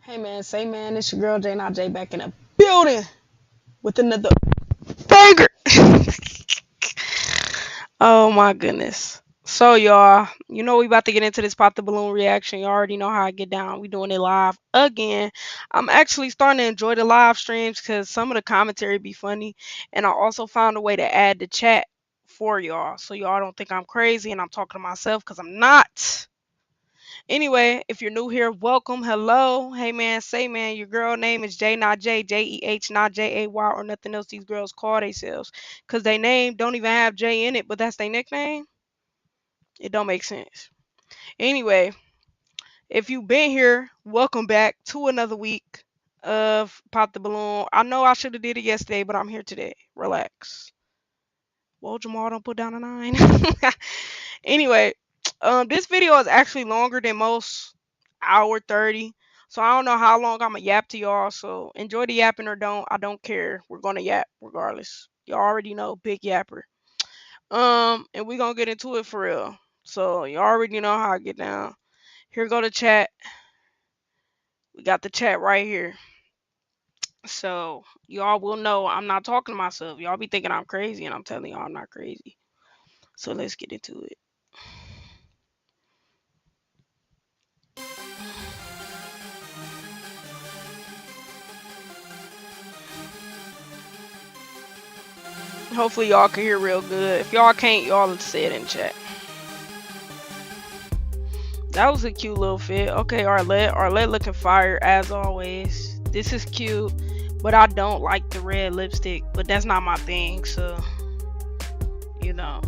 Hey man, say man, it's your girl JehnotJay back in the building with another banger. Oh my goodness. So y'all, you know we about to get into this pop the balloon reaction. You already know how I get down. We doing it live again. I'm actually starting to enjoy the live streams because some of the commentary be funny, and I also found a way to add the chat for y'all, so y'all don't think I'm crazy and I'm talking to myself because I'm not. Anyway, if you're new here, welcome. Hello. Hey man, say man, your girl name is J not J, Jeh, not Jay, or nothing else these girls call themselves. Cause they name don't even have J in it, but that's their nickname. It don't make sense. Anyway, if you've been here, welcome back to another week of Pop the Balloon. I know I should have did it yesterday, but I'm here today. Relax. Well, Jamal, don't put down a 9. Anyway, this video is actually longer than most, hour 30. So I don't know how long I'm gonna yap to y'all. So enjoy the yapping or don't. I don't care. We're gonna yap regardless. Y'all already know, big yapper. And we gonna get into it for real. So you already know how I get down. Here go the chat. We got the chat right here. So y'all will know I'm not talking to myself. Y'all be thinking I'm crazy, and I'm telling y'all I'm not crazy. So let's get into it. Hopefully y'all can hear real good. If y'all can't, y'all say it in chat. That was a cute little fit. Okay, Arlette looking fire as always. This is cute, but I don't like the red lipstick. But that's not my thing, so you know.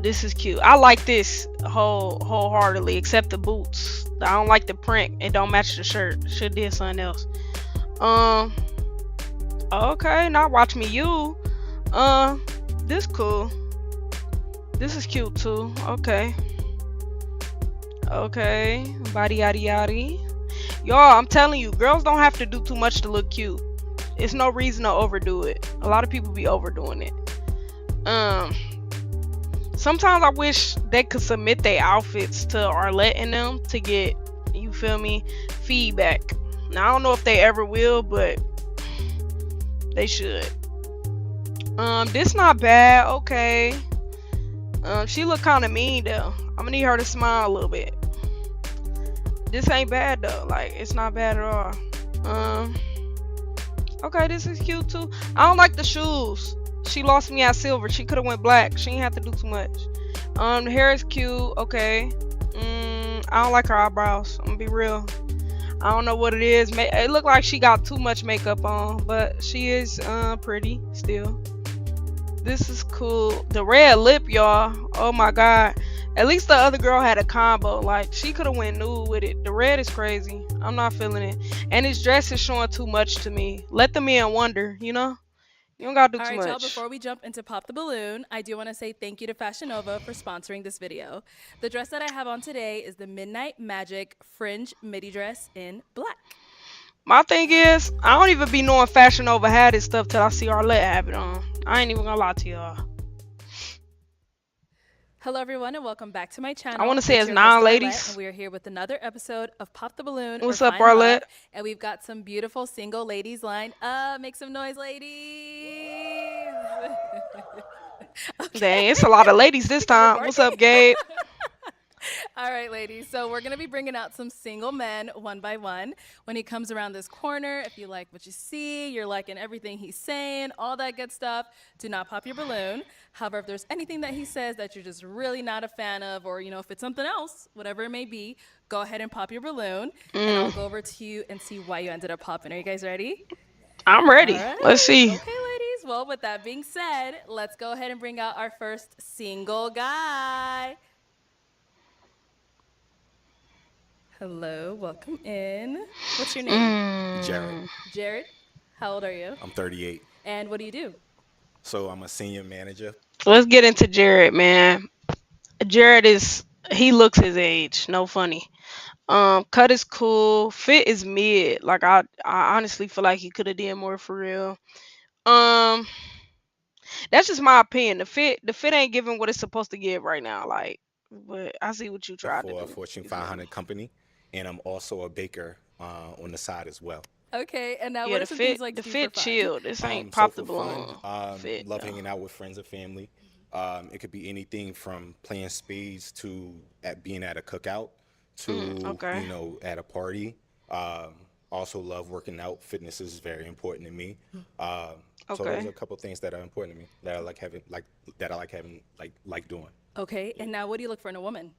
This is cute. I like this wholeheartedly, except the boots. I don't like the print. It don't match the shirt. Should did something else. Okay, now watch me you. This cool. This is cute too. Okay. Okay. Body yaddy yaddy. Y'all, I'm telling you, girls don't have to do too much to look cute. It's no reason to overdo it. A lot of people be overdoing it. Sometimes I wish they could submit their outfits to Arlette and them to get, you feel me, feedback. Now I don't know if they ever will, but they should. This not bad. Okay. She look kind of mean though. I'm gonna need her to smile a little bit. This ain't bad though. Like, it's not bad at all. Okay, this is cute too. I don't like the shoes. She lost me at silver. She could have went black. She ain't have to do too much. The hair is cute. Okay. I don't like her eyebrows. I'm gonna be real. I don't know what it is. It looked like she got too much makeup on, but she is pretty still. This is cool. The red lip, y'all. Oh my god. At least the other girl had a combo. Like, she could have went nude with it. The red is crazy. I'm not feeling it. And his dress is showing too much to me. Let the men wonder, you know? You don't gotta do too much. Y'all, before we jump into Pop the Balloon, I do want to say thank you to Fashion Nova for sponsoring this video. The dress that I have on today is the Midnight Magic Fringe Midi dress in black. My thing is, I don't even be knowing Fashion Nova had this stuff till I see Arlette have it on. I ain't even gonna lie to y'all. Hello everyone and welcome back to my channel. I want to say it's 9 ladies. And we are here with another episode of Pop the Balloon. What's up, Arlette? And we've got some beautiful single ladies lined up. Make some noise, ladies. Okay. Dang, it's a lot of ladies this time. What's up, Gabe? All right, ladies. So we're going to be bringing out some single men one by one. When he comes around this corner, if you like what you see, you're liking everything he's saying, all that good stuff, do not pop your balloon. However, if there's anything that he says that you're just really not a fan of, or, you know, if it's something else, whatever it may be, go ahead and pop your balloon. And I'll go over to you and see why you ended up popping. Are you guys ready? I'm ready. Right. Let's see. Okay, ladies. Well, with that being said, let's go ahead and bring out our first single guy. Hello, welcome in. What's your name? Jared. Mm. Jared. How old are you? I'm 38. And what do you do? So I'm a senior manager. Let's get into Jared, man. Jared is he looks his age. No funny. Cut is cool. Fit is mid. Like I honestly feel like he could have did more for real. Um, that's just my opinion. The fit ain't giving what it's supposed to give right now. Like, but I see what you tried to For a do. Fortune You feel me? 500 company, and I'm also a baker on the side as well. Okay, and now Yeah, what are the some things fit you like the to do for fit fun? chill. This ain't So pop the for fun, balloon. Fit love though. hanging out with friends and family. It could be anything from playing spades to at being at a cookout to Okay. at a party. Um, Also love working out. Fitness is very important to me. So those are Okay. a couple things that are important to me that I like having like doing. Okay, Yeah. and now what do you look for in a woman?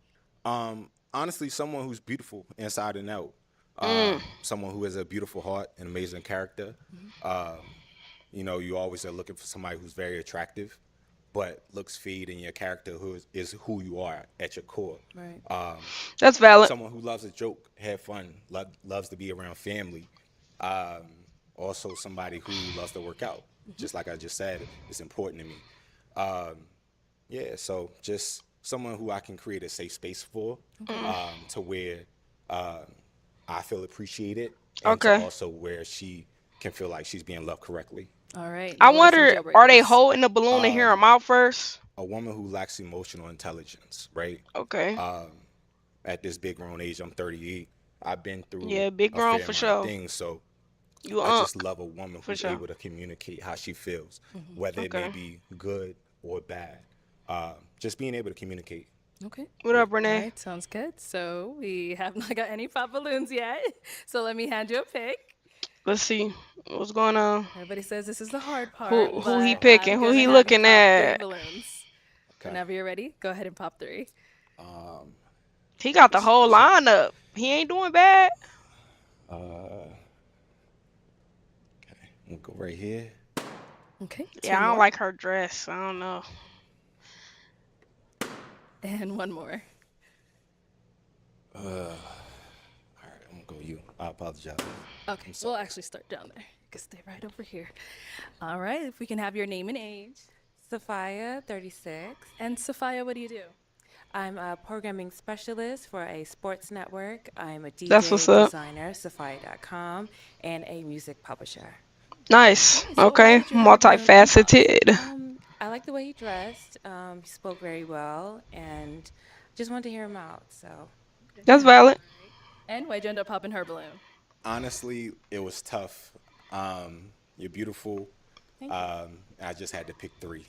Honestly, someone who's beautiful inside and out. Mm. Someone who has a beautiful heart and amazing character. You always are looking for somebody who's very attractive, but looks feed in your character is who you are at your core. Right. That's valid. Someone who loves a joke, have fun, loves to be around family. Um, Also, somebody who loves to work out. Just like I just said, it's important to me. Yeah, so just someone who I can create a safe space for, Okay. to where uh, I feel appreciated, and to Okay. also where she can feel like she's being loved correctly. All right, I now what are some wonder, deal are they breakers? holding the balloon to hear him out first? A woman who lacks emotional intelligence, right? Okay. At this big grown age, I'm 38. I've been through Yeah, big a grown fair for amount of sure. things, so You I unk just love a woman for who's sure. able to communicate how she feels, whether it may Okay. be good or bad. Just being able to communicate. Okay. What Yeah. up, All Renee? right, sounds good. So we have not got any pop balloons yet. So let me hand you a pick. Let's see what's going on. Everybody says this is the hard part, Who he but Oh, picking? I'm Who gonna he have you looking pop three at? balloons. okay. Whenever you're ready, go ahead and pop three. He got the This whole this should lineup. He ain't doing bad. okay. We'll go right here. Okay, two Yeah, I don't more like her dress. I don't know. and one more. All right, I'm gonna go you. I apologize. Okay, I'm we'll sorry. actually start down there. You can stay right over here. All right, if we can have your name and age. Sophia, 36. And Sophia, what do you do? I'm a programming specialist for a sports network. I'm a That's what's DJ, up. designer, Sophia.com, and a music publisher. Nice. Okay, so why Okay. did you have your balloon unpopped? Multifaceted. I like the way he dressed. He spoke very well, and just wanted to hear him out. So, That's yeah. valid. And why'd you end up popping her balloon? Honestly, it was tough. You're beautiful. Thank you. I just had to pick three.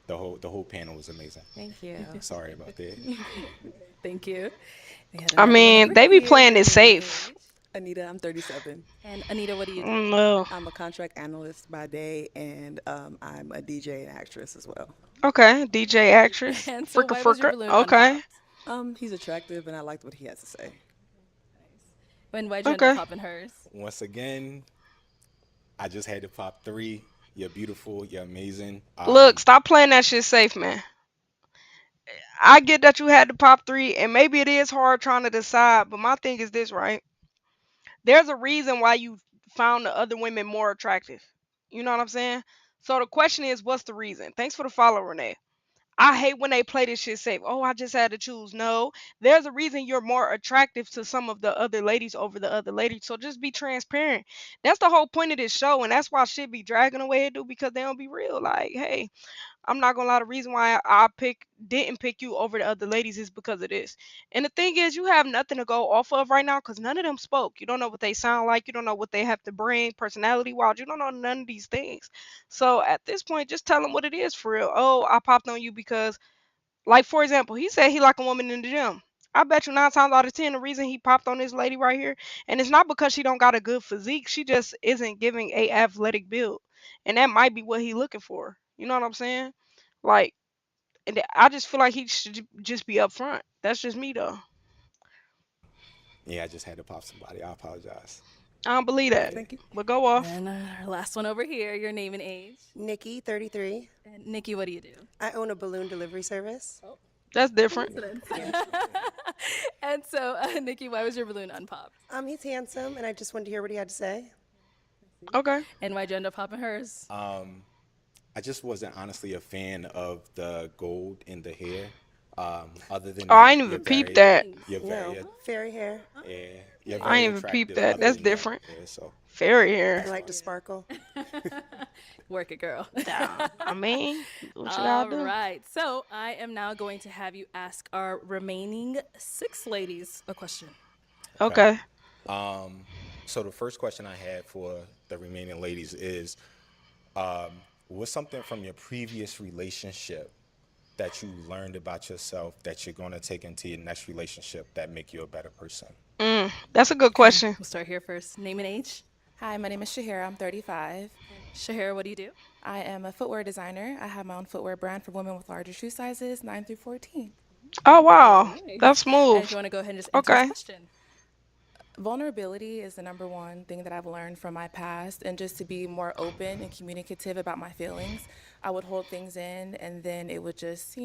The whole panel was amazing. Thank you. Sorry about that. Thank you. We had I another one mean, over they be here. playing Your it name and safe. age. Anita, I'm 37. And Anita, what do you I do? don't know. I'm a contract analyst by day, and I'm a DJ and actress as well. Okay. DJ actress. And so Fricka why was your fricka. balloon Okay. unpopped? He's attractive, and I liked what he has to say. And why'd you end up Okay. popping hers? Once again, I just had to pop three. You're beautiful. You're amazing. Look, stop playing that shit safe, man. I get that you had to pop three, and maybe it is hard trying to decide, but my thing is this, right? There's a reason why you found the other women more attractive. You know what I'm saying? So the question is, what's the reason? Thanks for the follow, Renee. I hate when they play this shit safe. Oh, I just had to choose. No, there's a reason you're more attractive to some of the other ladies over the other ladies. So just be transparent. That's the whole point of this show, and that's why shit be dragging away it do because they don't be real. Like, hey, I'm not gonna lie. The reason why I didn't pick you over the other ladies is because of this. And the thing is, you have nothing to go off of right now because none of them spoke. You don't know what they sound like. You don't know what they have to bring personality wise. You don't know none of these things. So at this point, just tell them what it is for real. Oh, I popped on you because, like for example, he said he like a woman in the gym. I bet you 9 times out of 10 the reason he popped on this lady right here, and it's not because she don't got a good physique. She just isn't giving a athletic build, and that might be what he looking for. You know what I'm saying? Like, and I just feel like he should just be upfront. That's just me though. Yeah, I just had to pop somebody. I apologize. I don't believe that. Yeah. Thank you. But go off. And our last one over here, your name and age. Nikki, 33. And Nikki, what do you do? I own a balloon delivery service. Oh, That's different. Coincidence. Yeah. And so, Nikki, why was your balloon unpopped? He's handsome, and I just wanted to hear what he had to say. Okay. And why'd you end up popping hers? I just wasn't honestly a fan of the gold in the hair. Other than Oh, I that, ain't even peeped that. you're very, No, fairy hair. yeah, you're I very ain't even peeped attractive. that. Other That's than that, different. yeah. So Fairy You hair. like to sparkle? Work it, girl. Nah, I mean, what you All gotta do? right. So I am now going to have you ask our remaining six ladies a question. okay. Okay. So the first question I had for the remaining ladies is, what's something from your previous relationship that you learned about yourself that you're gonna take into your next relationship that make you a better person? That's a good Okay. question. We'll start here first. Name and age. Hi, my name is Shahira. I'm 35. And Shahira, what do you do? I am a footwear designer. I have my own footwear brand for women with larger shoe sizes, 9 through 14. Oh wow, Nice. that's And smooth. if you want to go ahead and just answer his Okay. question. Vulnerability is the number one thing that I've learned from my past, and just to be more open and communicative about my feelings. I would hold things in, and then it would just,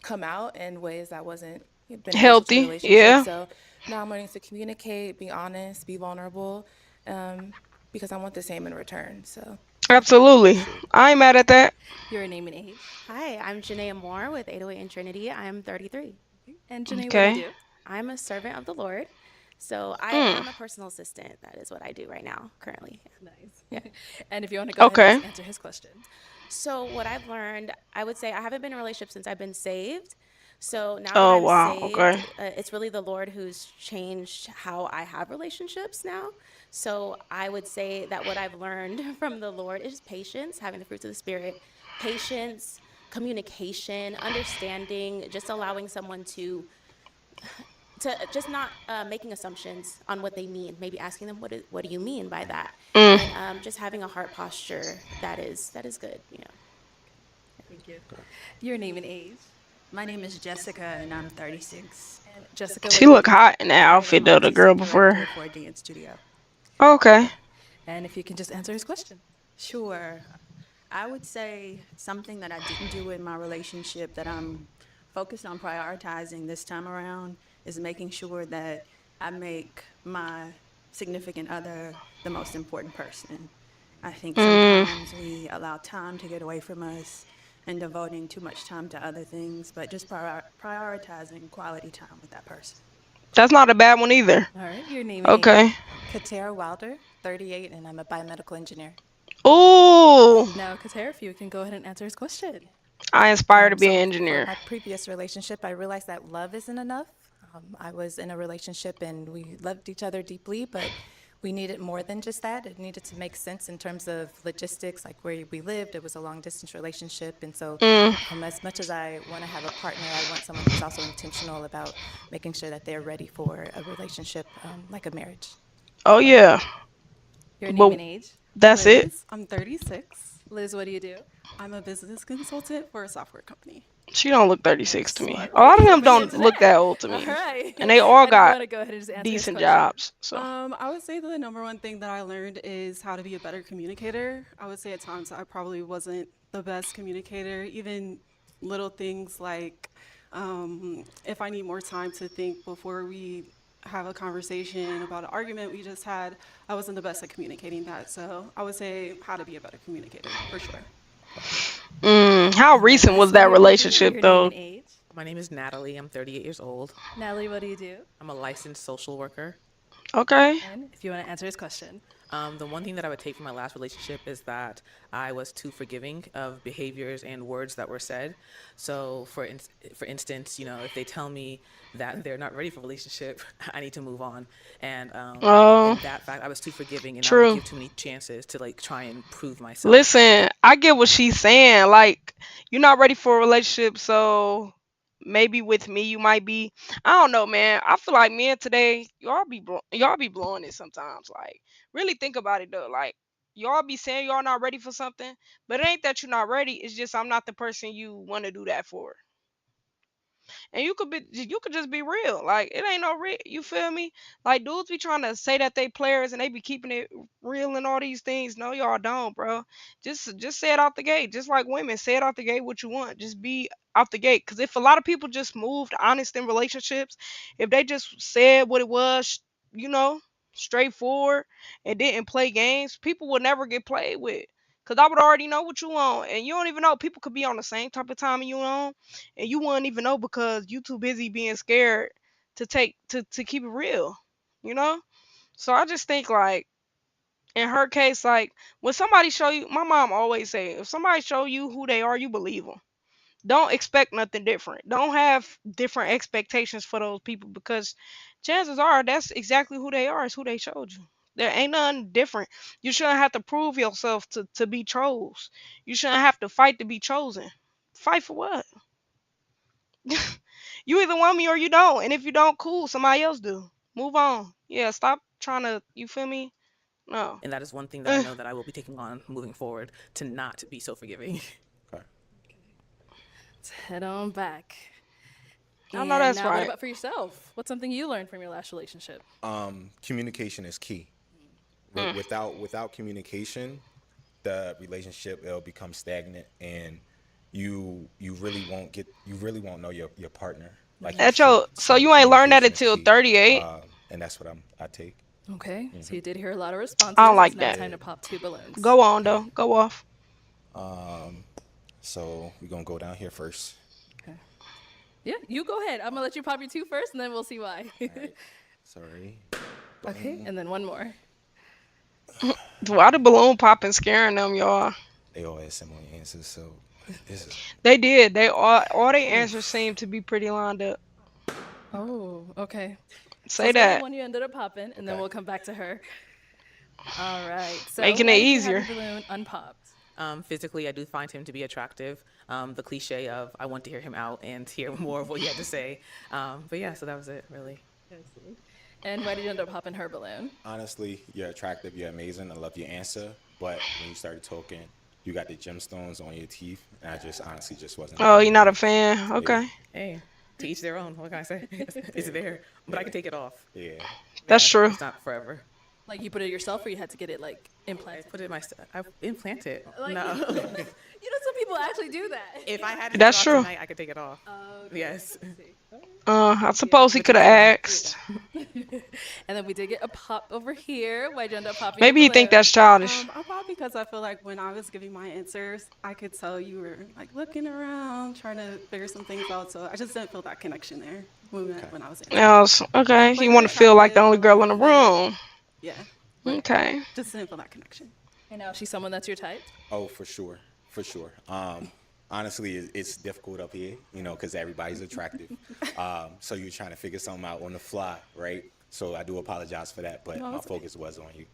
come out in ways that wasn't beneficial to the Healthy. relationship. Yeah. So now I'm learning to communicate, be honest, be vulnerable, because I want the same in return. So yeah. Absolutely. I ain't mad at that. Your name and age. Hi, I'm Janaea Moore with 808 and Trinity. I'm 33. And Janae, what do you Okay. do? I'm a servant of the Lord. So I Mm. am a personal assistant. That is what I do right now, currently. Nice. Yeah. And if you want to go ahead and Okay. just answer his question. So what I've learned, I would say I haven't been in a relationship since I've been saved. So now that Oh I'm wow. saved, Okay. it's really the Lord who's changed how I have relationships now. So I would say that what I've learned from the Lord is patience, having the fruits of the Spirit, patience, communication, understanding, just allowing someone to just not making assumptions on what they mean. Maybe asking them, what do you mean by that? Mm. And just having a heart posture that is good. You know. Thank you. Your name and age. My name is Jessica and I'm 36. And Jessica, what She do you look do? hot in that I outfit am though. The girl artistic before. director for a dance studio. Okay. And if you can just answer his question. Sure. I would say something that I didn't do in my relationship that I'm focused on prioritizing this time around is making sure that I make my significant other the most important person. I think Mm. sometimes we allow time to get away from us and devoting too much time to other things, but just prioritizing quality time with that person. That's not a bad one either. All right. Your name and age. Okay. Katera Wilder, 38, and I'm a biomedical engineer. Ooh. Now, Katara, if you can go ahead and answer his question. I aspire to be an For engineer. my previous relationship, I realized that love isn't enough. I was in a relationship and we loved each other deeply, but we needed more than just that. It needed to make sense in terms of logistics, like where we lived. It was a long distance relationship. And so, Mm. as much as I want to have a partner, I want someone who's also intentional about making sure that they're ready for a relationship, like a marriage. Oh yeah. Your name But and age. that's it. Liz, I'm 36. Liz, what do you do? I'm a business consultant for a software company. She don't look 36 to Nice. me. All A lot right. of So them we get don't to look that. that old to All me. right. And they all And if you got want to go ahead and just answer his decent question. jobs. So I would say the number one thing that I learned is how to be a better communicator. I would say at times I probably wasn't the best communicator, even little things like if I need more time to think before we have a conversation about an argument we just had, I wasn't the best at communicating that. So I would say how to be a better communicator for sure. how And then recent was lastly, that relationship your name though? and age. My name is Natalie. I'm 38 years old. Natalie, what do you do? I'm a licensed social worker. Okay. And if you want to answer his question. The one thing that I would take from my last relationship is that I was too forgiving of behaviors and words that were said. So, for instance, if they tell me that they're not ready for a relationship, I need to move on. And Oh, in that fact, I was too forgiving, and I would true. give too many chances to like try and prove myself. Listen, I get what she's saying. Like, you're not ready for a relationship, so maybe with me you might be. I don't know, man. I feel like men today, y'all be blowing it sometimes. Like, really think about it though. Like, y'all be saying y'all not ready for something, but it ain't that you're not ready. It's just I'm not the person you want to do that for. And you could just be real. Like it ain't no real. You feel me? Like dudes be trying to say that they players and they be keeping it real and all these things. No, y'all don't, bro. Just say it out the gate. Just like women, say it out the gate what you want. Just be out the gate. Cause if a lot of people just moved honest in relationships, if they just said what it was, you know, straightforward and didn't play games, people would never get played with. Cause I would already know what you want, and you don't even know people could be on the same type of time you on, and you wouldn't even know because you too busy being scared to keep it real, you know. So I just think like in her case, like when somebody show you, my mom always say, if somebody show you who they are, you believe them. Don't expect nothing different. Don't have different expectations for those people because chances are that's exactly who they are. Is who they showed you. There ain't nothing different. You shouldn't have to prove yourself to be chose. You shouldn't have to fight to be chosen. Fight for what? You either want me or you don't. And if you don't, cool, somebody else do. Move on. Yeah, stop trying to, you feel me? No. And that is one thing that I Ugh, know that I will be taking on moving forward, to not be so forgiving. Okay. Let's head on back. I know And that's now, what right. about for yourself? What's something you learned from your last relationship? Communication is key. Mm. Without communication, the relationship it'll become stagnant, and you really won't know your partner like you At should. your, so So you ain't learned that communication is until key, 38? and that's what I take. Okay, so you did hear a lot of I don't responses. It's like now that. time to pop two balloons. Go on, Okay. though. Go off. So we're gonna go down here first. Okay. Yeah, you go ahead. I'm gonna let you pop your two first, and then we'll see why. Sorry. Okay, and then one more. Why the balloon popping scaring them, y'all? They all had similar answers, so this is They did. They all their answers seem to be pretty lined up. Oh, okay. So Say let's go with the that. one you ended up popping, and then okay. we'll come back to her. All right. So Making it why did you have easier. your balloon unpopped? Physically, I do find him to be attractive. The cliche of I want to hear him out and hear more of what he had to say. But yeah, so that was it, really. I see. And why did you end up popping her balloon? Honestly, you're attractive, you're amazing. I love your answer, but when you started talking, you got the gemstones on your teeth, and I just honestly just wasn't a Oh, fan you're of not a it. fan? Yeah, Okay. Hey, to each their own. What can I say? It's there, but I can take it off. yeah. That's Yeah, true. it's not forever. Like you put it yourself, or you had to get it like I implanted? put it in my. I implant it. Like, No. you know, some people actually do that. If I had to take it That's off true. tonight, I could take it off. Okay, Yes. I see. All right. I suppose he But could just have saying. asked. And then we did get a pop over here. Why'd you end up popping your Maybe he think balloon? that's childish. I bought because I feel like when I was giving my answers, I could tell you were like looking around, trying to figure some things out. So I just didn't feel that connection there when I was answering. Else, okay. But You you're want to feel like the attractive. I only love girl your in the face. room. Yeah, but Okay. just didn't feel that connection. And now she's someone that's your type. Oh, for sure, for sure. Honestly, it's difficult up here, you know, because everybody's attractive. So you're trying to figure something out on the fly, right? So I do apologize for that, but No, my it's okay. focus was on you.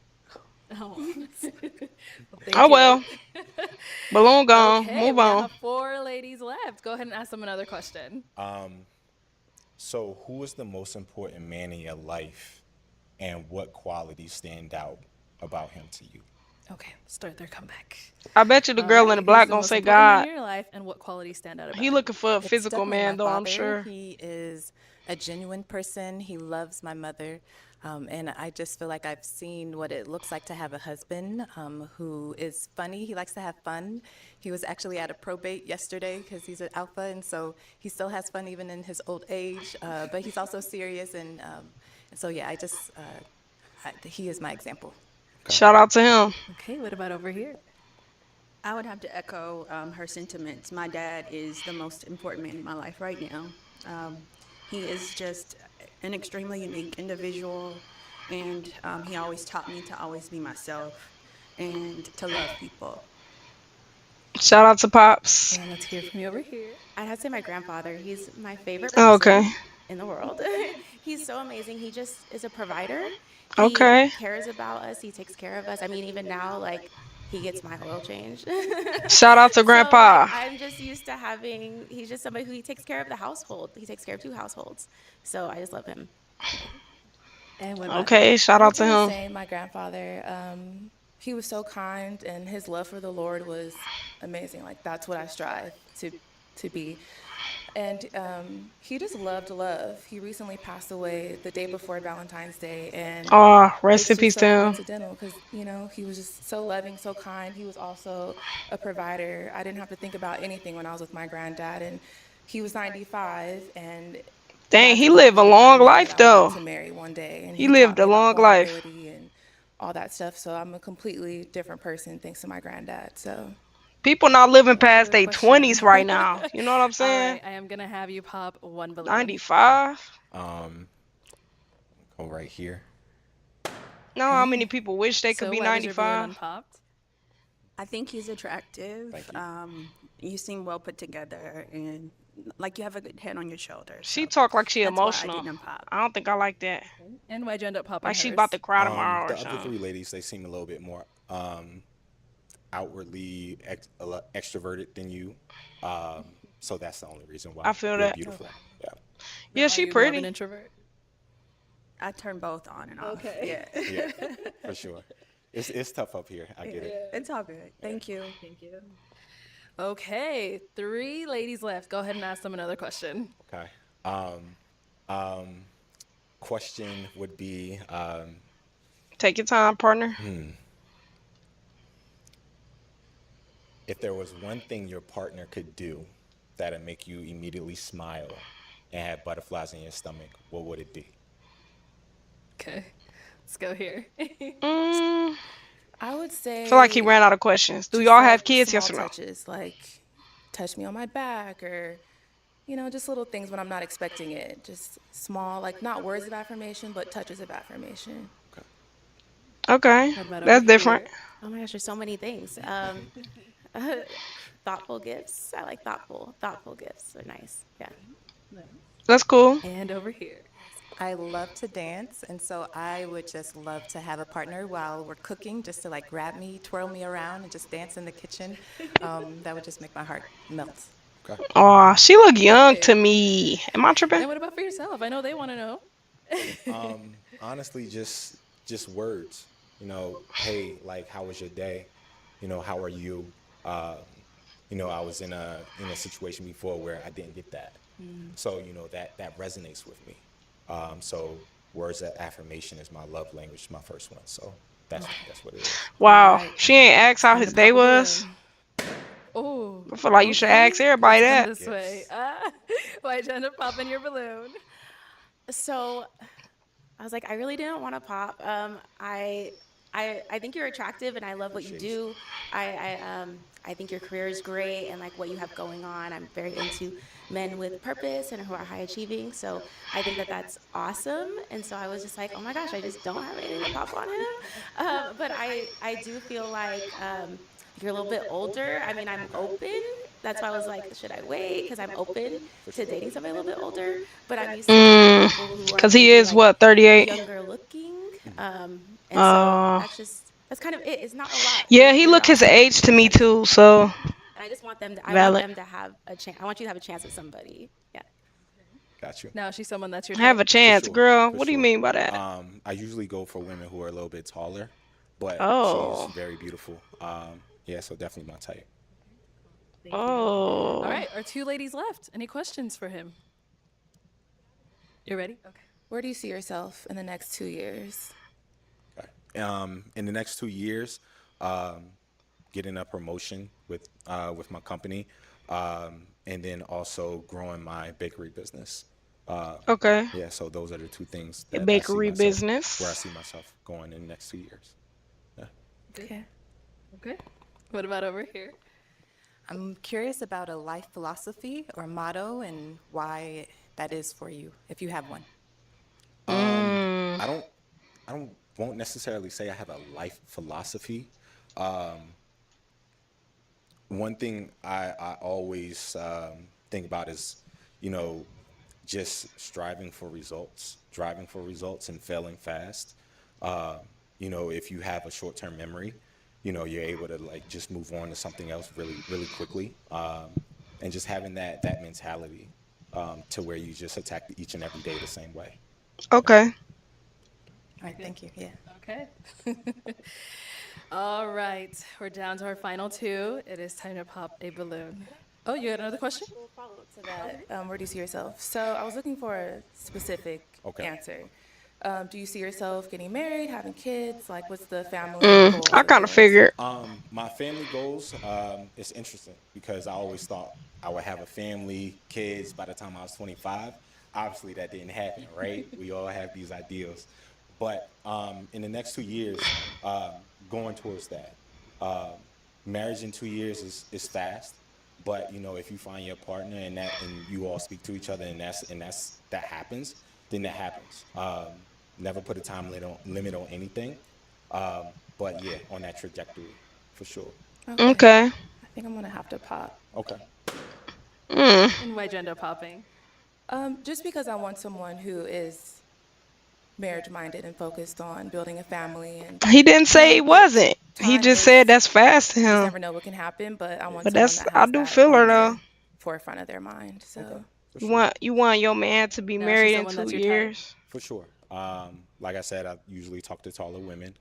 Oh. Well, thank Oh you. well. Balloon gone. Okay, Move we now on. have four ladies left. Go ahead and ask them another question. So who is the most important man in your life, and what qualities stand out about him to you? Okay, start their comeback. I bet you the All girl in the right, who's black the gonna most say important man God. in your life, and what qualities stand out about He him? looking for a It's physical definitely my man though, I'm father. sure. He is a genuine person. He loves my mother. And I just feel like I've seen what it looks like to have a husband who is funny. He likes to have fun. He was actually at a probate yesterday because he's an alpha, and so he still has fun even in his old age. But he's also serious, and so yeah, he is my example. Shout out to him. Okay, what about over here? I would have to echo her sentiments. My dad is the most important man in my life right now. He is just an extremely unique individual, and he always taught me to always be myself and to love people. Shout out to Pops. And let's hear from you over here. I'd have to say my grandfather. He's my favorite Oh, okay. person in the world. He's so amazing. He just is a provider. He Okay. cares about us. He takes care of us. I mean, even now, like, he gets my oil changed. Shout out to So, like, Grandpa. I'm just used to having, he's just somebody who he takes care of the household. He takes care of two households. So I just love him. And what about you? Okay, shout I out would to probably him. say my grandfather. He was so kind, and his love for the Lord was amazing. Like that's what I strive to be. And he just loved love. He recently passed away the day before Valentine's Day, and Oh, rest it's in just peace so to him. coincidental because, he was just so loving, so kind. He was also a provider. I didn't have to think about anything when I was with my granddad, and he was 95, and Dang, that's he lived exactly a the kind of long man that life I want though. to marry one day. And He he taught lived me a about long life. vulnerability and all that stuff. So I'm a completely different person thanks to my granddad. So People not living That's a past good their question. 20s right now. You know what I'm All saying? right, I am gonna have you pop one balloon. 95. Um, go right here. Know how many Okay. people wish they could So be why was your balloon 95? unpopped? I think he's attractive. Thank you. You seem well put together and like you have a good head on your shoulders. She So talk like she that's why I emotional. didn't pop. I don't think I like that. And why'd you end up popping Like she about hers? to cry tomorrow or The other something. three ladies, they seem a little bit more outwardly extroverted than you. Um, so that's the only reason why I feel you're that. beautiful. Yeah. Yeah, Now, are she you more of an pretty. introvert? I turn both on and off. Okay. Yeah. Yeah, for sure. It's tough up here. I get it. It's all good. Thank you. Thank you. Okay, three ladies left. Go ahead and ask them another question. Okay. Um, question would be, Take your time, partner. if there was one thing your partner could do that'd make you immediately smile and have butterflies in your stomach, what would it be? Okay, let's go here. Mm, I would feel like he say ran out of questions. Do just y'all have like kids? Yes small or no? touches, like touch me on my back or, just little things when I'm not expecting it. Just small, like not words of affirmation, but touches of affirmation. Okay. Okay, What about over that's different. here? Oh my gosh, there's so many things. Thoughtful gifts. I like thoughtful gifts. They're nice. Yeah. That's cool. And over here. I love to dance, and so I would just love to have a partner while we're cooking, just to like grab me, twirl me around, and just dance in the kitchen. That would just make my heart melt. Okay. Aw, she look young Okay. to me. Am I tripping? And what about for yourself? I know they want to know. Honestly, just words. Hey, like, how was your day? How are you? Um, I was in a situation before where I didn't get that. So that resonates with me. So words of affirmation is my love language, my first one. So that's what it is. All Wow, right, she ain't asked how time to his day pop a was. balloon. Oh, I feel like you should ask okay. everybody Let's come that. this way. Yes. Why'd you end up popping your balloon? So I was like, I really didn't want to pop. I think you're attractive, and I love what you Appreciate you. do. I think your career is great, and like what you have going on. I'm very into men with purpose and who are high achieving. So I think that that's awesome. And so I was just like, oh my gosh, I just don't have anything to pop on him. But I do feel like you're a little bit older. I mean, I'm open. That's why I was like, should I wait? Because I'm open to dating somebody a little bit older. But I'm used to dating people who are Cause he maybe is like what, 38? younger looking. And so Uh, that's kind of it. It's not a lot. yeah, he You're look his awesome. age to me too. So And I just want them to, I want valid. them to have a chance. I want you to have a chance with somebody. Yeah. Got you. Now she's someone that's your Have type. a chance, sure. girl. For What do you sure. mean by that? I usually go for women who are a little bit taller, but she's Oh, very beautiful. Yeah, so definitely my type. All oh. right, our two ladies left. Any questions for him? You ready? Okay. Where do you see yourself in the next 2 years? Okay. In the next 2 years, um, getting a promotion with my company, and then also growing my bakery business. Uh, Okay. yeah, so those are the two things A that bakery where I business. see myself going in the next 2 years. Yeah. Okay. Okay. What about over here? I'm curious about a life philosophy or motto and why that is for you, if you have one. Mm. I don't won't necessarily say I have a life philosophy. Um, One thing I always think about is, you know, just striving for results, driving for results and failing fast. Uh, if you have a short-term memory, you're able to like just move on to something else really, really quickly. And just having that mentality to where you just attack each and every day the same way. Yeah. Okay. All right, thank you. Yeah. Okay. All right, we're down to our final two. It is time to pop a balloon. Oh, you had another question? Follow-up to that. Where do you see yourself? So I was looking for a specific Okay. answer. Do you see yourself getting married, having kids? Like, what's the family goals I of kind of yours? figured. My family goals, it's interesting because I always thought I would have a family, kids by the time I was 25. Obviously, that didn't happen, right? We all have these ideals. But in the next 2 years, going towards that. Um, Marriage in 2 years is fast, but you know if you find your partner and you all speak to each other and that happens, then that happens. Never put a time limit on anything. But yeah, on that trajectory, for sure. Okay. Okay. I think I'm gonna have to pop. Okay. Mm. And why'd you end up popping? Just because I want someone who is marriage-minded and focused on building a family and, He didn't you say know, he the wasn't. He time just said is, that's fast to you just him. never know what can happen, but I want But someone that's that I has do that feel her on though. their forefront of their mind. Okay. So, For You sure. want your man to be Now she's married in someone two that's your type. years. For sure. Like I said, I usually talk to taller women.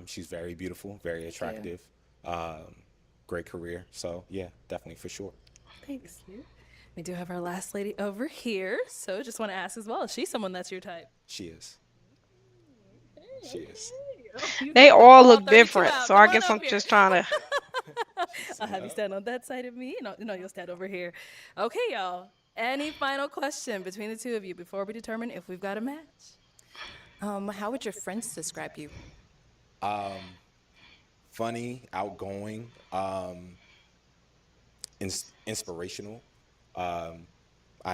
She's very beautiful, very attractive, great career. So yeah, definitely for sure. Thanks. We do have our last lady over here. So just want to ask as well, is she someone that's your type? She is. She is. You They got the all ball look 32 different, out. so Come I on guess up I'm here. just trying to. I'll have you stand on that side of me. No, you'll stand over here. Okay, y'all. Any final question between the two of you before we determine if we've got a match? How would your friends describe you? Funny, outgoing, inspirational. I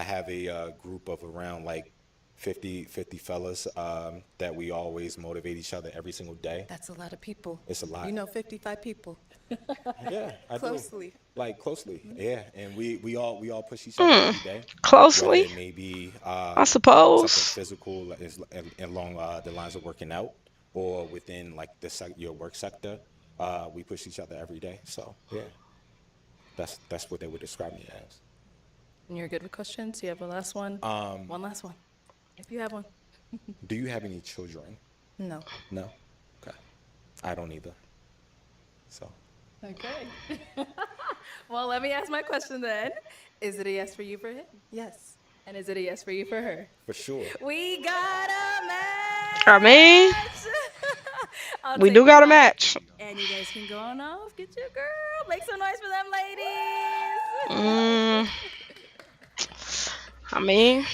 have a group of around like 50 fellas that we always motivate each other every single day. That's a lot of people. It's a lot. You know 55 people. Yeah, I Closely. do. Like closely, yeah, and we all push each other every day. Whether Closely, it may be I something suppose. physical like along the lines of working out, or within like your work sector, we push each other every day. So yeah, that's what they would describe me as. And you're good with questions? You have a last one? One last one. If you have one. Do you have any children? No. No. Okay. I don't either. So Okay. Well, let me ask my question then. Is it a yes for you for him? Yes. And is it a yes for you for her? for sure. We got a match! I mean, I'll we take do the got a mic. match. And you guys can go on off. Get your girl. Make some noise for them ladies. Mm, I mean,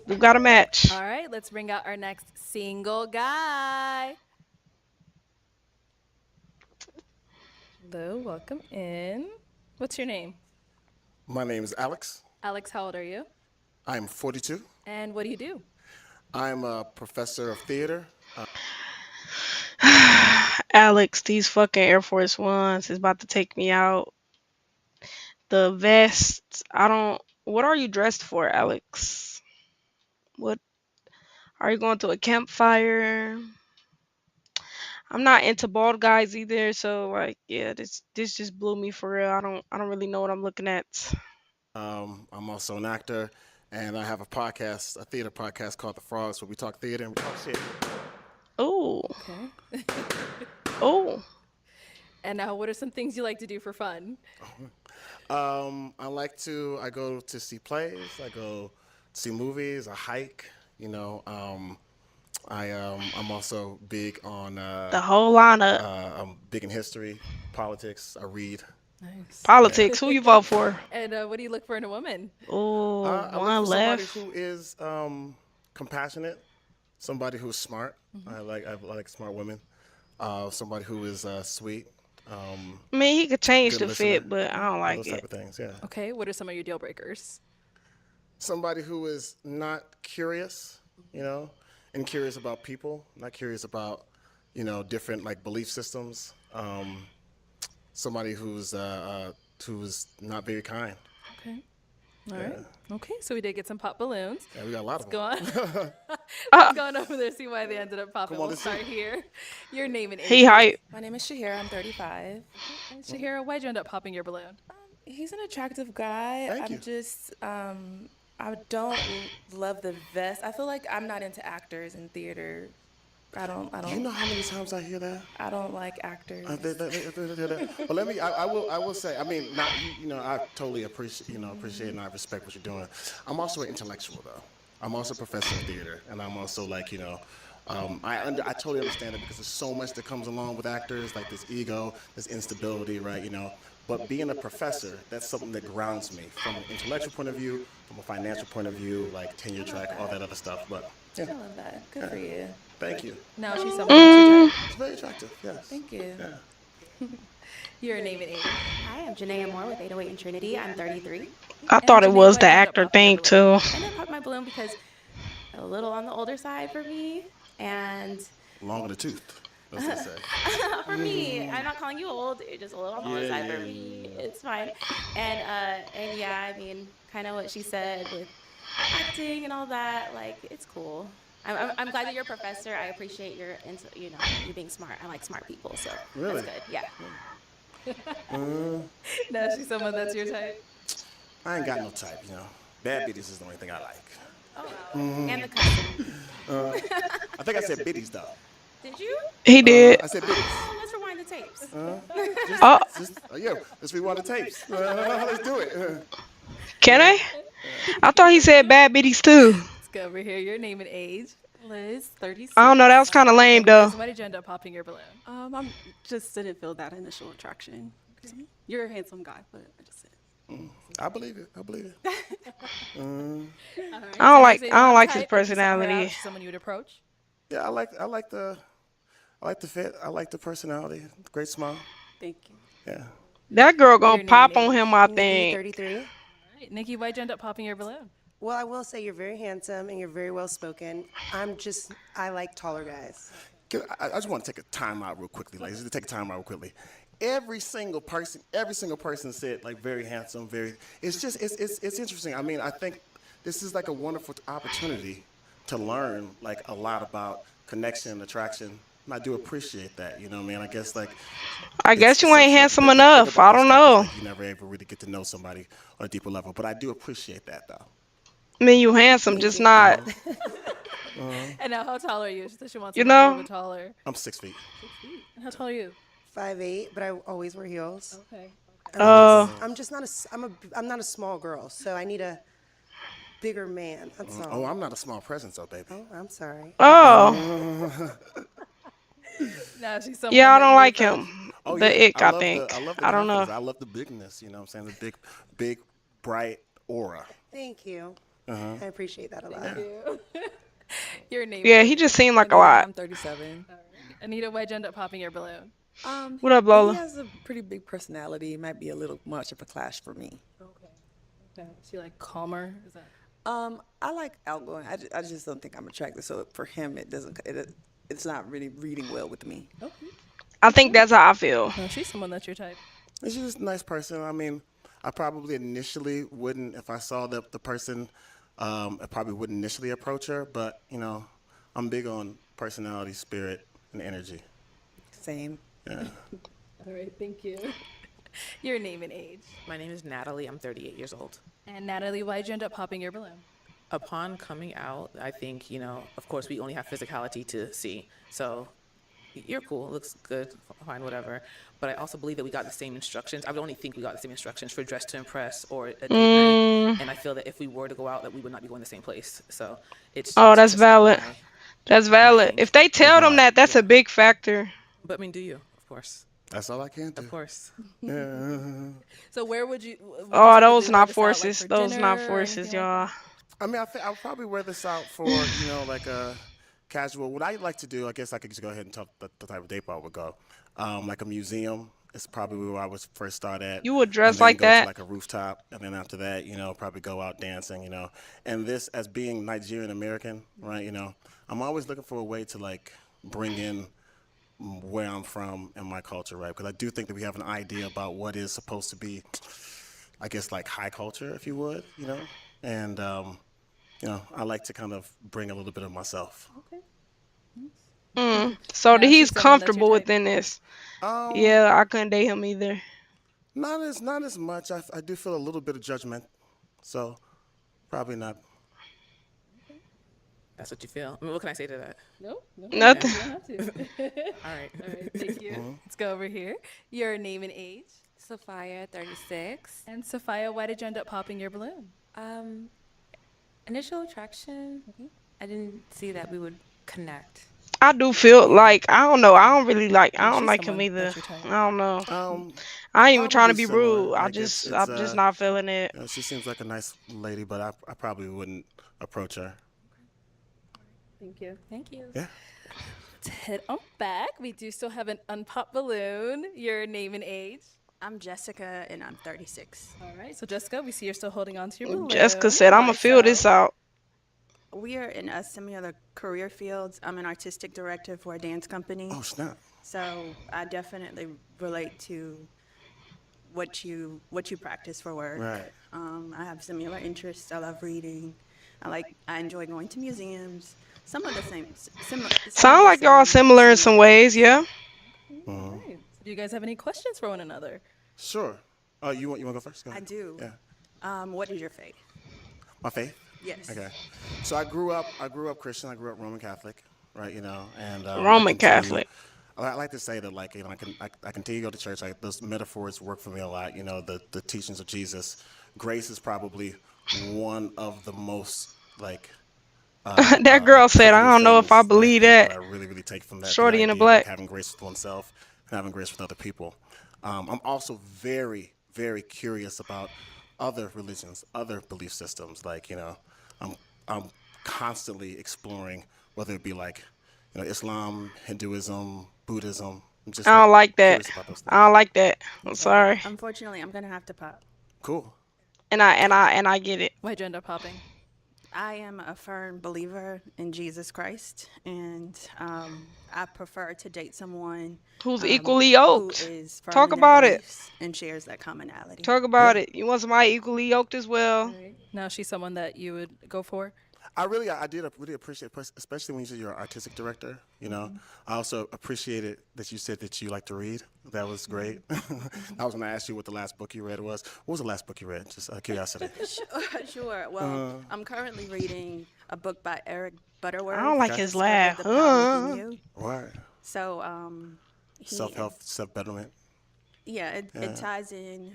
we got a match. All right, let's bring out our next single guy. Hello, welcome in. What's your name? My name is Alex. Alex, how old are you? I'm 42. And what do you do? I'm a professor of theater. Alex, these fucking Air Force Ones is about to take me out. The vest, I don't. What are you dressed for, Alex? What are you going to a campfire? I'm not into bald guys either, so like, yeah, this just blew me for real. I don't really know what I'm looking at. I'm also an actor, and I have a podcast, a theater podcast called The Frogs, where we talk theater and we talk shit. Oh, Okay. oh, And now, what are some things you like to do for fun? I go to see plays, I go see movies, I hike, you know. I'm also big on, the whole lineup. I'm big in history, politics, I read. Nice. Politics. Who you vote for? And what do you look for in a woman? Oh, I look one for somebody left. who is compassionate, somebody who's smart. I like smart women. Somebody who is sweet. I mean, he could change Good the listener. fit, but I don't like Those type it. of things. Yeah. Okay, what are some of your deal breakers? Somebody who is not curious, you know, and curious about people, not curious about, you know, different like belief systems. Somebody who's not very kind. Okay. All right. Okay, so we did get some pop balloons. Yeah, we got a lot of Go them. on. Let's go on over there, see why they ended up popping. Come on, We'll let's see. start here. Your name and age. He hype. my name is Shahira. I'm 35. And Shahira, why'd you end up popping your balloon? He's an attractive guy. Thank I'm you. just, I don't love the vest. I feel like I'm not into actors and theater I You don't, know how many times I hear that? I don't like actors. But let me. I will say. I mean, not you. You know, I totally appreciate. Appreciate and I respect what you're doing. I'm also an intellectual though. I'm also a professor of theater, and I'm also like I totally understand it because there's so much that comes along with actors, like this ego, this instability, right? But being a professor, that's something that grounds me from an intellectual point of view, from a financial point of view, like tenure I love track, all that. that other stuff. But yeah, I love that. Good yeah. for you. Thank you. Now she's someone that's your Mm, type. It's very attractive. Yes. Thank you. Yeah. Your name and age. Hi, I'm Janae Moore with 808 and Trinity. I'm 33. I And thought it Janae, was the why'd you end up actor popping your thing balloon? too. I ended up popping my balloon because a little on the older side for me, and Long in the tooth, as they say. for me, I'm not calling you old. You're just a little on the older Yeah, side yeah, for me. yeah. It's fine. And yeah, I mean, kind of what she said with acting and all that. Like, it's cool. I'm glad that you're a professor. I appreciate your, you being smart. I like smart people, so that's Really? good. Yeah. Now she's someone that's your type. I ain't got no type. Bad bitties is the only thing I like. Oh, and the cussing. I think I said biddies though. Did you? He did. I said biddies. Oh, let's rewind the tapes. Just, Oh, just, yeah. Let's rewind the tapes. Let's do it. can I? I thought he said bad bitties too. Let's go over here. Your name and age. Liz, I don't know. That was 36. kind of lame And though. Liz, why did you end up popping your balloon? I'm just didn't feel that initial attraction. You're a handsome guy, but I just didn't. I believe it. I believe it. All right. I don't like. Say I don't like his non-type, if you saw her out, personality. she's someone you would approach. Yeah, I like the fit. I like the personality. Great smile. Thank you. Yeah. That girl Your gonna name pop and on age. him. I Nikki, think. 33. All right, Nikki, why'd you end up popping your balloon? Well, I will say you're very handsome and you're very well spoken. I like taller guys. I just want to take a time out real quickly, ladies. Just take a time out real quickly. Every single person said like very handsome, very. It's just it's interesting. I mean, I think this is like a wonderful opportunity to learn like a lot about connection and attraction. And I do appreciate that. You know what I mean? I guess like I it's guess you ain't essentially like handsome the thing enough. about I this don't stuff is know. like you never ever really get to know somebody on a deeper level. But I do appreciate that though. I mean, you handsome, Thank just you. not. And now, how tall are you? She said she wants You someone a little know. bit taller. I'm 6 feet. And how tall are you? 5'8", but I always wear heels. Okay. I'm not a small girl, so I need a bigger man. That's Oh, all. I'm not a small presence, though, baby. Oh, I'm sorry. Oh, Now she's yeah, someone I that don't you would like approach. him. Oh The yeah, ick, I I love think. I love the I don't know. confidence. I love the bigness. You know what I'm saying? The big, bright aura. Thank you. I appreciate that a lot. Your name. Yeah, and he age. just seemed like a Anita, lot. I'm 37. Anita, why'd you end up popping your balloon? What up, He Lola? has a pretty big personality. It might be a little much of a clash for me. Okay. Is he like calmer? Is that? I like outgoing. I just don't think I'm attractive. So for him, it's not really reading well with me. Okay. I think that's how I feel. No, she's someone that's your type. She's just a nice person. I mean, I probably initially wouldn't if I saw the person. I probably wouldn't initially approach her, but I'm big on personality, spirit, and energy. Same. Yeah. All right, thank you. Your name and age. My name is Natalie. I'm 38 years old. And Natalie, why'd you end up popping your balloon? Upon coming out, I think, of course, we only have physicality to see. So you're cool, looks good, fine, whatever. But I also believe that we got the same instructions. I would only think we got the same instructions for dress to impress or a date night. And I feel that if we were to go out, that we would not be going the same place. So Oh, it's that's just not valid. my That's valid. thing. If they tell them that, that's Yeah. a big factor. But I mean, do you? Of course. That's all I can do. Of course. Yeah. So where would you Oh, typically those wear not this out, like, forces. for Those not dinner or forces, anything like y'all. that? I mean, I think I'll probably wear this out for like a casual. What I like to do, I guess I could just go ahead and tell the type of date I would go. Like a museum is probably where I would first start at. You would And dress then like go to that? like a rooftop, and then after that, probably go out dancing. And this, as being Nigerian American, right? I'm always looking for a way to like bring in where I'm from and my culture, right? Because I do think that we have an idea about what is supposed to be, I guess, like high culture, if you would, And I like to kind of bring a little bit of myself. So Now he's she's someone that's your comfortable type. within this. Um, Yeah, I couldn't date him either. not as much. I do feel a little bit of judgment, so probably not. That's what you feel. I mean, what can I say to that? No, no, Nothing. you don't have to. All right. All right, thank you. Let's go over here. Your name and age. Sophia, 36. And Sophia, why did you end up popping your balloon? Um, Initial attraction, I didn't see that we would connect. I do feel like I don't know. I don't really like. I Yeah, don't she's like him someone either. that's your type. I don't know. Um, I ain't even trying to probably be similar. rude. Like it's I'm just not feeling it. she seems like a nice lady, but I probably wouldn't approach her. Thank you. Thank you. Yeah. Let's head on back. We do still have an unpopped balloon. Your name and age. I'm Jessica, and I'm 36. All right. So Jessica, we see you're still holding on to your balloon. Jessica said, "I'ma fill this out." We are in a similar career fields. I'm an artistic director for a dance company. Oh snap! So I definitely relate to what you practice for work. Right. I have similar interests. I love reading. I enjoy going to museums. Some of the same similar. Sound like y'all similar in some ways, yeah. All right. Do you guys have any questions for one another? Sure. Oh, you want to go first? Go I ahead. do. Yeah. What is your faith? My faith. Yes. Okay. So I grew up Christian. I grew up Roman Catholic, right? And Roman Catholic. I like to say that, like, I continue to go to church. Like, those metaphors work for me a lot. The teachings of Jesus. Grace is probably one of the most like. That girl said, "I don't know if I believe that." I really take from that. Shorty the in the idea of, black. like, having grace with oneself and having grace with other people. I'm also very, very curious about other religions, other belief systems. Like, I'm constantly exploring, whether it be like, Islam, Hinduism, Buddhism. I'm just, I don't like that. curious about those things. I don't like that. I'm sorry. Unfortunately, I'm gonna have to pop. Cool. And I get it. Why'd you end up popping? I am a firm believer in Jesus Christ, and I prefer to date someone Who's equally who yoked. is firm Talk in their about it. beliefs and shares that commonality. Talk about it. You want somebody equally yoked as well? Now she's someone that you would go for. I did really appreciate, especially when you said you're an artistic director. I also appreciated that you said that you like to read. That was great. I was going to ask you what the last book you read was. What was the last book you read? Just out of curiosity. Sure. Well, I'm currently reading a book by Eric Butterworth. I don't like his laugh. Discover the Power Within You. Right. So, Self-help, self-betterment. Yeah, it ties in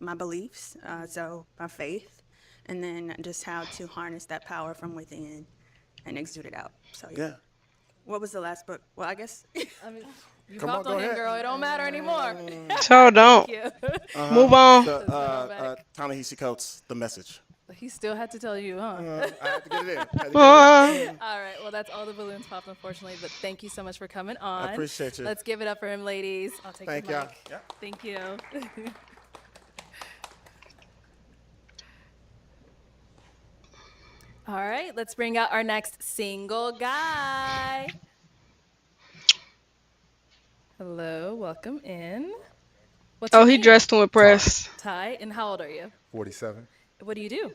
my beliefs, so my faith, and then just how to harness that power from within and exude it out. So Yeah. What was the last book? Well, I guess. I mean, you Come on, popped go on him, ahead. girl. It don't matter anymore. So don't. Thank you. Move on. Ta-Nehisi Coates, The Message. He still had to tell you, huh? I had to get it in. All right. Well, that's all the balloons popped, unfortunately. But thank you so much for coming on. I appreciate you. Let's give it up for him, ladies. I'll take Thank the y'all. mic. Yeah. Thank you. All right. Let's bring out our next single guy. Hello. Welcome in. What's your He name? dressed to impress. Ty. And how old are you? 47. What do you do?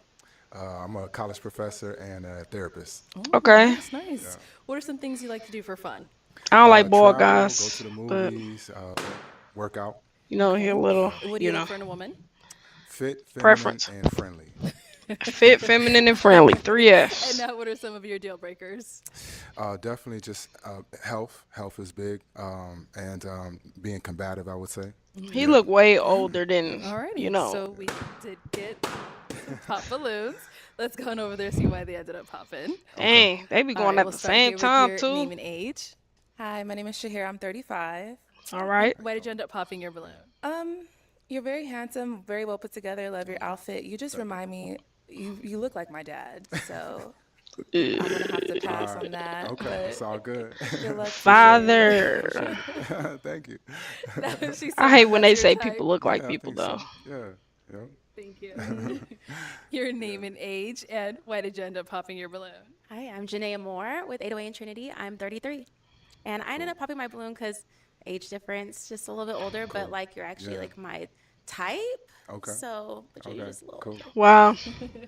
I'm a college professor and a therapist. Oh, Okay. Nice, nice. Yeah. What are some things you like to do for fun? I don't like bald Travel, guys. Go to the But movies, work out. he a little, What do you look for in a woman? Fit, feminine, Preference. and friendly. fit, feminine, and friendly. 3 And Fs. now, what are some of your deal breakers? Definitely just health. Health is big. And being combative, I would say. He look way older than, Alrighty. So we did get some pop balloons. Let's go on over there and see why they ended up popping. Dang, they be All going right, at we'll the start same here with time your too. Name and age. Hi, my name is Shahira. I'm 35. All right. Why did you end up popping your balloon? You're very handsome, very well put together. Love your outfit. You just remind me. You look like my dad. So I'm gonna have to pass on that. Okay, it's all good. Good luck. Father. Thank you. I hate when they say people look like Yeah, I people think though. so. Yeah. Yeah. Thank you. Your name and age, and why did you end up popping your balloon? Hi, I'm Janaea Moore with 808 and Trinity. I'm 33. And I ended up popping my balloon because age difference, just a little bit older, but like you're actually Yeah. like my type. Okay. So, but you're Okay, just a little cool. older. Wow.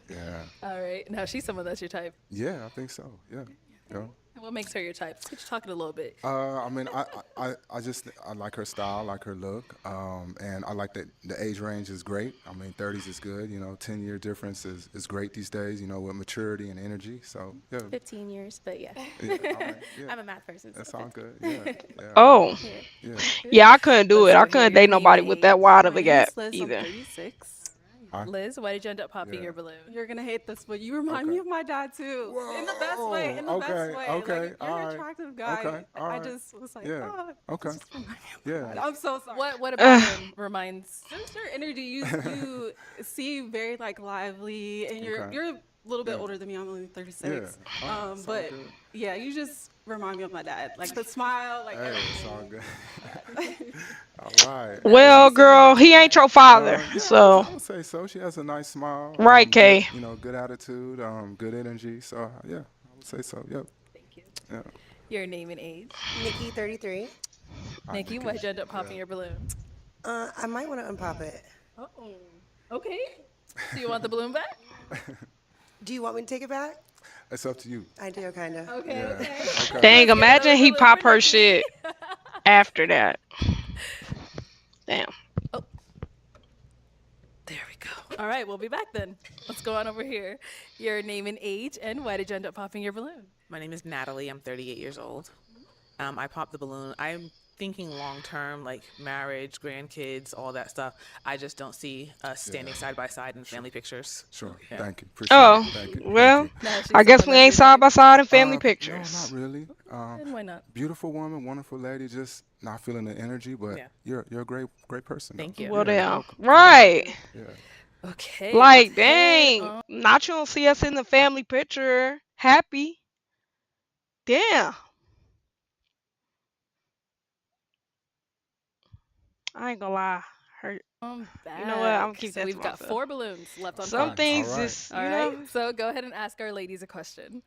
Yeah. All right. Now she's someone that's your type. Yeah, I think so. Yeah. Yeah. What makes her your type? Let's get you talking a little bit. I mean, I just I like her style, I like her look, and I like that the age range is great. I mean, 30s is good. 10-year difference is great these days. With maturity and energy. So yeah, 15 years, but yeah. yeah. I mean, yeah, I'm a math person, so that's all 15. good. Yeah, yeah, Oh, yeah. yeah, I couldn't do Let's it. I go here. couldn't Your date name and nobody with that age. wide of My a name gap is Liz. I'm either. 36. I, Liz, why did you end up popping yeah. your balloon? You're gonna hate this, but you remind Okay. me of my dad too. In the best way. Whoa. In the best Okay. way. Okay. Like you're All an right. attractive guy. Okay. All I right. just was like, Yeah. oh, Okay. this just remind me of my Yeah. dad. I'm so sorry. What about him reminds? Just your energy. You seem very like lively, and Okay. you're a little bit Yeah. older than me. I'm only Yeah. 36. All right. It's all But good. yeah, you just remind me of my dad. Like the smile, like Hey, it's all everything. good. All right. Now, is Yeah. she Well, similar girl, to he your ain't dad? your father, Yeah, so I would say so. She has a nice smile. right, Good, Kay. good attitude. Good energy. So yeah, I would say so. Yep. Thank you. Yeah. Your name and age. Nikki, 33. All right, Nikki, Nikki. why did you end up Yeah. popping your balloon? I might want to unpop it. Oh, okay. Do you want the balloon back? Do you want me to take it back? It's up to you. I do, kind of. Okay, Yeah. okay. Okay. Dang, Let's get imagine another he balloon pop for her Nikki. shit after that. Damn. Oh, there we go. All right, we'll be back then. Let's go on over here. Your name and age, and why did you end up popping your balloon? My name is Natalie. I'm 38 years old. I popped the balloon. I'm thinking long term, like marriage, grandkids, all that stuff. I just don't see us standing side by side in family pictures. Sure. Yeah. Thank you. Appreciate Oh, it. Thank you. Thank well, you. Now, is she I guess someone we that's ain't your side type? by side in family No, not pictures. really. Then why not? Beautiful woman, wonderful lady. Just not feeling the energy, but Yeah. you're a great person. Though. Thank you. Well, Yeah, you're damn. welcome. Right. Yeah. Okay, let's Like, head dang. on. Not you don't see us in the family picture happy. Damn. I ain't gonna lie. Her, you know what? I'm gonna Back. keep So that to we've got myself. 4 balloons left Some unpopped. All things right. just, All right. So go ahead and ask our ladies a question.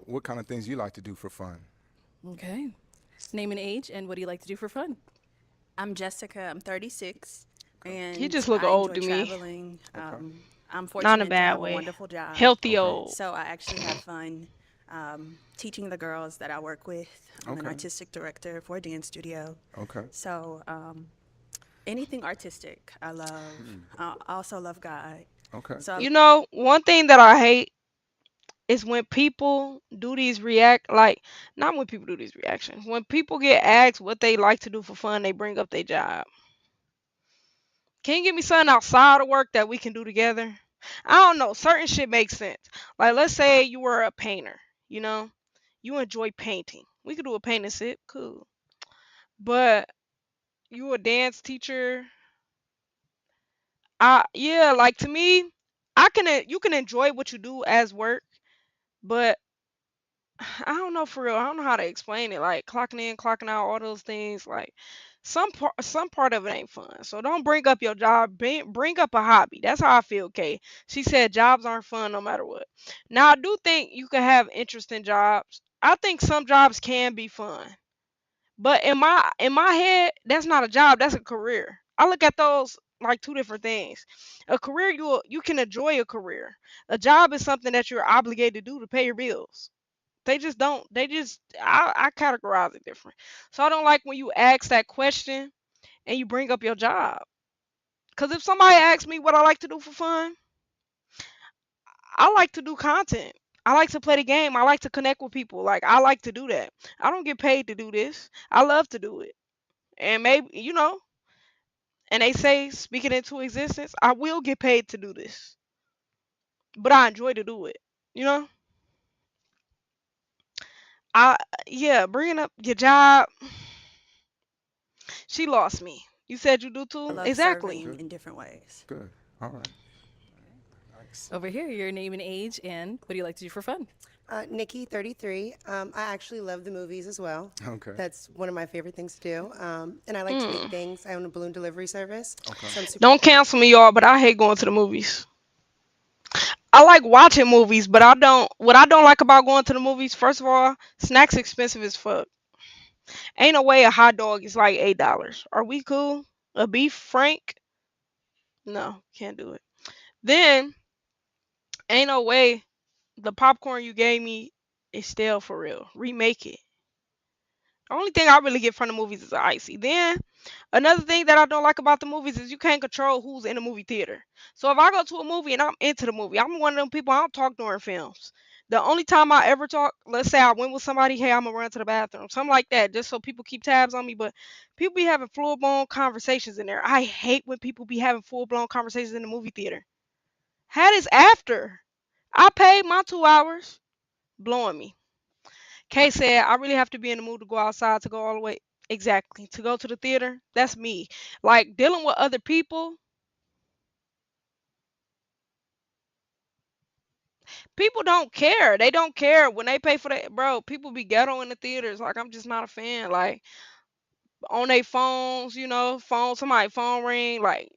What kind of things you like to do for fun? Okay. Name and age, and what do you like to do for fun? I'm Jessica. I'm 36, he and just look I old enjoy to me. traveling. I'm Not in a fortunate to bad have a way. wonderful job, Healthy Okay. old. so I actually have fun teaching the girls that I work with. I'm an Okay. artistic director for a dance studio, Okay. so anything artistic I love. I also love God. Okay. So You know, one thing that I hate is when people do these react like not when people do these reactions. When people get asked what they like to do for fun, they bring up their job. Can you give me something outside of work that we can do together? I don't know. Certain shit makes sense. Like let's say you were a painter, you know? You enjoy painting. We could do a paint and sip, cool. But you a dance teacher. Yeah, like to me, you can enjoy what you do as work, but I don't know for real. I don't know how to explain it. Like clocking in, clocking out, all those things. Like some part of it ain't fun. So don't bring up your job. Bring up a hobby. That's how I feel. Okay. She said jobs aren't fun no matter what. Now I do think you can have interesting jobs. I think some jobs can be fun. But in my head, that's not a job. That's a career. I look at those like two different things. A career you can enjoy a career. A job is something that you're obligated to do to pay your bills. They just don't. I categorize it different. So I don't like when you ask that question and you bring up your job. Cause if somebody asks me what I like to do for fun, I like to do content. I like to play the game. I like to connect with people. Like I like to do that. I don't get paid to do this. I love to do it. And maybe and they say speak it into existence. I will get paid to do this, but I enjoy to do it. You know, I yeah, bringing up your job. She lost me. You said you do I too. love Exactly. serving Good. in different ways. Good. All right. Nice. Over here, your name and age, and what do you like to do for fun? Nikki, 33. I actually love the movies as well. Okay. That's one of my favorite things to do. And I like to make things. I own a balloon delivery service. Okay. So I'm super. Don't cancel me, y'all, but I hate going to the movies. I like watching movies, but I don't. What I don't like about going to the movies, first of all, snacks expensive as fuck. Ain't no way a hot dog is like $8. Are we cool? A beef frank? No, can't do it. Then ain't no way The popcorn you gave me is stale for real. Remake it. The only thing I really get from the movies is the icy. Then another thing that I don't like about the movies is you can't control who's in the movie theater. So if I go to a movie and I'm into the movie, I'm one of them people I don't talk during films. The only time I ever talk, let's say I went with somebody, hey, I'm gonna run to the bathroom, something like that, just so people keep tabs on me. But people be having full blown conversations in there. I hate when people be having full blown conversations in the movie theater. Had this after. I paid my 2 hours, blowing me. Kay said, I really have to be in the mood to go outside to go all the way. Exactly. To go to the theater, that's me. Like dealing with other people, people don't care. They don't care when they pay for that. Bro, people be ghetto in the theaters. Like, I'm just not a fan. Like, on their phones, somebody phone ring. Like,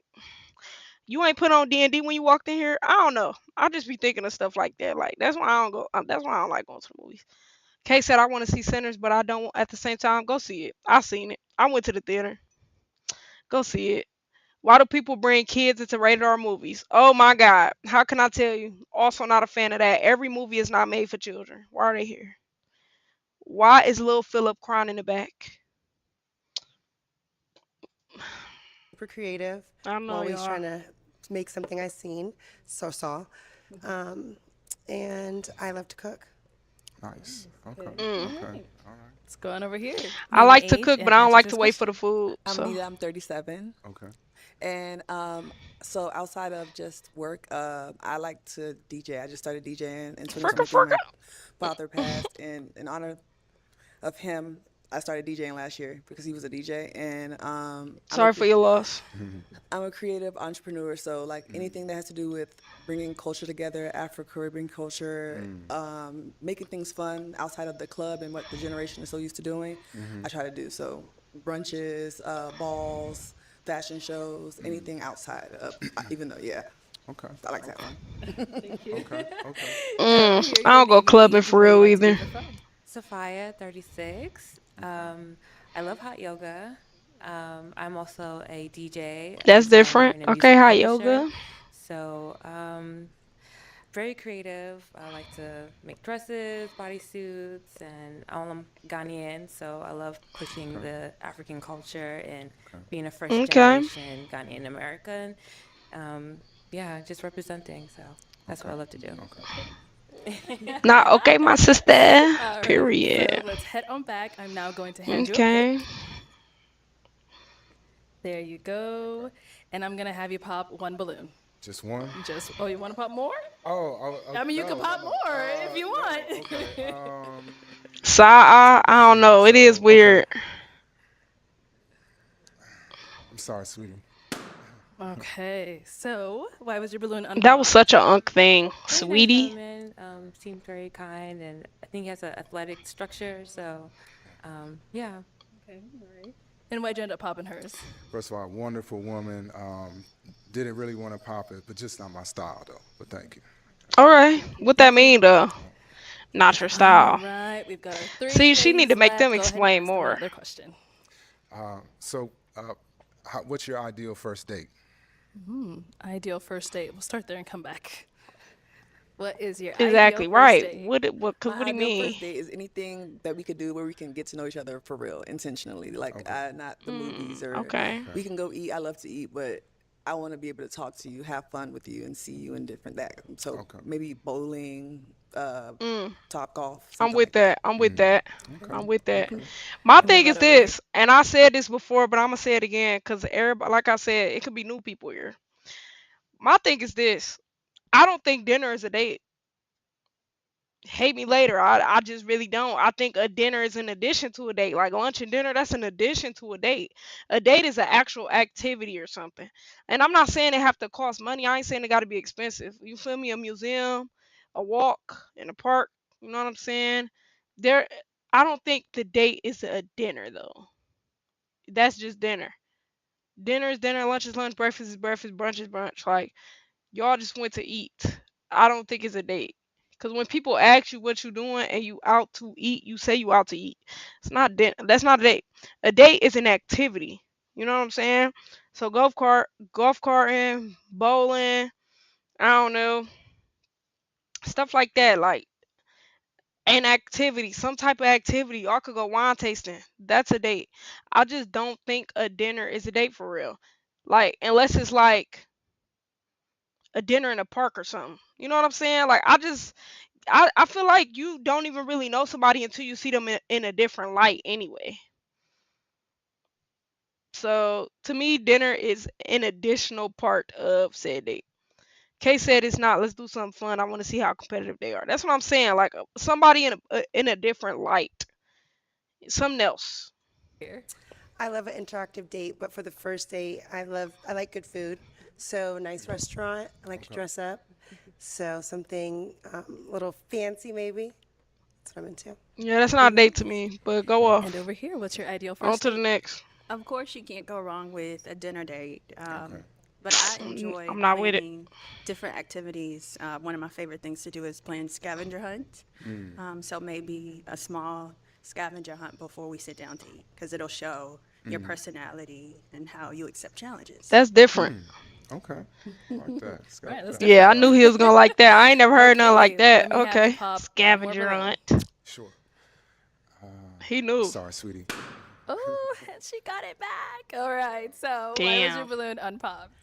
you ain't put on D&D when you walked in here. I don't know. I just be thinking of stuff like that. Like, that's why I don't go. That's why I don't like going to the movies. Kay said, I want to see Sinners, but I don't at the same time go see it. I seen it. I went to the theater. Go see it. Why do people bring kids into rated R movies? Oh my God. How can I tell you? Also, not a fan of that. Every movie is not made for children. Why are they here? Why is Lil Philip crying in the back? Super creative. I I'm know always y'all. trying to make something I seen, so saw. Um, and I love to cook. Nice. Okay. Mm. Okay. Right. All right. Let's go on over here. I Name and like to age cook, but and I don't answer like this to wait for question. the food. I'm So, Nita. I'm 37. Okay. And so outside of just work, I like to DJ. I just started DJing in fricka 2023. fricka. My father passed, and in honor of him, I started DJing last year because he was a DJ. And Sorry for your loss. I'm a creative entrepreneur, so like anything that has to do with bringing culture together, Afro-Caribbean culture, making things fun outside of the club and what the generation is so used to doing, I try to do. So brunches, balls, fashion shows, anything outside of, even though, yeah, Okay. I like to have Okay. fun. Thank you. Okay. Okay. Go over here. I Your don't go name and clubbing age and for what you real like to do either. for fun. Sophia, 36. I love hot yoga. I'm also a DJ, a That's designer, different. and a Okay, music hot publisher. yoga. So, very creative. I like to make dresses, bodysuits, and I'm Ghanaian, so I love pushing Okay. the African culture and being a first Okay. generation Ghanaian American. Yeah, just representing. So that's what Okay. I love to do. Okay. Not okay, my sister. All right. So Period. let's head on back. I'm now going to hand you a Okay. pick. There you go. And I'm going to have you pop one balloon. Just one? Oh, you want to pop more? I mean, you can No, pop no. more if you want. No. Okay. So I don't Shoot. know. It is So okay. weird. I'm sorry, sweetie. Okay. So, why was your balloon That was unpopped? such a unk thing, Very nice sweetie. gentleman. Seemed very kind, and I think he has an athletic structure. So, yeah. Okay. All right. And why'd you end up popping hers? First of all, wonderful woman. Didn't really want to pop it, but just not my style though. But thank you. All right. Thank you. What that Thank you. mean though? Not your All style. right. We've got our three See, she need to ladies make them left. Go ahead and explain ask them more. another question. So, what's your ideal first date? Ideal first date. We'll start there and come back. What is your ideal Exactly first right. date? Cause My what do you ideal mean? first date is anything that we could do where we can get to know each other for real, intentionally. Like, Okay. not the movies or Okay. we can go eat. I love to eat, but I want to be able to talk to you, have fun with you, and see you in different that. So Okay. maybe bowling, top golf, I'm something with like that. that. I'm with that. Okay. I'm with that. Okay. My And what thing is about over here? this, and I said this before, but I'm gonna say it again, cause everybody, like I said, it could be new people here. My thing is this. I don't think dinner is a date. Hate me later. I just really don't. I think a dinner is an addition to a date. Like lunch and dinner, that's an addition to a date. A date is an actual activity or something. And I'm not saying it have to cost money. I ain't saying it got to be expensive. You feel me? A museum, a walk in a park. You know what I'm saying? There. I don't think the date is a dinner though. That's just dinner. Dinner is dinner. Lunch is lunch. Breakfast is breakfast. Brunch is brunch. Like y'all just went to eat. I don't think it's a date. Cause when people ask you what you doing and you out to eat, you say you out to eat. It's not that's not a date. A date is an activity. You know what I'm saying? So golf carting, bowling, I don't know, stuff like that, like an activity, some type of activity. Y'all could go wine tasting. That's a date. I just don't think a dinner is a date for real. Like unless it's like a dinner in a park or something. You know what I'm saying? Like I feel like you don't even really know somebody until you see them in a different light anyway. So to me, dinner is an additional part of said date. Kay said it's not. Let's do something fun. I want to see how competitive they are. That's what I'm saying. Like somebody in a different light, something else. Here. I love an interactive date, but for the first date, I like good food. So nice restaurant. I like to dress up. So something a little fancy maybe. That's what I'm into. Yeah, that's not a date to me. But go And off. over here, what's your ideal On first to the date? next. Of course, you can't go wrong with a dinner date. But I I'm enjoy not with it. planning different activities. One of my favorite things to do is plan scavenger hunts. So maybe a small scavenger hunt before we sit down to eat, because it'll show your personality and how you accept challenges. That's different. Okay. Like that. Right, that's Yeah, I different. knew he was gonna like that. I ain't never heard nothing like Okay, that. let me have you Okay, pop one more scavenger balloon. hunt. Sure. He knew. Sorry, sweetie. Oh, she got it back. All right. So why was your Damn. balloon unpopped?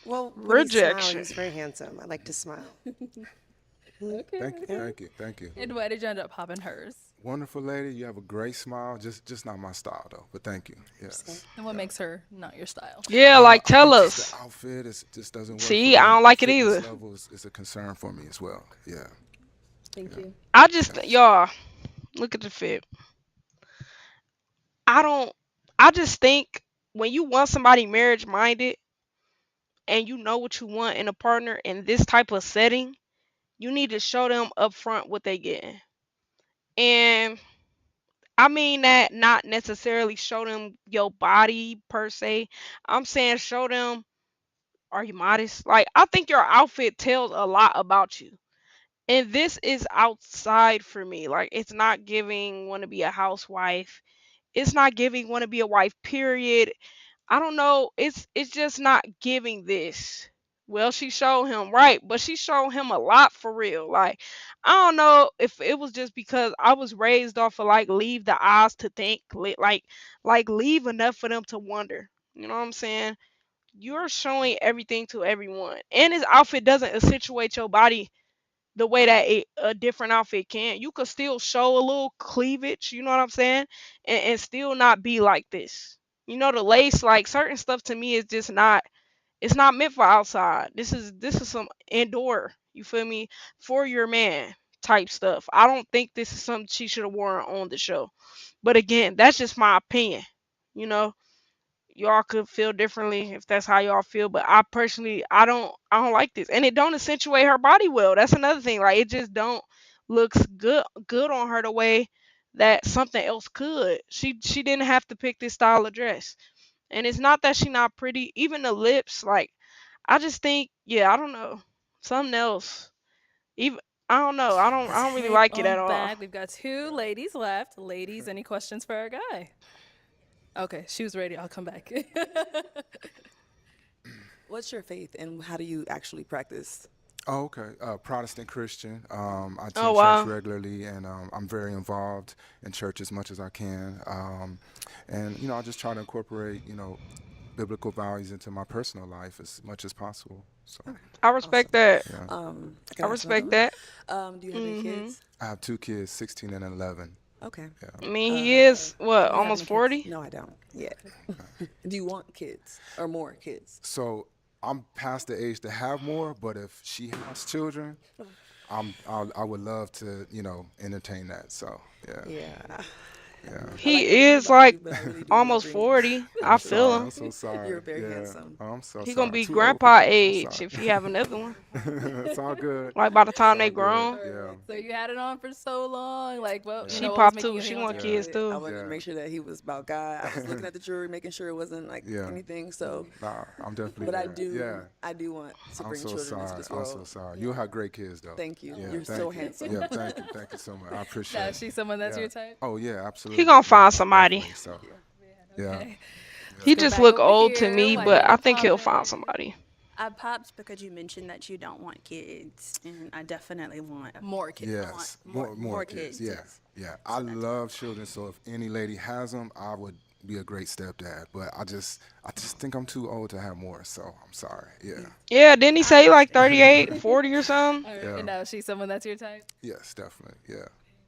Well, when he smiled, he Rejection. was very handsome. I like to smile. Okay. Thank you, thank you, thank you. And why did you end up popping hers? Wonderful lady, you have a great smile. Just not my style though, but thank you. Yes. And what makes her not your style? Yeah, like I tell think just us. the outfit just doesn't work See, for I me. don't like it Fitness either. level is a concern for me as well. Yeah. Thank you. I just y'all look at the fit. I don't. I just think when you want somebody marriage minded and you know what you want in a partner in this type of setting, you need to show them upfront what they getting. And I mean that not necessarily show them your body per se. I'm saying show them, are you modest? Like I think your outfit tells a lot about you. And this is outside for me. Like it's not giving want to be a housewife. It's not giving want to be a wife period. I don't know. It's just not giving this. Well, she showed him right, but she showed him a lot for real. Like I don't know if it was just because I was raised off of like leave the eyes to think, like leave enough for them to wonder. You know what I'm saying? You're showing everything to everyone, and his outfit doesn't accentuate your body the way that a different outfit can. You could still show a little cleavage, you know what I'm saying? And still not be like this. You know, the lace, like certain stuff to me is just not it's not meant for outside. This is some indoor, you feel me? For your man type stuff. I don't think this is something she should have worn on the show. But again, that's just my opinion. You know, y'all could feel differently if that's how y'all feel, but I personally I don't like this, and it don't accentuate her body well. That's another thing. Like it just don't looks good on her the way that something else could. She didn't have to pick this style of dress, and it's not that she not pretty. Even the lips, like I just think, yeah, I don't know, something else. Even I don't know. I Let's don't really head like it at on all. back. We've got two ladies left. Ladies, any questions for our guy? Okay, she was ready. I'll come back. What's your faith and how do you actually practice? Oh, okay. Protestant Christian. I Oh attend church wow. regularly, and I'm very involved in church as much as I can. And I just try to incorporate biblical values into my personal life as much as possible. So, I respect Awesome. that. yeah. Can I I ask another respect one? that. Do you have any Mhm. kids? I have two kids, 16 and 11. Okay. Yeah. I mean, he is what, Do you have almost any kids? 40? No, I don't. Yeah. Do you want kids or more kids? So I'm past the age to have more, but if she has children, I would love to, entertain that. So yeah, Yeah. yeah. I like He everything is about like you, but I really do love almost dreams. 40. I'm I feel sorry. him. I'm so sorry. You're very Yeah. handsome. Oh, I'm so He gonna sorry. be Too old for grandpa kids. I'm age sorry. if he have another one. It's all good. Like by the It's time they all good. grown. Yeah. So you had it on for so long. Like, well, Yeah. you She know, what was popped making too. you She hang on to want it? kids Yeah. I too. wanted to Yeah. make sure that he was about God. I was looking at the jewelry, making sure it wasn't like Yeah. anything. So, Nah, I'm definitely but there. Yeah. I do want to I'm bring so children into sorry. this I'm so world. sorry. You'll have great kids though. Thank you. Yeah. You're Thank so you. handsome. Yeah. Thank you. Thank you so much. I appreciate Now, it. is she someone that's Yeah. your type? Oh yeah, He absolutely. gonna find Yes, somebody. definitely. So, yeah. Okay. Let's He go just back look over old to here. me, Why but ain't I it think he'll find popping? somebody. I popped because you mentioned that you don't want kids, and I definitely want more kids. Yes, more more kids. Yeah, yes. yeah. I love children, so if any lady has them, I would be a great stepdad. But I just think I'm too old to have more. So I'm sorry. Yeah. Yeah, didn't he I say like understand. 38, 40 or something? All right. Yeah. And now is she someone that's your type? Yes, definitely. Yeah.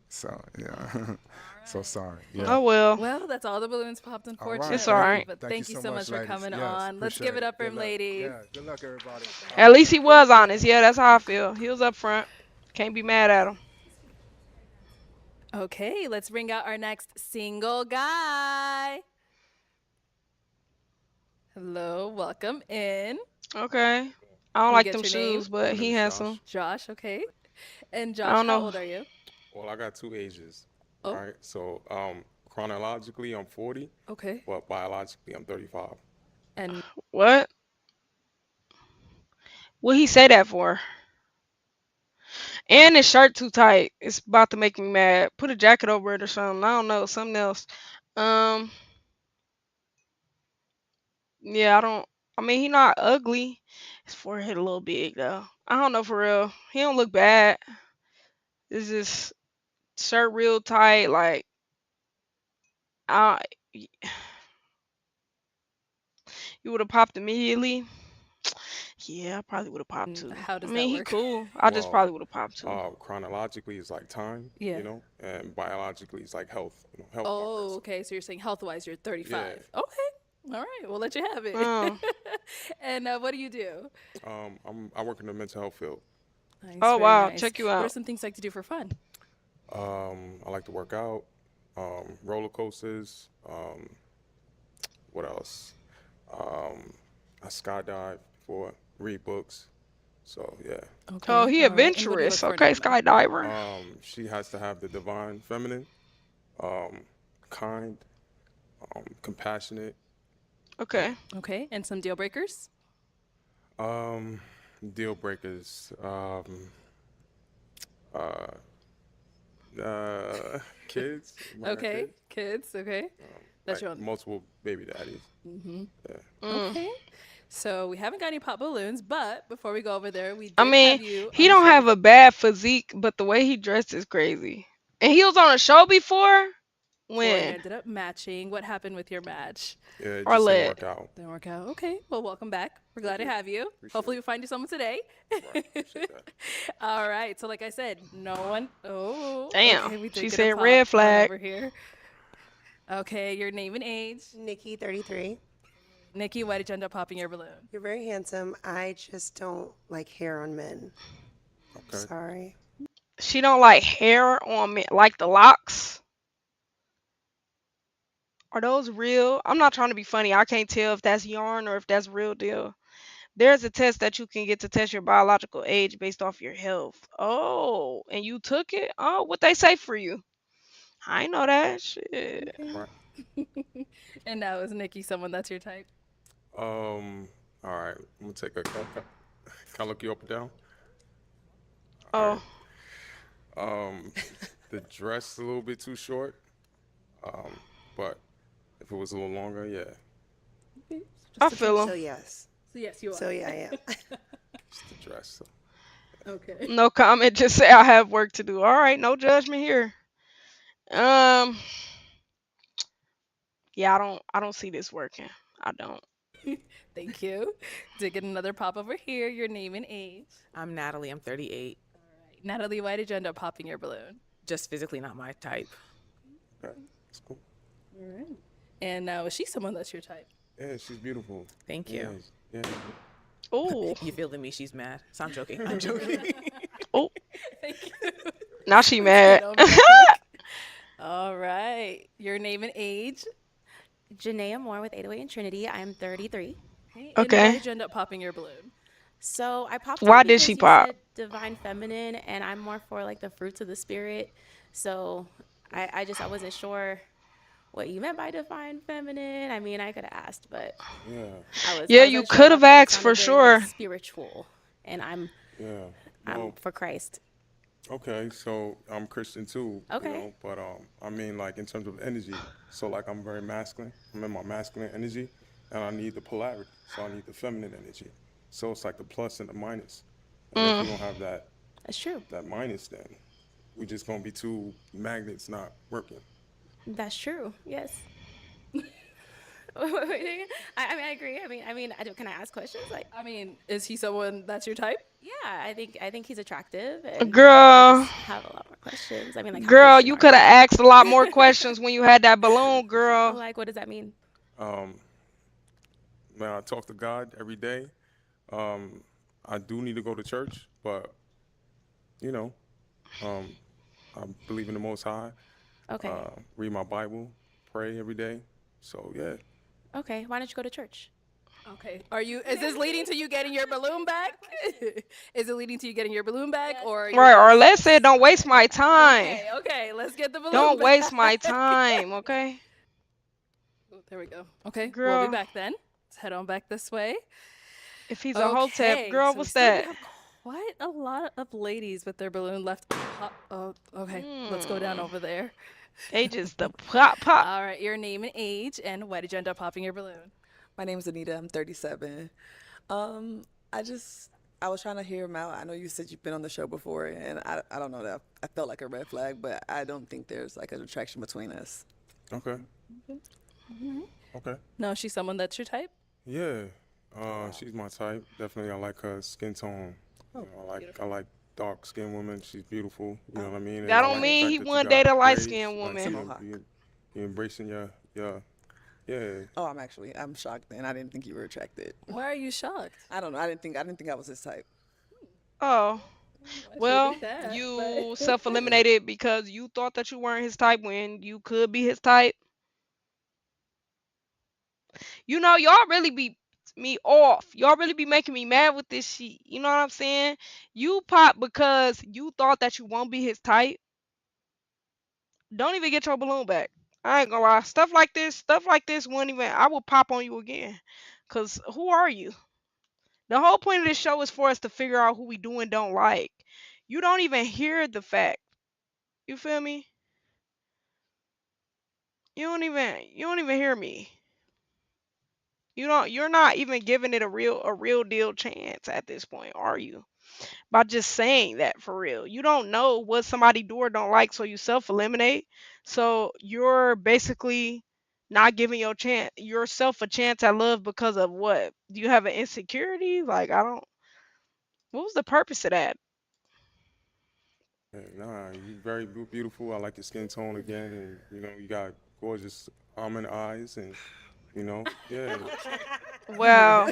So yeah. So sorry. Yeah. Oh well, Well, that's all the balloons popped, All right. it's unfortunately. alright. But Thank you thank you so so much, much for ladies. coming Yes, on. Let's give appreciate it up for Good him, luck. ladies. Yeah. Good luck, everybody. At least he was honest. Yeah, that's how I feel. He was up front. Can't be mad at him. Okay, let's bring out our next single guy. Hello, welcome in. Okay. I don't Can we like get them your name? shoes, but My name he is handsome. Josh. Josh, okay. And I Josh, don't how know. old are you? Well, I got two ages. Oh. All right. So chronologically, I'm 40, Okay. but biologically, I'm 35. And What? What he say that for? And his shirt too tight. It's about to make me mad. Put a jacket over it or something. I don't know. Something else. Um. Yeah, I don't. I mean, he not ugly. His forehead a little big though. I don't know for real. He don't look bad. It's just shirt real tight. Like I, you would have popped immediately. Yeah, I probably would have popped too. how I does that mean, he work? cool. I just Well, probably would have popped too. chronologically, it's like time, Yeah. and biologically, it's like health, health Oh, markers. okay. So you're saying health wise, you're 35. Yeah. Okay. All right. We'll let you have it. Oh. And what do you do? I work in the mental health field. Nice. Oh Very wow, nice. check you What are out. some things you like to do for fun? I like to work out, roller coasters. What else? I skydive before, read books. So yeah. Okay. Oh, he All right. And what do you look adventurous. for in Okay, a woman? skydiver. She has to have the divine feminine, kind, compassionate. Okay. Okay. And some deal breakers? Um, Deal breakers. Kids. minor Okay. kids, Kids. Okay. That's like your own. multiple baby daddies. Mm-hmm. Yeah. Okay. So we haven't got any pop balloons, but before we go over there, we I did mean, have you he on the don't show have before. a bad physique, but the way he dressed is crazy. And he was on a show before? And you When? ended up matching. What happened with your match? Yeah, it just didn't Arlette. work out. Didn't work out. Okay. Well, welcome back. We're glad to have you. Appreciate Hopefully, we find you someone today. All right. So, like I said, no one. Oh. Damn. Okay. We did She get a said pop red one flag. over here. Okay. Your name and age. Nikki, 33. Nikki, why did you end up popping your balloon? You're very handsome. I just don't like hair on men. Okay. Sorry. She don't like hair on me, like the locks. Are those real? I'm not trying to be funny. I can't tell if that's yarn or if that's real deal. There's a test that you can get to test your biological age based off your health. Oh, and you took it? Oh, what they say for you? I ain't know that shit. Right. And now is Nikki someone that's your type? All right. I'm gonna take a. Can I look you up and down? Oh, The dress a little bit too short. But if it was a little longer, yeah. I feel So him. yes. So yes, you are. So yeah, I am. Just the dress. So. Okay. No comment. Just say I have work to do. All right, no judgment here. Um, yeah, I don't see this working. I don't. Thank you. Did get another pop over here. Your name and age. I'm Natalie. I'm 38. Natalie, why did you end up popping your balloon? Just physically not my type. Okay, that's cool. All right. And now is she someone that's your type? Yeah, she's beautiful. Thank you. Yeah. Oh, You feeling me? She's mad. So I'm joking. I'm joking. oh. Thank you. Now she Let's mad. get over that quick. All right. Your name and age. Janaea Moore with 808 and Trinity. I'm 33. Okay. Okay. And why did you end up popping your balloon? So I popped Why it did because she you pop? said divine feminine, and I'm more for like the fruits of the spirit. So I wasn't sure what you meant by divine feminine. I mean, I could have asked, but Yeah. Yeah, I you was unsure could about have that. It asked for sounded very, like, sure. spiritual, and I'm Well, for Christ. okay, so I'm Christian too. Okay. But I mean, like in terms of energy, so like I'm very masculine. I'm in my masculine energy, and I need the polarity. So I need the feminine energy. So it's like the plus and the minus. And if we Mm. don't have that That's true. that minus, then we just gonna be two magnets not working. That's true. Yes. I mean, I agree. Can I ask questions? Like, I mean, is he someone that's your type? yeah, I think he's attractive, and I Girl, just have a lot more questions. I mean, like, how girl, Christian you are could have you? asked a lot more questions when you had that balloon, girl. Like, what does that mean? Um, Man, I talk to God every day. I do need to go to church, but you know, um, I believe in the Most High. Okay. Read my Bible, pray every day. So yeah. Okay. Why don't you go to church? Okay. Is this leading to you getting your balloon back? Is it leading to you getting your balloon back, or you're Right, or just let's say don't waste my time. okay, let's get the balloon Don't back. waste my time, okay? Oh, there we go. Okay, we'll be Girl, back then. Let's head on back this way. if he's a hotep, Okay, girl, so we what's still do that? have quite a lot of ladies with their balloon left. Oh, okay. Let's go down over there. They just the pop pop. All right, your name and age, and why did you end up popping your balloon? My name is Anita. I'm 37. I was trying to hear him out. I know you said you've been on the show before, and I don't know that I felt like a red flag, but I don't think there's like an attraction between us. Okay. Mm-hmm. Okay. No, she's someone that's your type? Yeah. She's my type. Definitely, I like her skin tone. You know, I like dark skinned women. She's beautiful. You know what I mean? That And I don't like the mean fact he that you wouldn't got date a light braids, skinned woman. you embracing your yeah. Oh, I'm shocked then. I didn't think you were attracted. Why are you shocked? I don't know. I didn't think I was his type. Oh. Well, that, you self-eliminated because you thought that you weren't his type when you could be his type. You know, y'all really be me off. Y'all really be making me mad with this shit. You know what I'm saying? You pop because you thought that you won't be his type. Don't even get your balloon back. I ain't gonna lie. Stuff like this won't even. I will pop on you again. Cause who are you? The whole point of this show is for us to figure out who we do and don't like. You don't even hear the fact. You feel me? You don't even hear me. You're not even giving it a real deal chance at this point, are you? By just saying that for real. You don't know what somebody do or don't like, so you self-eliminate. So you're basically not giving yourself a chance at love because of what? Do you have an insecurity? Like I don't what was the purpose of that? Yeah, nah, you very beautiful. I like your skin tone again, and you know you got gorgeous almond eyes, and you know, yeah. Well,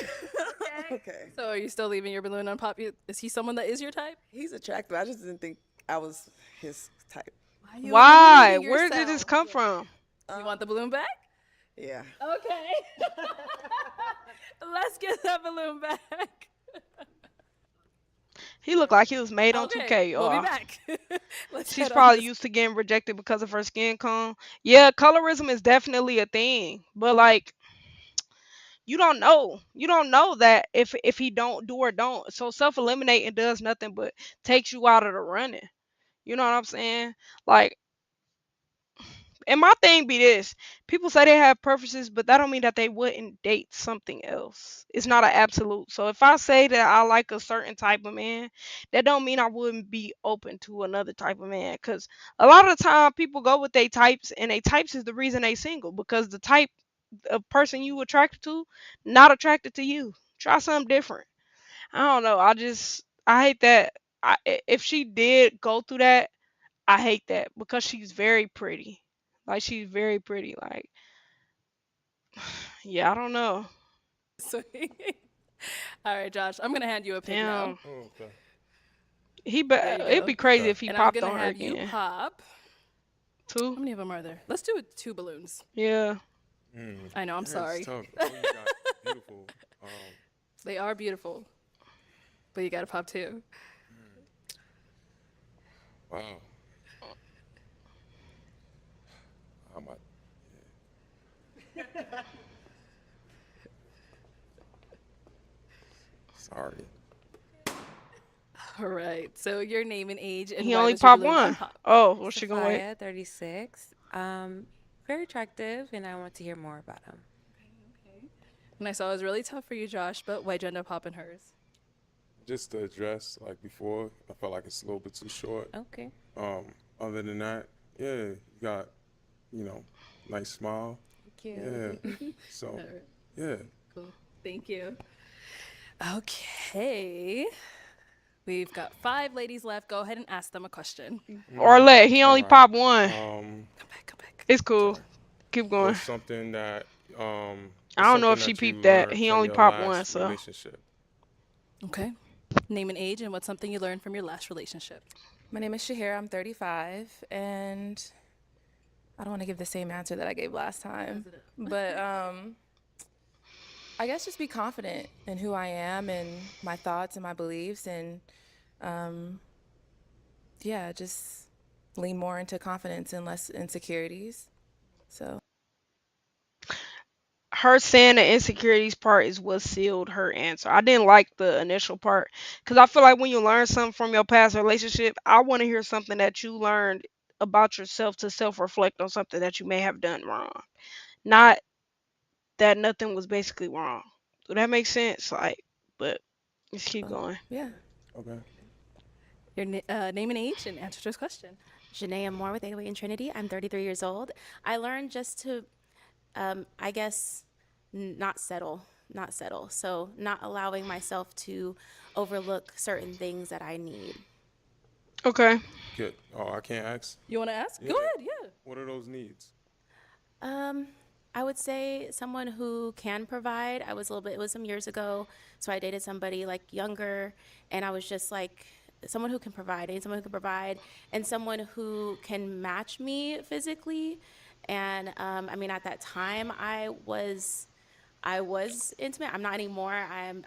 Okay. So are you still leaving your balloon unpop? Is he someone that is your type? He's attractive. I just didn't think I was his type. why? Where did this come from? You want the balloon back? Yeah. Okay. Let's get that balloon back. He looked like he was made on Okay, 2K, we'll be y'all. back. Let's She's head on probably this. used to getting rejected because of her skin tone. Yeah, colorism is definitely a thing, but like you don't know. You don't know that if he don't do or don't. So self-eliminating does nothing but takes you out of the running. You know what I'm saying? Like, and my thing be this: people say they have preferences, but that don't mean that they wouldn't date something else. It's not an absolute. So if I say that I like a certain type of man, that don't mean I wouldn't be open to another type of man. Cause a lot of the time people go with they types, and they types is the reason they single because the type of person you attracted to, not attracted to you. Try something different. I don't know. I hate that. If she did go through that, I hate that because she's very pretty. Like she's very pretty. Like yeah, I don't know. Sweet. All right, Josh, I'm gonna hand you a pick now. Damn. Oh, okay. There you It'd go. be crazy if he And I'm popped gonna on her have you again. pop. Two? How many of them are there? Let's do it 2 balloons. Yeah. I know. I'm Yeah, sorry. it's tough. Oh, you got beautiful. They are beautiful, but you gotta pop 2. Wow. I'm a, Sorry. All right. So your name and age, and He why only was your popped balloon one. unpop? Oh, well she gonna wait. Sophia, 36. Very attractive, and I want to hear more about him. And I saw it was really tough for you, Josh, but why'd you end up popping hers? Just the dress, like before, I felt like it's a little bit too short. Okay. Other than that, yeah, you got, you know, nice smile. Thank Yeah. you. So, All right. yeah. Cool. Thank you. Okay. We've got 5 ladies left. Go ahead and ask them a question. Or let he only All right. popped one. Um, It's cool. Keep going. what's something that I what's don't know something if she that you peeped that. learned He from only your popped one, last so. relationship? Okay. Name and age and what's something you learned from your last relationship. My name is Shahira. I'm 35, and I don't want to give the same answer that I gave last time, but I guess just be confident in who I am and my thoughts and my beliefs, and yeah, just lean more into confidence and less insecurities. So. Her saying the insecurities part is what sealed her answer. I didn't like the initial part because I feel like when you learn something from your past relationship, I want to hear something that you learned about yourself to self reflect on something that you may have done wrong. Not that nothing was basically wrong. Does that make sense? Like, but let's keep going. Yeah. Okay. Your name and age and answer to this question. Janaea Moore with 808 and Trinity. I'm 33 years old. I learned just to, I guess, not settle. Not settle. So, not allowing myself to overlook certain things that I need. Okay. Good. Oh, I can't ask. You want to ask? Yeah. Go ahead, yeah. What are those needs? I would say someone who can provide. I was a little bit, it was some years ago. So, I dated somebody like younger, and I was just like, someone who can provide. I need someone who can provide, and someone who can match me physically. And I mean, at that time, I was intimate. I'm not anymore. I'm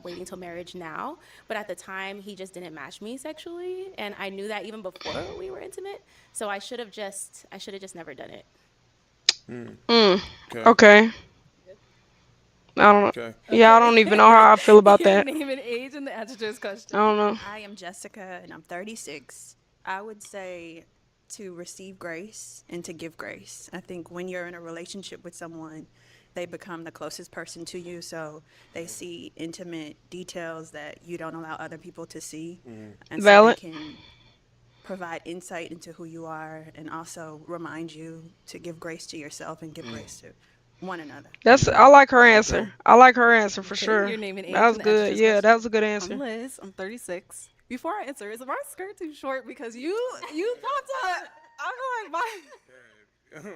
waiting till marriage now. But at the time, he just didn't match me sexually, and I knew that even before we were intimate. So I should have just never done it. Okay. I don't know. Okay. Yeah, I don't even know how I feel about Your that. name and age and the answer to this question. I don't know. I am Jessica and I'm 36. I would say to receive grace and to give grace. I think when you're in a relationship with someone, they become the closest person to you, so they see intimate details that you don't allow other people to see. And so Valid. they can provide insight into who you are and also remind you to give grace to yourself and give grace to one another. I like her answer. I like her answer for Okay, sure. your name and age That was and the answer to good. this Yeah, question. that was a good I'm answer. Liz. I'm 36. Before I answer, is my skirt too short? Because you popped up. I'm like, my.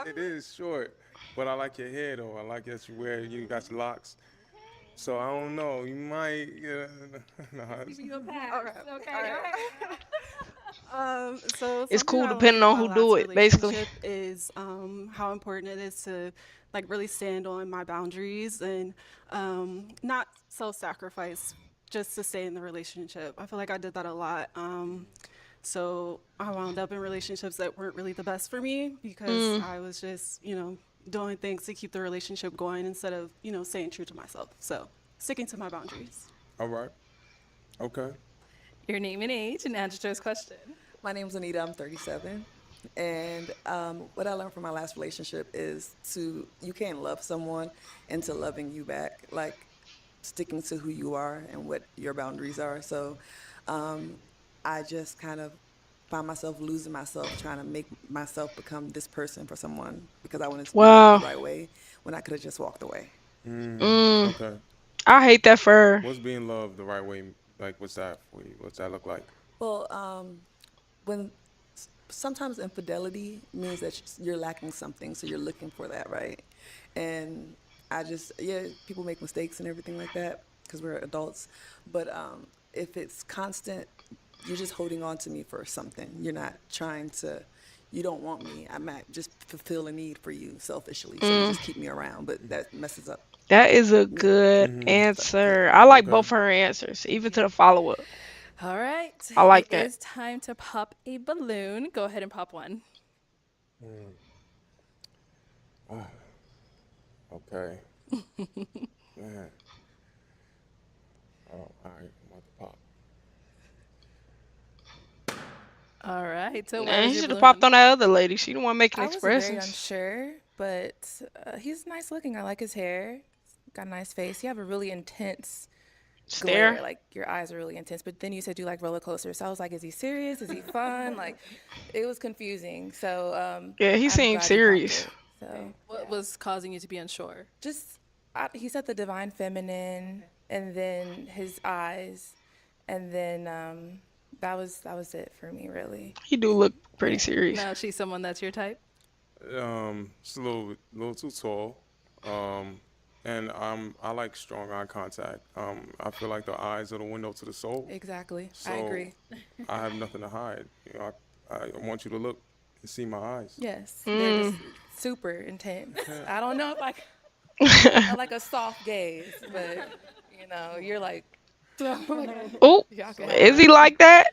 It is short, but I like your hair though. I like that you wear. You got your locks. So I don't know. You might. No, All right. Okay. So It's something cool I learned depending from on my who last do it, basically. relationship is how important it is to like really stand on my boundaries and not self-sacrifice just to stay in the relationship. I feel like I did that a lot. So I wound up in relationships that weren't really the best for me because I was just, doing things to keep the relationship going instead of, staying true to myself. So sticking to my boundaries. All right. Okay. Your name and age and answer to this question. My name's Anita. I'm 37. And what I learned from my last relationship is you can't love someone into loving you back, like sticking to who you are and what your boundaries are. So I just kind of find myself losing myself trying to make myself become this person for someone because I wanted to be loved the right way when I could have just walked away. Okay. I hate that for her. What's being loved the right way? Like, what's that for you? What's that look like? Well, when sometimes infidelity means that you're lacking something, so you're looking for that, right? And people make mistakes and everything like that because we're adults. But if it's constant, you're just holding on to me for something. You're not you don't want me. I might just fulfill a need for you selfishly, so you just keep me around, but that messes up. That is a good answer. I like both her answers, even to the follow up. All right. I like It that. is time to pop a balloon. Go ahead and pop one. Okay. Man. Oh, all right. I'm about to pop. All right. So Man, he should have popped on that other lady. She the one making I was very expressions. unsure, but he's nice looking. I like his hair. got a nice face. You have a really intense glare. Stare. Like your eyes are really intense. But then you said you like roller coasters. So I was like, is he serious? Is he fun? Like, it was confusing. So Yeah, he I'm seems glad he popped serious. it. So What was causing you to be unsure? just he said the divine feminine, and then his eyes, and then that was it for me really. He do look pretty Yeah. serious. Now, is she someone that's your type? Just a little too tall. And I like strong eye contact. I feel like the eyes are the window to the soul. Exactly. So I agree. I have nothing to hide. You know, I want you to look and see my eyes. Yes, they're Mm. just super intense. I don't know if I like a soft gaze, but you're like, Oh, y'all can have is it. he like that?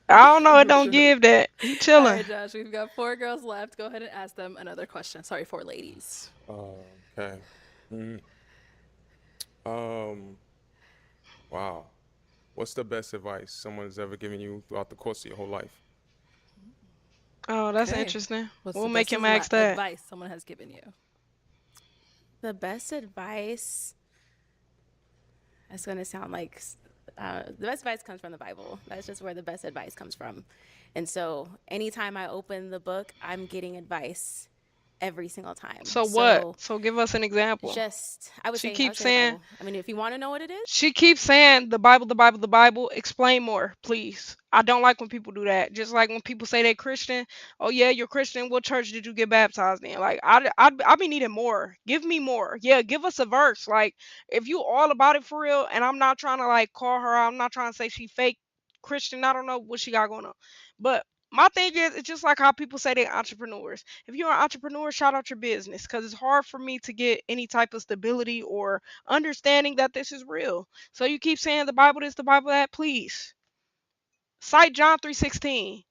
I don't know. It don't give that. He All chilling. right, Josh, we've got 4 girls left. Go ahead and ask them another question. Sorry, 4 ladies. Okay. Mm. Um. Wow. What's the best advice someone's ever given you throughout the course of your whole life? Oh, that's Okay. interesting. What's We'll the make best him ask that. advice someone has given you? The best advice, that's going to sound like the best advice comes from the Bible. That's just where the best advice comes from. And so anytime I open the book, I'm getting advice every single time. So what? So So give us an example. just, She I keeps would say the saying Bible. I mean, if you want to know what it is, she keeps saying the Bible, the Bible, the Bible. Explain more, please. I don't like when people do that. Just like when people say they're Christian. Oh yeah, you're Christian. What church did you get baptized in? Like I be needing more. Give me more. Yeah, give us a verse. Like if you all about it for real, and I'm not trying to like call her out. I'm not trying to say she fake Christian. I don't know what she got going on, but my thing is, it's just like how people say they're entrepreneurs. If you're an entrepreneur, shout out your business because it's hard for me to get any type of stability or understanding that this is real. So you keep saying the Bible this, the Bible that. Please cite John 3:16.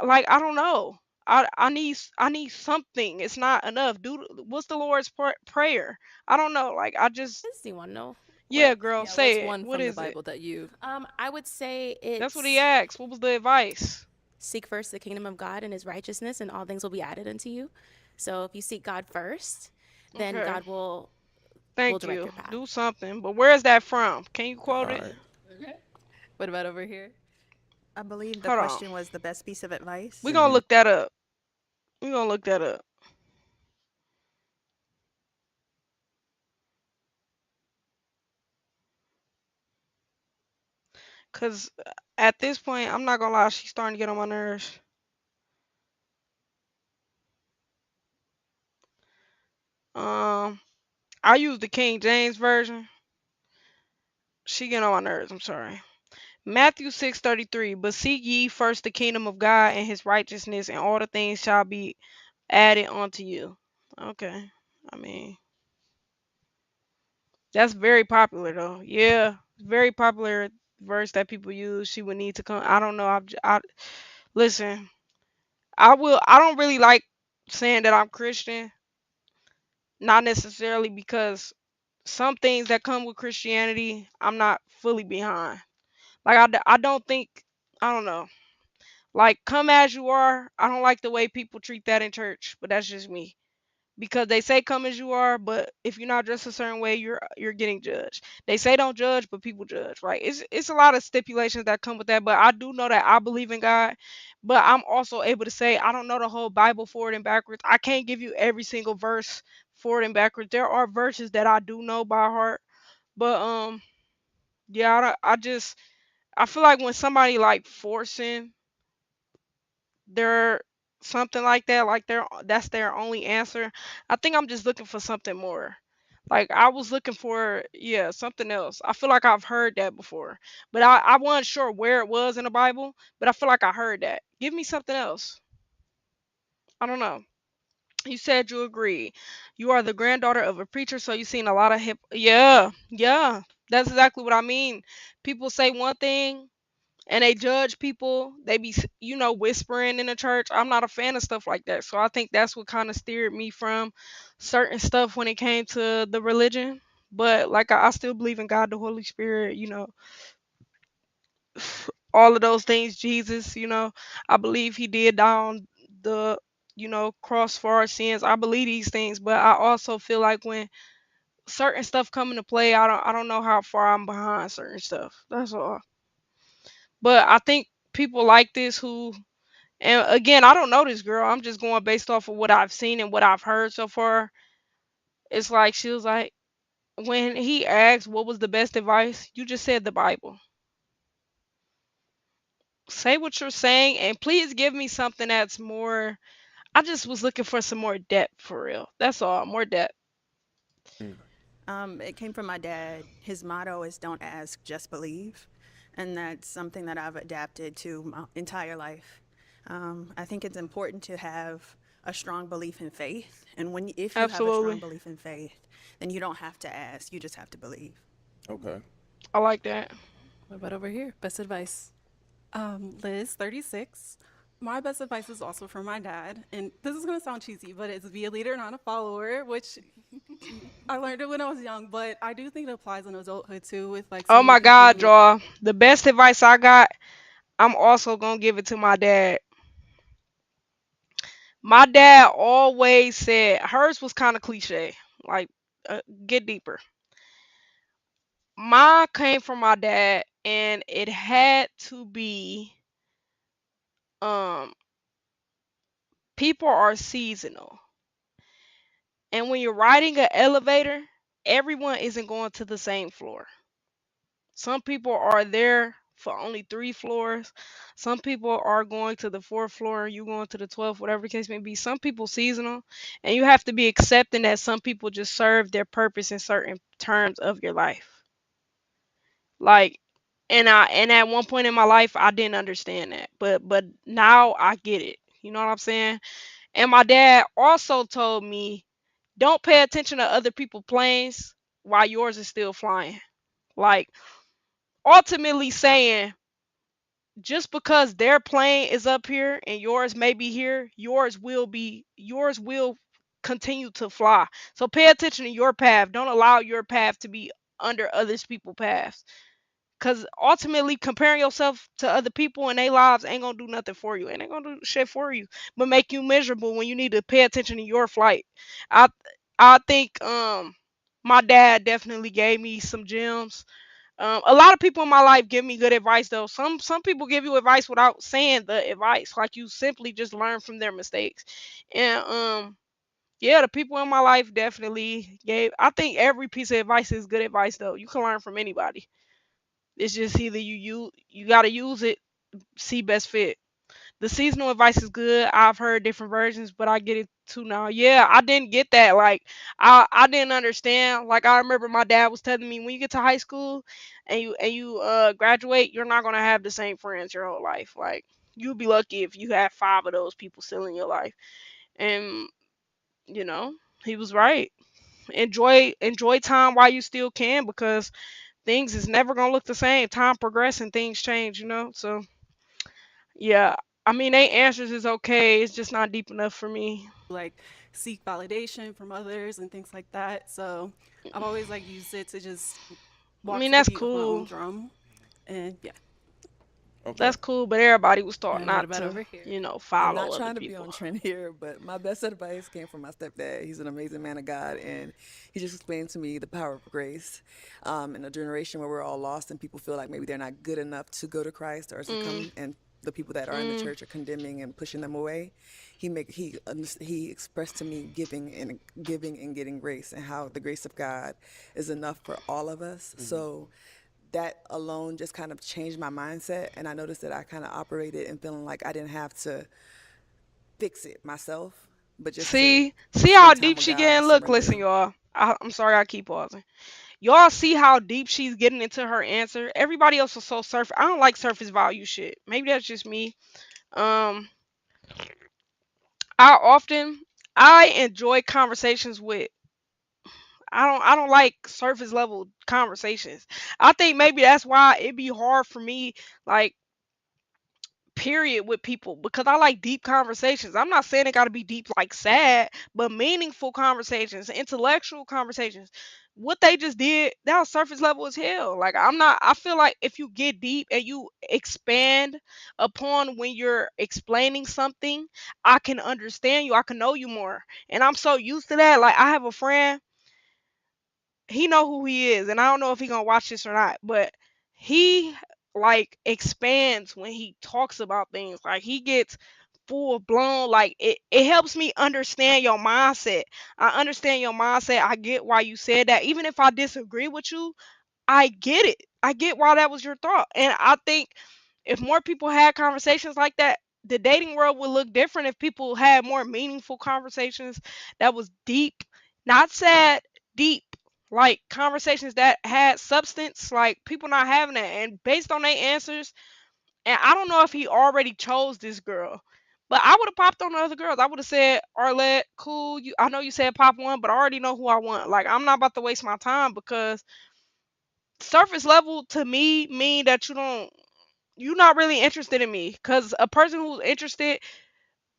Like I don't know. I need something. It's not enough. Dude, what's the Lord's prayer? I don't know. Like I just do you want to know yeah, what? girl, Yeah, what's say it. one What from the is it? Bible that you. I would say That's what he it's asked. What was the advice? seek first the kingdom of God and his righteousness, and all things will be added unto you. So if you seek God first, then Okay. God will Thank direct you. your path. Do something. But where is that from? Can you quote All it? right. Okay. What about over here? I believe the Hold on. question was the best piece of We advice. gonna look that up. We gonna look that up. Cause at this point, I'm not gonna lie, she's starting to get on my nerves. Um, I use the King James version. She get on my nerves. I'm sorry. Matthew 6:33. But seek ye first the kingdom of God and His righteousness, and all the things shall be added unto you. Okay. I mean, that's very popular though. Yeah, very popular verse that people use. She would need to come. I don't know. I listen. I will. I don't really like saying that I'm Christian. Not necessarily because some things that come with Christianity, I'm not fully behind. Like I don't think I don't know. Like come as you are. I don't like the way people treat that in church, but that's just me. Because they say come as you are, but if you're not dressed a certain way, you're getting judged. They say don't judge, but people judge, right? It's a lot of stipulations that come with that, but I do know that I believe in God, but I'm also able to say I don't know the whole Bible forward and backwards. I can't give you every single verse forward and backwards. There are verses that I do know by heart, but yeah, I feel like when somebody like forcing their something like that, like that's their only answer. I think I'm just looking for something more. Like I was looking for yeah, something else. I feel like I've heard that before. But I wasn't sure where it was in the Bible, but I feel like I heard that. Give me something else. I don't know. You said you agree. You are the granddaughter of a preacher, so you've seen a lot of hip yeah, yeah. That's exactly what I mean. People say one thing and they judge people. They be, whispering in the church. I'm not a fan of stuff like that. So I think that's what kind of steered me from certain stuff when it came to the religion. But like I still believe in God, the Holy Spirit, all of those things. Jesus, I believe He did die on the, cross for our sins. I believe these things, but I also feel like when certain stuff come into play. I don't know how far I'm behind certain stuff. That's all. But I think people like this who, and again, I don't know this girl. I'm just going based off of what I've seen and what I've heard so far. It's like she was like, when he asked what was the best advice, you just said the Bible. Say what you're saying, and please give me something that's more. I just was looking for some more depth for real. That's all, more depth. It came from my dad. His motto is "Don't ask, just believe," and that's something that I've adapted to my entire life. I think it's important to have a strong belief in faith, and if you have a strong Absolutely. belief in faith, then you don't have to ask; you just have to believe. Okay. I like that. What about over here? Best advice. Liz, 36. My best advice is also from my dad, and this is gonna sound cheesy, but it's be a leader, not a follower, which I learned it when I was young, but I do think it applies in adulthood too, with like Oh seeing my people God, who y'all. The best advice I got, I'm also gonna give it to my dad. My dad always said hers was kind of cliche. Like, get deeper. Mine came from my dad, and it had to be um people are seasonal. And when you're riding an elevator, everyone isn't going to the same floor. Some people are there for only 3 floors. Some people are going to the fourth floor and you going to the 12th, whatever the case may be. Some people seasonal, and you have to be accepting that some people just serve their purpose in certain terms of your life. Like, and at one point in my life I didn't understand that, but now I get it. You know what I'm saying? And my dad also told me, don't pay attention to other people's planes while yours is still flying. Like, ultimately saying, just because their plane is up here and yours may be here, yours will continue to fly. So pay attention to your path. Don't allow your path to be under others people's paths. Cause ultimately comparing yourself to other people and their lives ain't gonna do nothing for you. It ain't gonna do shit for you, but make you miserable when you need to pay attention to your flight. I I think my dad definitely gave me some gems. A lot of people in my life give me good advice though. Some people give you advice without saying the advice. Like, you simply just learn from their mistakes. And yeah, the people in my life definitely gave. I think every piece of advice is good advice though. You can learn from anybody. It's just either you gotta use it, see best fit. The seasonal advice is good. I've heard different versions, but I get it too now. Yeah, I didn't get that. Like, I didn't understand. Like, I remember my dad was telling me, when you get to high school and you graduate, you're not gonna have the same friends your whole life. Like, you'll be lucky if you have 5 of those people still in your life. And you know, he was right. Enjoy time while you still can, because things is never gonna look the same. Time progress and things change, you know. So yeah, I mean, they answers is okay. It's just not deep enough for me. like seek validation from others and things like that. So I've always like used it to just I walk mean, to the that's beat of my own cool. drum. And yeah. Okay. That's cool, but everybody was taught And what not about to, over here? I'm follow not other trying to be people. on trend here, but my best advice came from my stepdad. He's an amazing man of God, and he just explained to me the power of grace. In a generation where we're all lost and people feel like maybe they're not good enough to go to Christ or to Mm, come, and the people that are in the mm. church are condemning and pushing them away. He expressed to me giving and getting grace, and how the grace of God is enough for all of us. So that alone just kind of changed my mindset, and I noticed that I kind of operated and feeling like I didn't have to fix it myself, but just to See how spend time deep with she God, getting? Look, surrender. listen, y'all. I'm sorry, I keep pausing. Y'all see how deep she's getting into her answer? Everybody else is so surface. I don't like surface value shit. Maybe that's just me. Um, I often I enjoy conversations with. I don't like surface level conversations. I think maybe that's why it'd be hard for me, like, period, with people, because I like deep conversations. I'm not saying it got to be deep like sad, but meaningful conversations, intellectual conversations. What they just did, that was surface level as hell. Like, I'm not, I feel like if you get deep and you expand upon when you're explaining something, I can understand you, I can know you more. And I'm so used to that. Like, I have a friend, he know who he is, and I don't know if he gonna watch this or not, but he like expands when he talks about things. Like he gets full blown. Like it helps me understand your mindset. I understand your mindset. I get why you said that. Even if I disagree with you, I get it. I get why that was your thought. And I think if more people had conversations like that, the dating world would look different if people had more meaningful conversations that was deep, not sad, deep. Like conversations that had substance, like people not having that. And based on their answers, and I don't know if he already chose this girl, but I would have popped on the other girls. I would have said, Arlette, cool. I know you said pop one, but I already know who I want. Like I'm not about to waste my time because surface level to me mean that you're not really interested in me. Cause a person who's interested,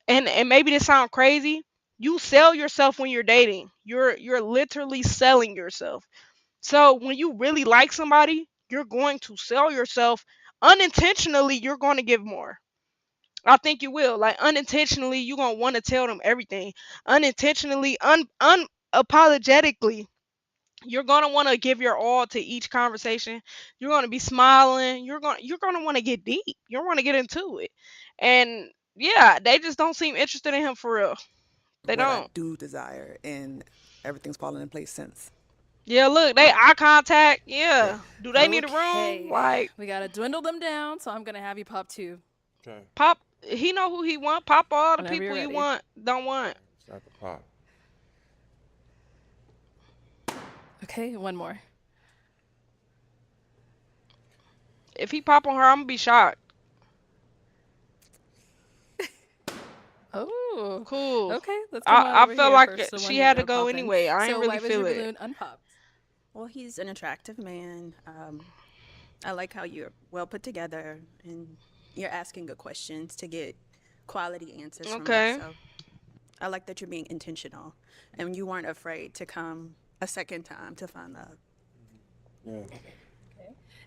and maybe this sound crazy, you sell yourself when you're dating. You're literally selling yourself. So when you really like somebody, you're going to sell yourself unintentionally. You're going to give more. I think you will. Like unintentionally, you're gonna want to tell them everything. Unintentionally, unapologetically, you're gonna want to give your all to each conversation. You're gonna be smiling. You're gonna want to get deep. You want to get into it. And yeah, they just don't seem interested in him for real. They What I don't. do desire, and everything's fallen in place since. Yeah, look, they eye contact. Yeah. Yeah. Do they need a room? Okay, Like we gotta dwindle them down. So I'm gonna have you pop two Okay. pop. He know who he want. Pop all the whenever you're people you ready. want. Don't want. Start the pop. Okay, one more. If he pop on her, I'm gonna be shocked. Oh, Cool. okay. Let's come on I over felt here like first. The she one you're had to gonna go pop in. anyway. I ain't So really why was feel your it. balloon unpopped? Well, he's an attractive man. I like how you're well put together and you're asking good questions to get quality answers from me. Okay. So I like that you're being intentional and you weren't afraid to come a second time to find love. Yeah.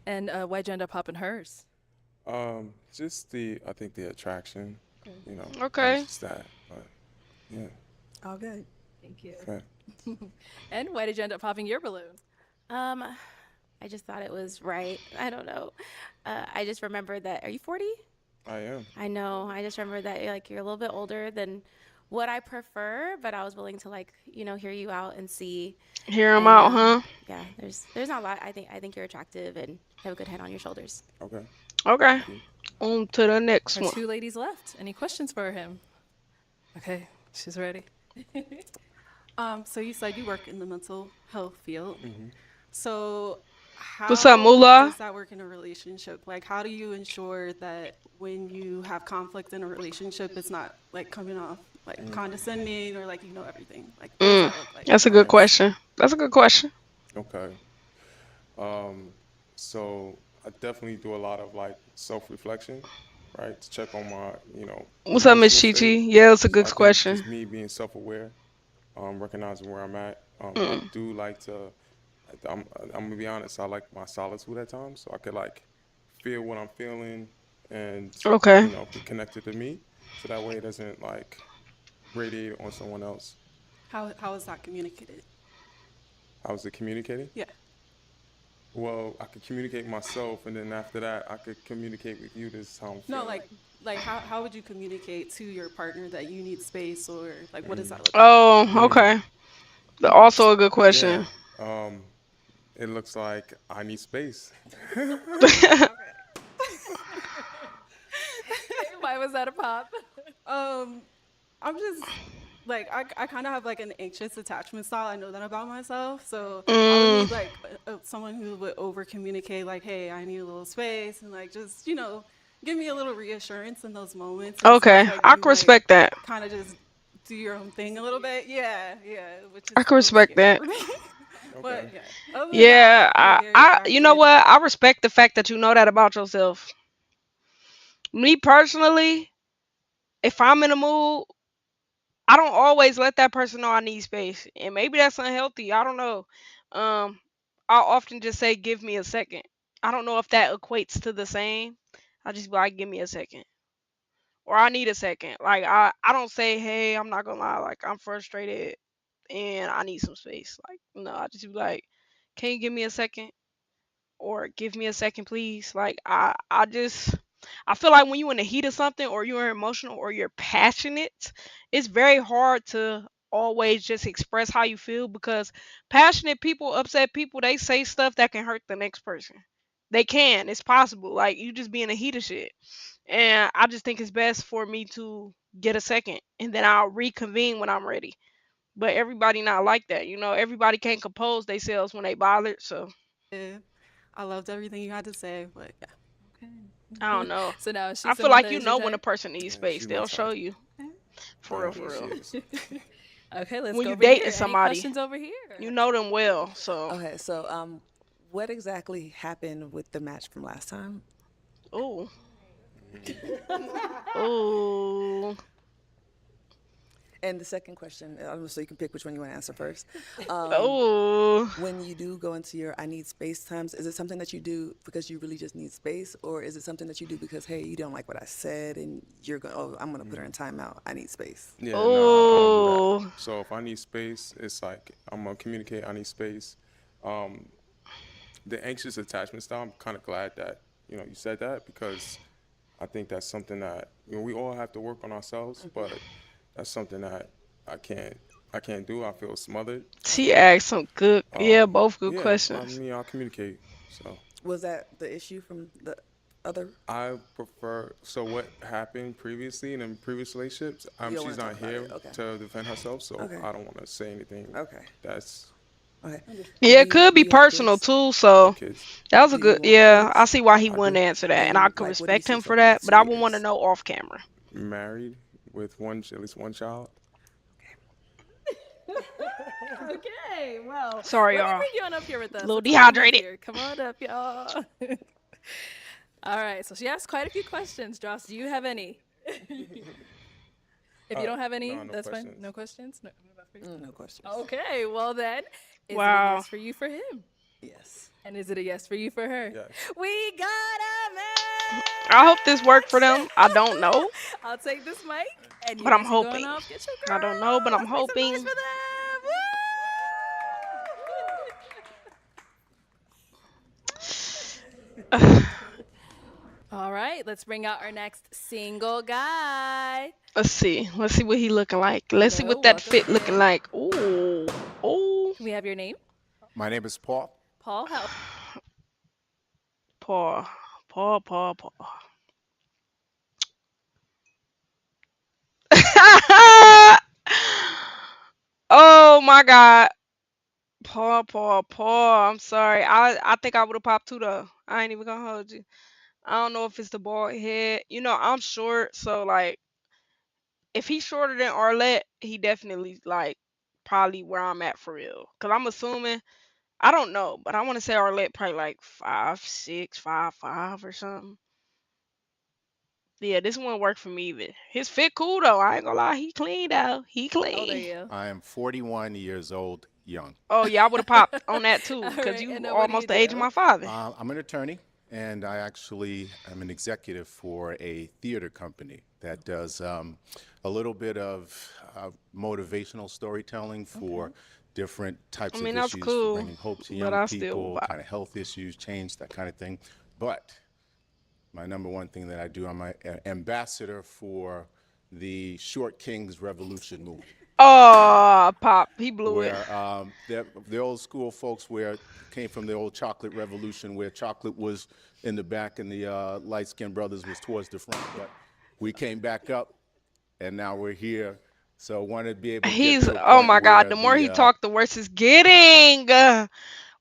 And why'd you end up popping hers? Just I think the attraction, you know, Okay. just that. But yeah. All good. Thank you. Okay. And why did you end up popping your balloon? Um, I just thought it was right. I don't know. I just remembered that. Are you 40? I am. I know. I just remember that you're a little bit older than what I prefer, but I was willing to hear you out and see. Hear him And out, huh? yeah, there's not a lot. I think you're attractive and have a good head on your shoulders. Okay. Okay. Thank you. On to the next Our one. two ladies left. Any questions for him? Okay, she's ready. So you said you work in the mental health field. Mm-hmm. So What's up, how Moolah? does that work in a relationship? Like, how do you ensure that when you have conflict in a relationship, it's not like coming off like condescending or like you know everything? Like, what does that look like? That's a good question. That's a good question. Okay. Um, so I definitely do a lot of like self-reflection, right? To check on my, What's up, Miss emotional Chi state. Chi? Yeah, it's a So good I think question. just me being self-aware, recognizing where I'm at. I Mm. do like to, I'm gonna be honest, I like my solitude at times, so I could like feel what I'm feeling and, Okay. be connected to me. So that way it doesn't like radiate on someone else. How is that communicated? How's it communicating? Yeah. Well, I could communicate myself, and then after that, I could communicate with you. This is how I'm No, feeling. like how would you communicate to your partner that you need space or like what does that look like? Oh, okay. Also a good Yeah. question. It looks like I need space. Why was that a pop? I'm just like I kind of have like an anxious attachment style. I know that about myself, so I would Mm. need like someone who would over communicate, like, "Hey, I need a little space," and like just give me a little reassurance in those moments instead of Okay, like I you can like respect that. kind of just do your own thing a little bit. Yeah, yeah, which I is can a little respect scary that. for me. But Okay. yeah, other than that, Yeah, you're I, very I, you know attractive. what? I respect the fact that you know that about yourself. Me personally, if I'm in a mood, I don't always let that person know I need space, and maybe that's unhealthy. I don't know. Um, I'll often just say, "Give me a second." I don't know if that equates to the same. I just be like, "Give me a second," or "I need a second." Like I don't say, "Hey, I'm not gonna lie, like I'm frustrated and I need some space." Like no, I just be like, Can you give me a second? Or give me a second, please. Like I feel like when you in the heat of something, or you're emotional, or you're passionate, it's very hard to always just express how you feel, because passionate people, upset people, they say stuff that can hurt the next person. They can. It's possible. Like you just be in the heat of shit. And I just think it's best for me to get a second, and then I'll reconvene when I'm ready. But everybody not like that, everybody can't compose themselves when they bothered, so Yeah. I loved everything you had to say, but yeah. I don't know. So now I she's feel Amanda, like is your when a turn? person needs Yeah, space, she's my they'll show type. you. For Yeah, real, for she real. is. Okay, let's When go you over here. dating Any somebody, questions over here? you know them well. So, Okay, so what exactly happened with the match from last time? ooh, ooh. And the second question, so you can pick which one you want to answer first. Oh, When you do go into your I need space times, is it something that you do because you really just need space, or is it something that you do because hey, you don't like what I said and you're going, oh, I'm gonna put her in timeout. I need space. Yeah, nah, I don't do that. oh. So if I need space, it's like I'm gonna communicate. I need space. Um, the anxious attachment style. I'm kind of glad that you said that because I think that's something that we all have to work on ourselves. But that's something that I can't I can't do. I feel smothered. She asked some good, yeah, Um, both good yeah, I questions. mean I'll communicate. So Was that the issue from the other? I prefer. So what happened previously in previous relationships? You don't She's want to talk not about here it. Okay. to defend herself, so Okay. I don't want to say anything. Okay. That's Okay. Yeah, Do it could do be you have personal kids? too. no So kids. that was a Do you good. want Yeah, I kids? see why he I wouldn't do. answer that, and I And could like, what do you respect see him for for the that. next But I few would want to years? know off camera. Married with at least one child. Okay, well, Sorry, let me y'all. bring you on up here with A us. little Let's get him up dehydrated. here. Come on up, y'all. All right, so she asked quite a few questions. Joss, do you have any? If you don't have any, No, no that's fine. questions. No questions? No, No questions. Okay, well then, is it a Wow. yes for you for him? Yes. And is it a yes for you for her? Yes. We got a I hope this worked for match! them. I don't know, I'll take this mic, and you but I'm guys can go on hoping. off, get your I girl. don't know, but I'm Let's make some noise hoping. for them! All right, let's bring out our next single guy. Let's see. Let's see what he looking like. Let's see Hello, what that welcome fit looking in. like. Ooh, ooh. Can we have your name? My name is Paul. Paul, how? Paul, Paul, Paul, Paul. Oh my God, Paul, Paul, Paul. I'm sorry. I think I would have popped too though. I ain't even gonna hold you. I don't know if it's the bald head. I'm short, so like if he's shorter than Arlette, he definitely like probably where I'm at for real. Cause I'm assuming, I don't know, but I want to say Arlette probably like 5'6", 5'5" or something. Yeah, this won't work for me either. His fit cool though. I ain't gonna lie, he clean though. He How old are clean. you? I am 41 years old, young. Oh yeah, I would have popped on that All too, cause right, you and what do you almost the age of do? my father. I'm an attorney, and I actually am an executive for a theater company that does a little bit of motivational storytelling for different types I mean, of that's issues, for cool, bringing hope to but young I still people, vibe. kind of health issues, change, that kind of thing. But my number one thing that I do, I'm an ambassador for the Short Kings Revolution movement. Oh, pop, he blew it. Where the old school folks where came from the old chocolate revolution, where chocolate was in the back and the light-skinned brothers was towards the front. But we came back up, and now we're here. So I wanted to be able to get He's to a Oh point my God. where The more he the talked, the worse it's getting.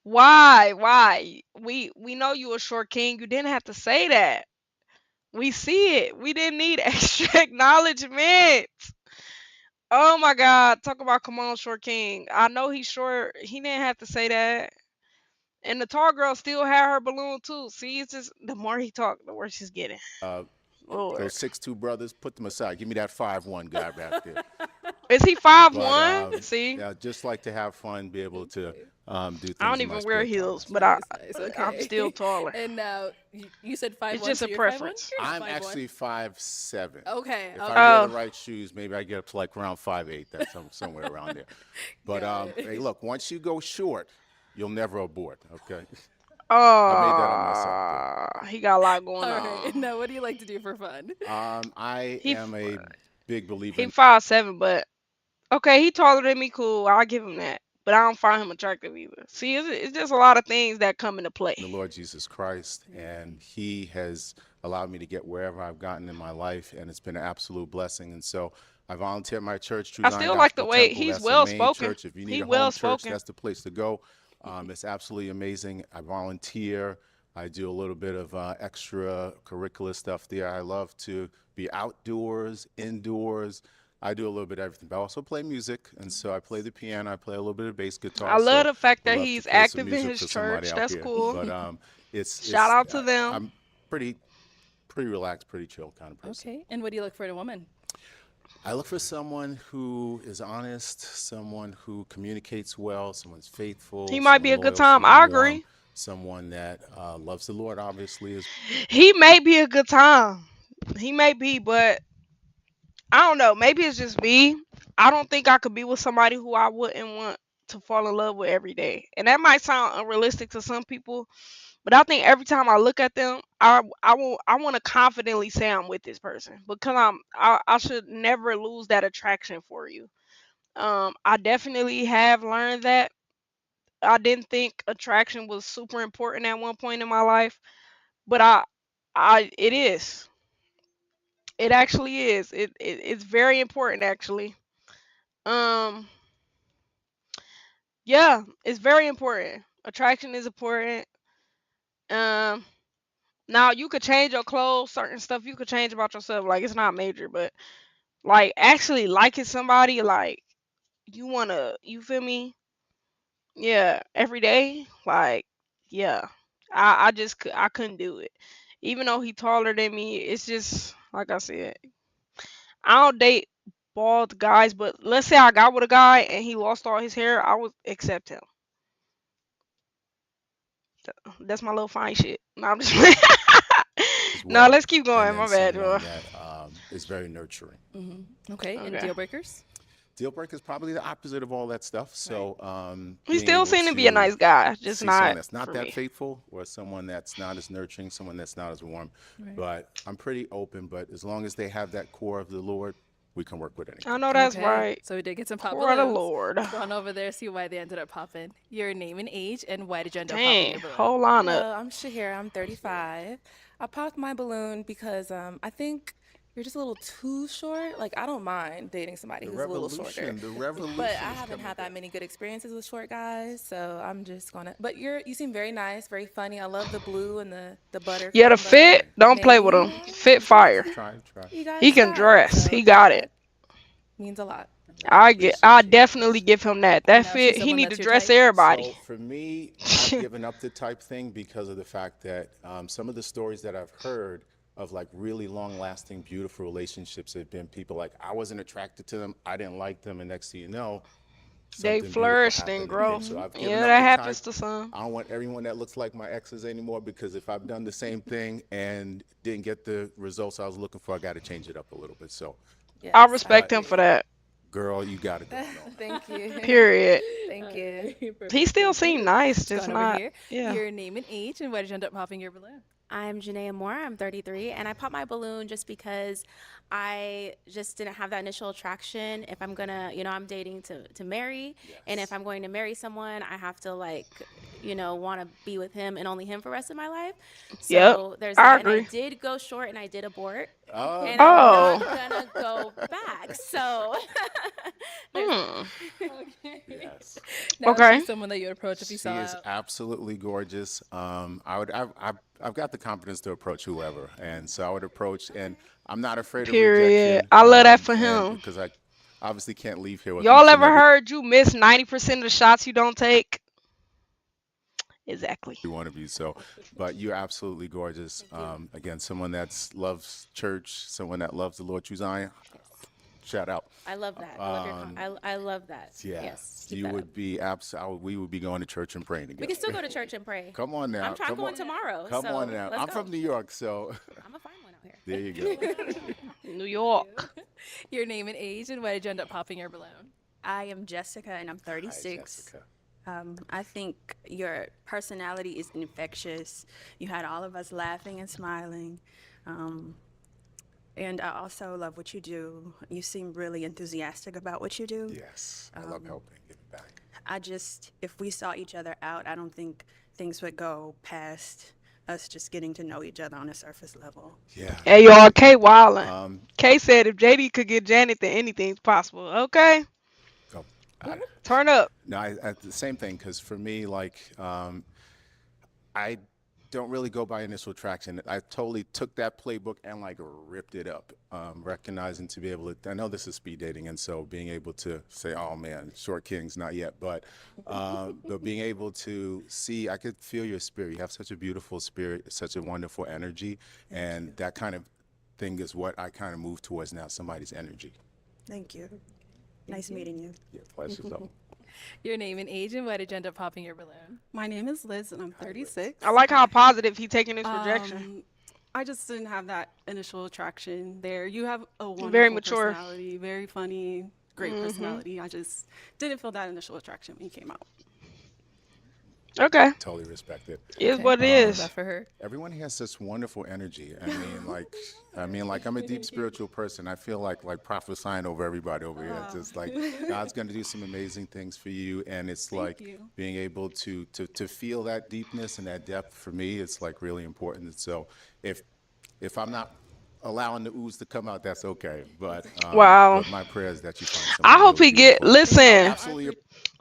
Why? Why? We know you a short king. You didn't have to say that. We see it. We didn't need extra acknowledgement. Oh my God. Talk about come on, short king. I know he's short. He didn't have to say that. And the tall girl still had her balloon too. See, it's just the more he talked, the worse he's getting. Lord. those 6'2" brothers, put them aside. Give me that 5'1" guy back there. Is he But 5'1"? See? yeah, just like to have fun, be able to do I things don't in my even wear spare time. heels, but Nice, nice. I'm Okay. still taller. And now you said 5'1", It's just so a you're 5'1"? preference. You're not I'm 5'1". actually 5'7". Okay. If Okay. I wear Oh. the right shoes, maybe I get up to like around 5'8". That's somewhere around there. But Got it. hey, look, once you go short, you'll never abort. Okay. I made that up myself. He got a lot All going right. on. Now, what do you like to do for fun? I He am a big believer he in 5'7", but okay, he taller than me. Cool, I'll give him that. But I don't find him attractive either. See, it's just a lot of things that come into play. the Lord Jesus Christ, and He has allowed me to get wherever I've gotten in my life, and it's been an absolute blessing. And so I volunteer at my church, True I Zion still like the Gospel way Temple. he's That's the well main spoken. church. If you He need a well home church, spoken. that's the place to go. It's absolutely amazing. I volunteer. I do a little bit of extracurricular stuff there. I love to be outdoors, indoors. I do a little bit of everything, but I also play music, and so I play the piano. I play a little bit of bass guitar. I love So the fact would that love to he's play some active in music his for somebody church. out That's here. cool. But Shout out to them. I'm pretty relaxed, pretty chill kind of person. Okay. And what do you look for in a woman? I look for someone who is honest, someone who communicates well, someone's faithful, He might be someone a good loyal, time. someone I warm, agree. someone that loves the Lord, obviously. He may be a good time. He may be, but I don't know. Maybe it's just me. I don't think I could be with somebody who I wouldn't want to fall in love with every day. And that might sound unrealistic to some people, but I think every time I look at them, I want to confidently say I'm with this person because I should never lose that attraction for you. I definitely have learned that. I didn't think attraction was super important at one point in my life, but it is. It actually is. It's very important actually. Um yeah, it's very important. Attraction is important. Um Now you could change your clothes, certain stuff you could change about yourself. Like it's not major, but like actually liking somebody, like you feel me? Yeah, every day. Like yeah, I couldn't do it. Even though he taller than me, it's just like I said. I don't date bald guys, but let's say I got with a guy and he lost all his hair, I would accept him. That's my little fine shit. No, I'm just playing. As No, well, let's keep and going. then My bad, someone bro. that is very nurturing. Okay. And Okay. deal breakers? Deal breaker is probably the opposite of all that stuff. So He being still able seemed to be a to nice guy, just see someone not that's not for that me. faithful, or someone that's not as nurturing, someone that's not as warm. Right. But I'm pretty open. But as long as they have that core of the Lord, we can work with anything. I know that's Okay. right. So we did get some pop Core of the balloons. Lord. Let's go on over there, see why they ended up popping. Your name and age, and why did you end up popping Dang, your balloon? hold on up. Hello, I'm Shahira. I'm 35. I popped my balloon because I think you're just a little too short. Like, I don't mind dating somebody The who's a little shorter. revolution, the revolution. But I is haven't coming had that back. many good experiences with short guys, so I'm just gonna. But you seem very nice, very funny. I love the blue and the butter Yeah, the combo. fit, don't play with Maybe him. Fit fire. Try. you got He can style, dress. so He got it. that means a lot. I definitely give him that. That Now she's fit, he someone need to that's your dress type? everybody. So for me, I've given up the type thing because of the fact that some of the stories that I've heard of like really long-lasting, beautiful relationships have been people like I wasn't attracted to them, I didn't like them, and next thing you know, They something beautiful flourished happened and again. grow. So I've given Yeah, up that the happens type. to some. I don't want everyone that looks like my exes anymore because if I've done the same thing and didn't get the results I was looking for, I got to change it up a little bit. So, I respect him for that. girl, you got to go. Thank you. Period. Thank you. He still Thank you. seemed nice, Let's go just on over not. here. Yeah. Your name and age, and why did you end up popping your balloon? I'm Janaea Moore. I'm 33, and I popped my balloon just because I just didn't have that initial attraction. If I'm gonna, I'm dating to marry, and if I'm going to marry someone, I have to want to be with him and only him for the rest of my life. Yep. So there's I that, and I agree. did go short, and I did abort, Oh, and Oh. I'm not gonna go back. So there's that. Yes. Now Okay. she's someone that you would approach if you She saw is out. absolutely gorgeous. I've got the confidence to approach whoever, and so I would approach, and I'm not afraid of Period. rejection. I love that for and him. because I obviously can't leave here with Y'all each and ever every heard you miss 90% of the shots you don't take? Exactly. one of you. So, but you're absolutely gorgeous. Again, someone that loves church, someone that loves the Lord, True Zion. Shout out. I love that. I love I love that. Yeah, Yes. Keep you that would up. be we would be going to church and praying together. We can still go to church and pray. Come on now. I'm come going on. tomorrow. Come so on now. let's I'm go. from New York, so I'm a fine one out here. there you go. New York. Your name and age, and why did you end up popping your balloon? I am Jessica, and I'm 36. Jessica. I think your personality is infectious. You had all of us laughing and smiling. And I also love what you do. You seem really enthusiastic about what you do. Yes, I love helping, giving back. If we saw each other out, I don't think things would go past us just getting to know each other on a surface level. Yeah. Hey y'all, K wildin'. K said if JD could get Janet, then anything's possible. Okay, Oh, turn up. no, the same thing, because for me, like, I don't really go by initial attraction. I totally took that playbook and like ripped it up, recognizing to be able to, I know this is speed dating, and so being able to say, oh man, short kings, not yet, but being able to see, I could feel your spirit. You have such a beautiful spirit, such a wonderful energy, and that kind of thing is what I kind of move towards now, somebody's energy. Thank you. Nice meeting you. Yeah, pleasure's all. Your name and age, and why did you end up popping your balloon? My name is Liz, and I'm 36. I like how positive he taking this rejection. I just didn't have that initial attraction there. You have a wonderful Very mature. personality, very funny, great personality. I just didn't feel that initial attraction when you came out. Okay. Totally respect it. Is what it is. That for her. Everyone has such wonderful energy. I mean, like I'm a deep spiritual person. I feel like prophesying over everybody over here. Just like God's going to do some amazing things for you, and it's like being able to feel that deepness and that depth. For me, it's like really important. And so if I'm not allowing the ooze to come out, that's okay. But wow. But my prayer is that you find I someone hope really he get beautiful. listen.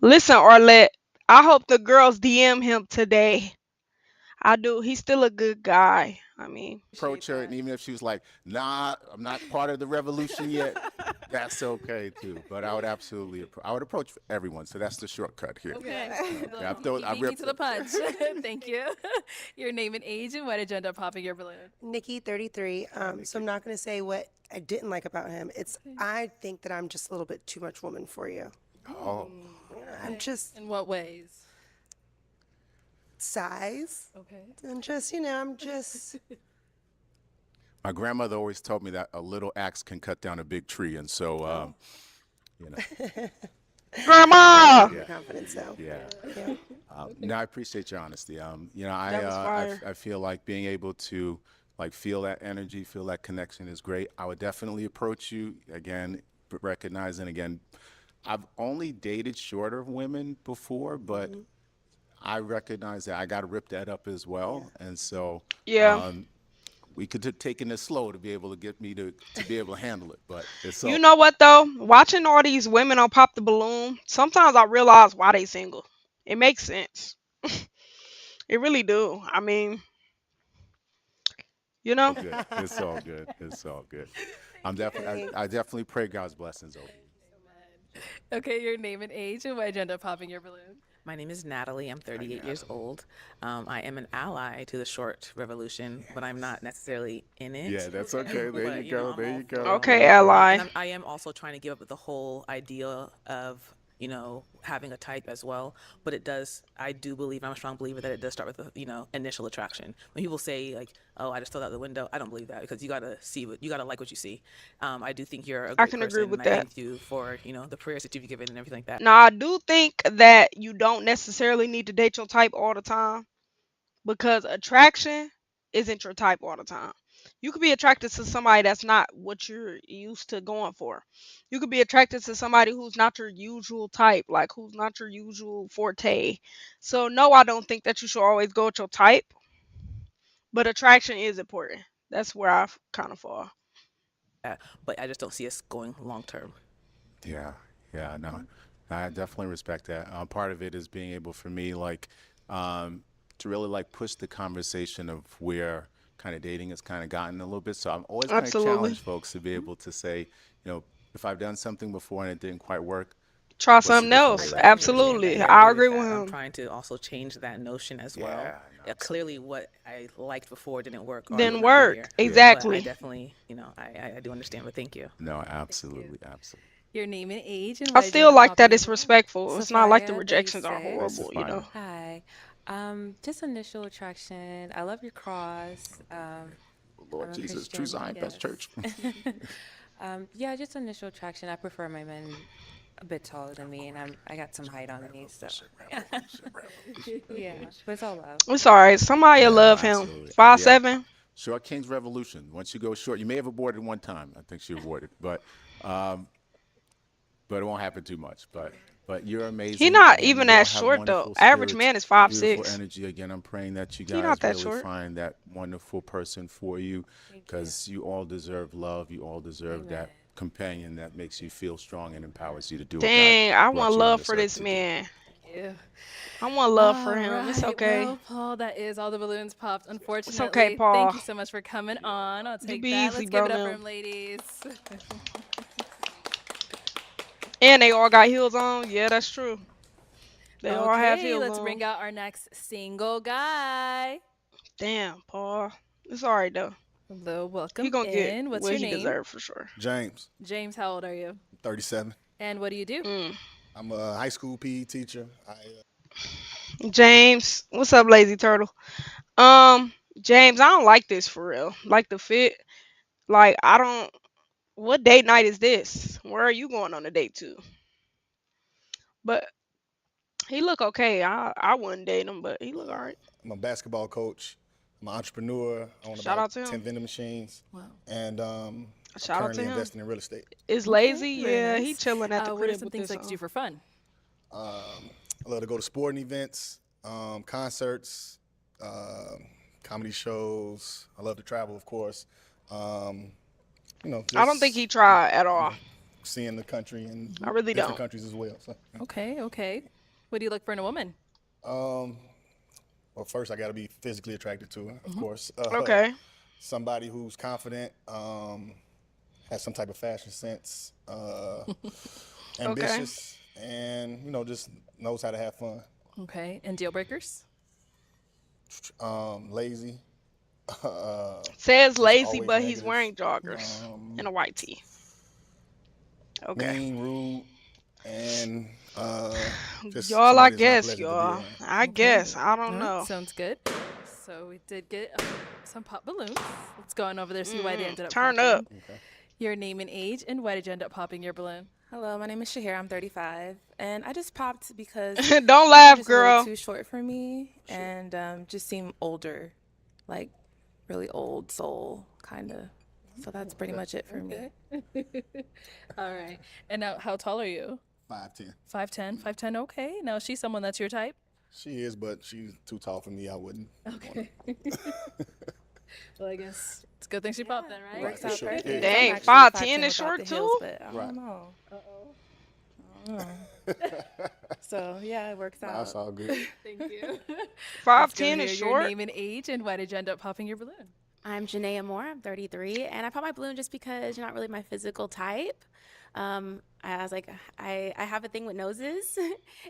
Listen, Arlette. I hope the girls DM him today. I do. He's still a good guy. I mean, approach her, and even if she was like, "Nah, I'm not part of the revolution yet," that's okay too. But I would absolutely, I would approach everyone. So that's the shortcut here. Okay. I Beat me to the punch. Thank you. Your name and age, and why did you end up popping your balloon? Nikki, 33. So I'm not going to say what I didn't like about him. It's I think that I'm just a little bit too much woman for you. Oh. I'm just. In what ways? Size. Okay. And just, I'm just. My grandmother always told me that a little axe can cut down a big tree, and so, Grandma. Your confidence, though. Yeah. Yeah. No, I appreciate your honesty. I feel like being able to like feel that energy, feel that connection is great. I would definitely approach you again, recognizing again. I've only dated shorter women before, but I recognize that I got to rip that up as well. And so we could have taken it slow to be able to get me to be able to handle it. But it's You know what though? Watching all these women on Pop the Balloon, sometimes I realize why they single. It makes sense. It really do. I mean, It's all good. It's all good. I definitely pray God's blessings over you. Okay, your name and age, and why did you end up popping your balloon? My name is Natalie. I'm 38 years old. I am an ally to the short revolution, but I'm not necessarily in it. Yeah, that's okay. There you go. There you go. Okay, ally. And I am also trying to give up the whole idea of having a type as well. But I do believe, I'm a strong believer that it does start with initial attraction. When people say like, oh, I just throw that out the window, I don't believe that, because you gotta like what you see. I do think you're a great person. I can agree with that. I thank you for the prayers that you've given and everything like that. Now I do think that you don't necessarily need to date your type all the time, because attraction isn't your type all the time. You could be attracted to somebody that's not what you're used to going for. You could be attracted to somebody who's not your usual type, like who's not your usual forte. So no, I don't think that you should always go with your type, but attraction is important. That's where I kind of fall. But I just don't see us going long term. Yeah, no, I definitely respect that. Part of it is being able for me, like, to really like push the conversation of where kind of dating has kind of gotten a little bit. So I'm always going to challenge folks to be able to say, if I've done something before and it didn't quite work, try something else. Absolutely, I agree with him. I'm trying to also change that notion as well. Clearly, what I liked before didn't work. Didn't work. Exactly. But I definitely, I do understand. But thank you. No, absolutely. Your name and age. And I still like that it's respectful. It's not like the rejections are horrible, Hi. Just initial attraction. I love your cross. Lord Jesus, True Zion Best Church. Yeah, just initial attraction. I prefer my men a bit taller than me, and I got some height on me, so yeah, but it's all love. It's all right. Somebody will Yeah, no, love him. absolutely. Five Yeah, seven. Short King's Revolution. Once you go short, you may have aborted one time. I think she aborted, um, but it won't happen too much. But you're He amazing. not Again, even you all that have short though. wonderful Average spirits, man is five beautiful six. energy. Again, I'm praying that you He not guys that really short. find that wonderful person for you, because you all deserve love. You all deserve that companion that makes you feel strong and empowers you to do what God Dang, I want brought you on love this for earth this to do. man. Yeah. I want love for All him. It's right. okay. Well, Paul, that is all the balloons popped. It's okay, Unfortunately, thank Paul. you so much for coming on. I'll You take be that. easy, Let's give bro. it up for Now. him, ladies. And they all got heels on. Yeah, that's true. They all have Okay, heels let's bring on. out our next single guy. Damn, Paul. It's all right though. Hello, He welcome gonna get in. What's what your he name? deserves for sure. James, James, how old are you? 37. And what do you do? I'm a high school PE teacher. James, what's up, lazy turtle? Um, James, I don't like this for real. Like the fit. Like I don't. What date night is this? Where are you going on a date to? But he look okay. I wouldn't date him, but he look alright. I'm a basketball coach. I'm an entrepreneur. I own Shout about out to 10 him. vending machines. Wow. And I'm Shout out to currently him. investing in real estate. Is Okay, lazy? very Yeah, he nice. chilling at the What are crib some with things this like to do for fun? I love to go to sporting events, concerts, comedy shows. I love to travel, of course. I don't think he Just tried at all. seeing the country and I really different don't. countries as well. So, Okay, okay. What do you look for in a woman? well, first I got to be physically attracted to her, of course. Okay. Somebody who's confident, has some type of fashion sense, ambitious, and just knows how to have fun. Okay, and deal breakers? Lazy. Says Just lazy, always but he's negative. wearing joggers and a white tee. Okay. Mean, rude, and just Y'all, I somebody that's not guess, pleasant to be y'all. around. I guess. I All don't right, know. sounds good. So we did get some pop balloons. Let's go on over there, see why they ended up Turn popping. up. Your name and age, and why did you end up popping your balloon? Hello, my name is Shahir. I'm 35, and I just popped because Don't you're laugh, just a little girl. too short for me, and just seem older, like really old soul, kind of. So that's pretty much it for me. All right. And now, how tall are you? 5'10". 5'10". 5'10". Okay. Now, is she someone that's your type? She is, but she's too tall for me. I wouldn't. Okay. Well, I guess it's a good thing she popped then, right? Works for out sure. perfect. Yeah. I'm Dang, actually 5'10" 5'10" is without short the heels, too? but I Right. don't know. I don't know. So yeah, it works out. That's all good. Thank you. 5'10" is Your short. name and age, and why did you end up popping your balloon? I'm Janaea Moore. I'm 33, and I popped my balloon just because you're not really my physical type. I was like, I have a thing with noses,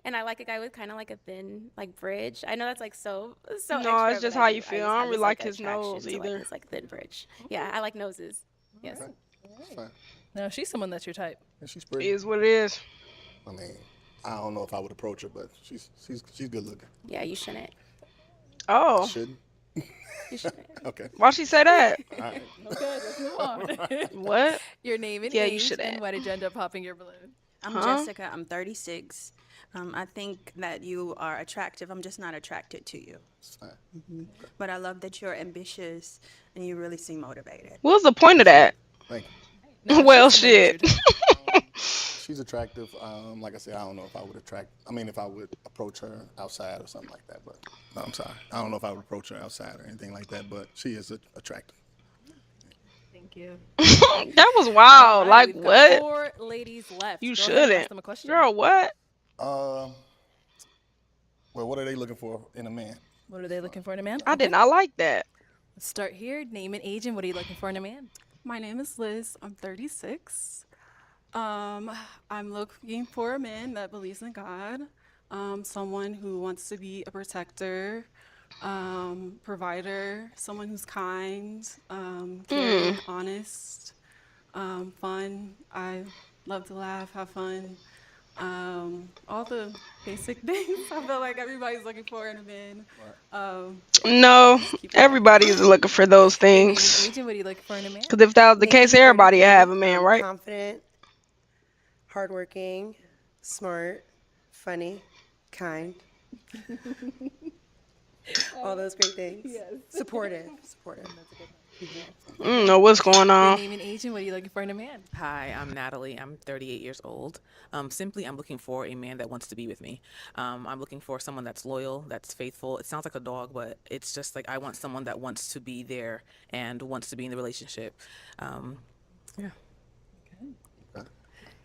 and I like a guy with kind of like a thin like bridge. I know that's like so No, extra, it's just but how I you do. I feel. just I have don't really this, like like, his attraction nose to, like, either. this like thin bridge. Yeah, I like noses. Yes. That's fine. No, she's someone that's your type. And she's It pretty. is what it is. I mean, I don't know if I would approach her, but she's good looking. Yeah, you shouldn't. Oh, Shouldn't. You shouldn't. Okay. why she say that? All right. Okay, let's move on. What? Your name and Yeah, you age, shouldn't. and why did you end up popping your balloon? I'm Huh? Jessica. I'm 36. I think that you are attractive. I'm just not attracted to you. It's fine. But I love that you're ambitious and you really seem motivated. What was the point of that? Thank you. No, Well, she's someone that's shit. your type. She's attractive. Like I said, I don't know if I would if I would approach her outside or something like that. But no, I'm sorry. I don't know if I would approach her outside or anything like that. But she is attractive. Thank you. That was All wild. right, Like we've got what? 4 ladies left. You Go ahead and ask shouldn't. them a question. Girl, what? Well, what are they looking for in a man? What are they looking for in a man? I did not like that. Let's start here. Name and age, and what are you looking for in a man? My name is Liz. I'm 36. I'm looking for a man that believes in God, someone who wants to be a protector, provider, someone who's kind, caring, honest, fun. I love to laugh, have fun. All the basic things I feel like everybody's looking for in a man. No, everybody is looking for those Your name and things. age, and what are you looking for in a man? Because if that was the Me, case, everybody would 33, have a man, right? Confident, hardworking, smart, funny, kind, all those great things. Yes. Supportive, supportive. I don't know what's going Your on. name and age and what are you looking for in a man? Hi, I'm Natalie. I'm 38 years old. Simply, I'm looking for a man that wants to be with me. I'm looking for someone that's loyal, that's faithful. It sounds like a dog, but it's just like I want someone that wants to be there and wants to be in the relationship. Yeah.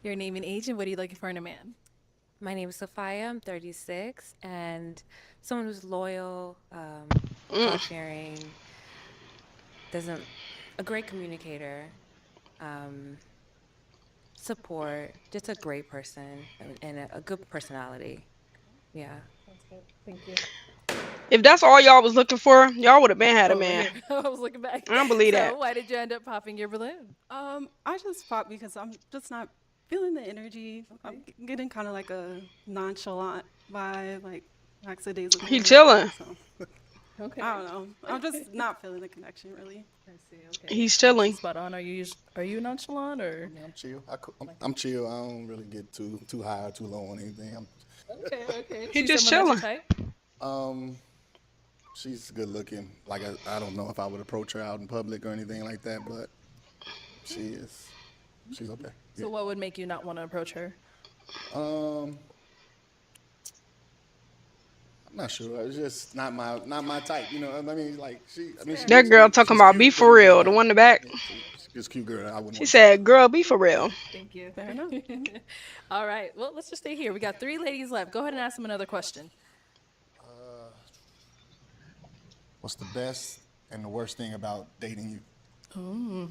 Your name and age and what are you looking for in a man? My name is Sophia. I'm 36, and someone who's loyal, God fearing, doesn't a great communicator, um, support, just a great person and a good personality. Yeah. That's good. Thank you. If that's all y'all was looking for, y'all would have been had a Oh, right man. here. I was looking back. I don't believe So that. why did you end up popping your balloon? I just popped because I'm just not feeling the energy. I'm getting kind of like a nonchalant vibe, like the days He ago. chilling. So Okay. I don't know. I'm just not feeling the connection really. I see. Okay. He's Actually chilling. spot on. Are you nonchalant or? I'm chill. I'm chill. I don't really get too high or too low on anything. Okay. Okay. He She's just someone chilling. that's your type. Um, she's good looking. Like I don't know if I would approach her out in public or anything like that, but she is. She's okay. So what would make you not want to approach her? I'm not sure. It's just not my type. You know. I mean, like she. I mean, That girl talking she's about be cute, but for it's just real. The like one in the back. she's a cute girl. I wouldn't She want to. said, "Girl, be for real." Thank you. Fair enough. All right. Well, let's just stay here. We got 3 ladies left. Go ahead and ask them another question. What's the best and the worst thing about dating you?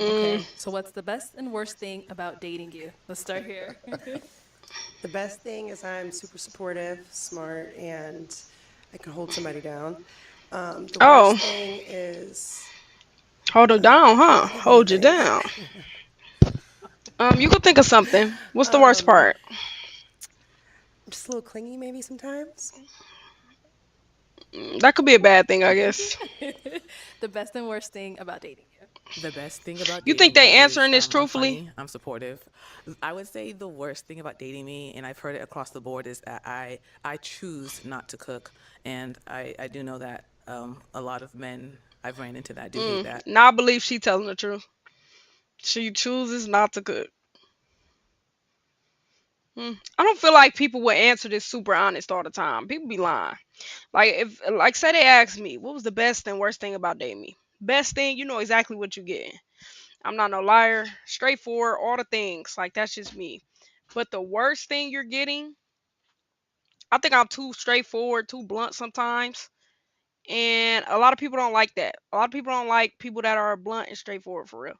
Okay. So what's the best and worst thing about dating you? Let's start here. The best thing is I'm super supportive, smart, and I can hold somebody down. The Oh, worst thing is hold her down, huh? I can do Hold you things. down. You could think of something. What's the worst um, part? I'm just a little clingy maybe sometimes. That could be a bad thing, I guess. The best and worst thing about dating you. The best thing about You think dating me they is answering this I'm truthfully? funny, I'm supportive. I would say the worst thing about dating me, and I've heard it across the board, is that I choose not to cook, and I do know that a lot of men I've ran into that do hate that. Now I believe she telling the truth. She chooses not to cook. I don't feel like people would answer this super honest all the time. People be lying. Like if like say they asked me, what was the best and worst thing about dating me? Best thing, you know exactly what you getting. I'm not no liar, straightforward, all the things. Like that's just me. But the worst thing you're getting, I think I'm too straightforward, too blunt sometimes. And a lot of people don't like that. A lot of people don't like people that are blunt and straightforward for real.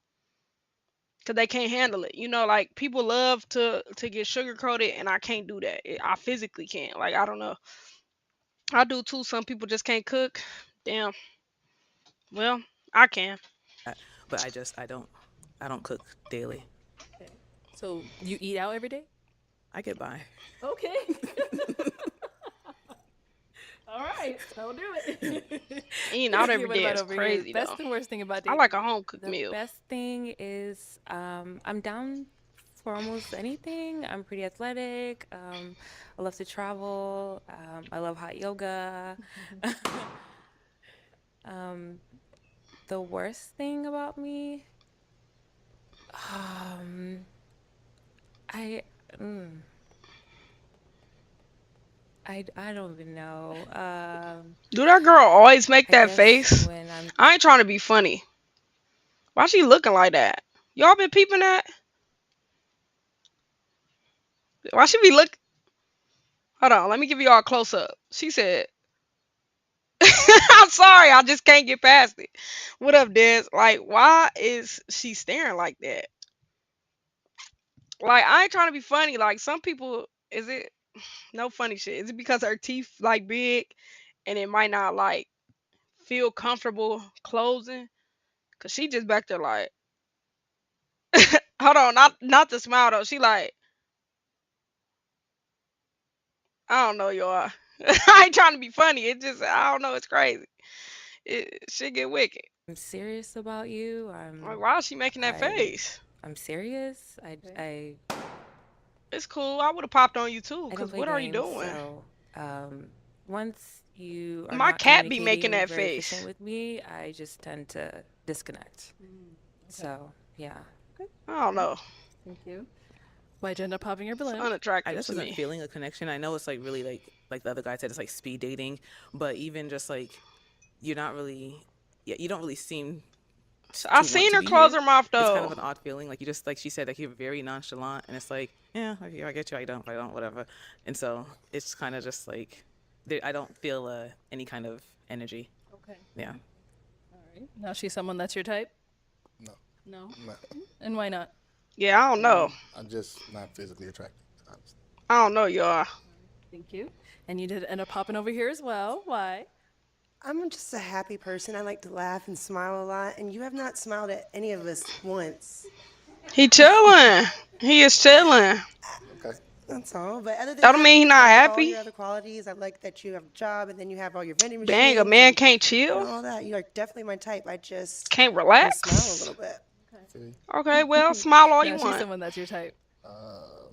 Cause they can't handle it. You know, like people love to get sugar coated, and I can't do that. I physically can't. Like I don't know. I do too. Some people just can't cook. Damn. Well, I can. But I don't cook daily. Okay. So you eat out every day? I get by. Okay. All right. I'll do it. Eating out every What day about is over here? crazy though. Best and worst thing about I dating like a you? home cooked The meal. best thing is I'm down for almost anything. I'm pretty athletic. I love to travel. I love hot yoga. um, the worst thing about me, um, I. Mm, I don't even know. Do that girl always make I that guess face? when I'm I ain't trying to be funny. Why she looking like that? Y'all been peeping that? Why she be look? Hold on, let me give y'all a close up. She said, "I'm sorry, I just can't get past it." What up, Des? Like, why is she staring like that? Like, I ain't trying to be funny. Like, some people, is it no funny shit? Is it because her teeth like big and it might not like feel comfortable closing? Cause she just back there like, hold on, not the smile though. She like, I don't know, y'all. I ain't trying to be funny. It just, I don't know. It's crazy. It should get wicked. serious about you, Like, why is she making that I face? I'm serious. Okay. It's cool. I would have popped on you too. I don't Cause play what are you games, doing? so once you are My not cat be making communicating that very efficient face. with me, I just tend to disconnect. So yeah. I don't know. Thank you. Why'd you end up popping your It's balloon? I unattractive just to wasn't me. feeling a connection. I know it's like really like the other guy said, it's like speed dating, but even just like you're not really, yeah, you don't really seem I to want seen to her be close here. her mouth It's kind of though. an odd feeling. Like you just like she said, like you're very nonchalant, and it's like, yeah, okay, I get you. I don't, whatever. And so it's kind of just like I don't feel any kind of energy. Okay. Yeah. All right. Now she's someone that's your type? No. No. No. And why not? Yeah, I don't know. I'm just not physically attracted. Honestly. I don't know, y'all. Thank you. And you did end up popping over here as well. Why? I'm just a happy person. I like to laugh and smile a lot, and you have not smiled at any of us once. He chilling. He is chilling. Okay. That's all. But other than That don't that, mean he not I like all happy. your other qualities. I like that you have a job, and then you have all your vending Dang, a machines man can't chill. and all that. You are definitely my type. I just Can't want to smile a relax. little bit. Okay, well, smile all you Now she's want. someone that's your type.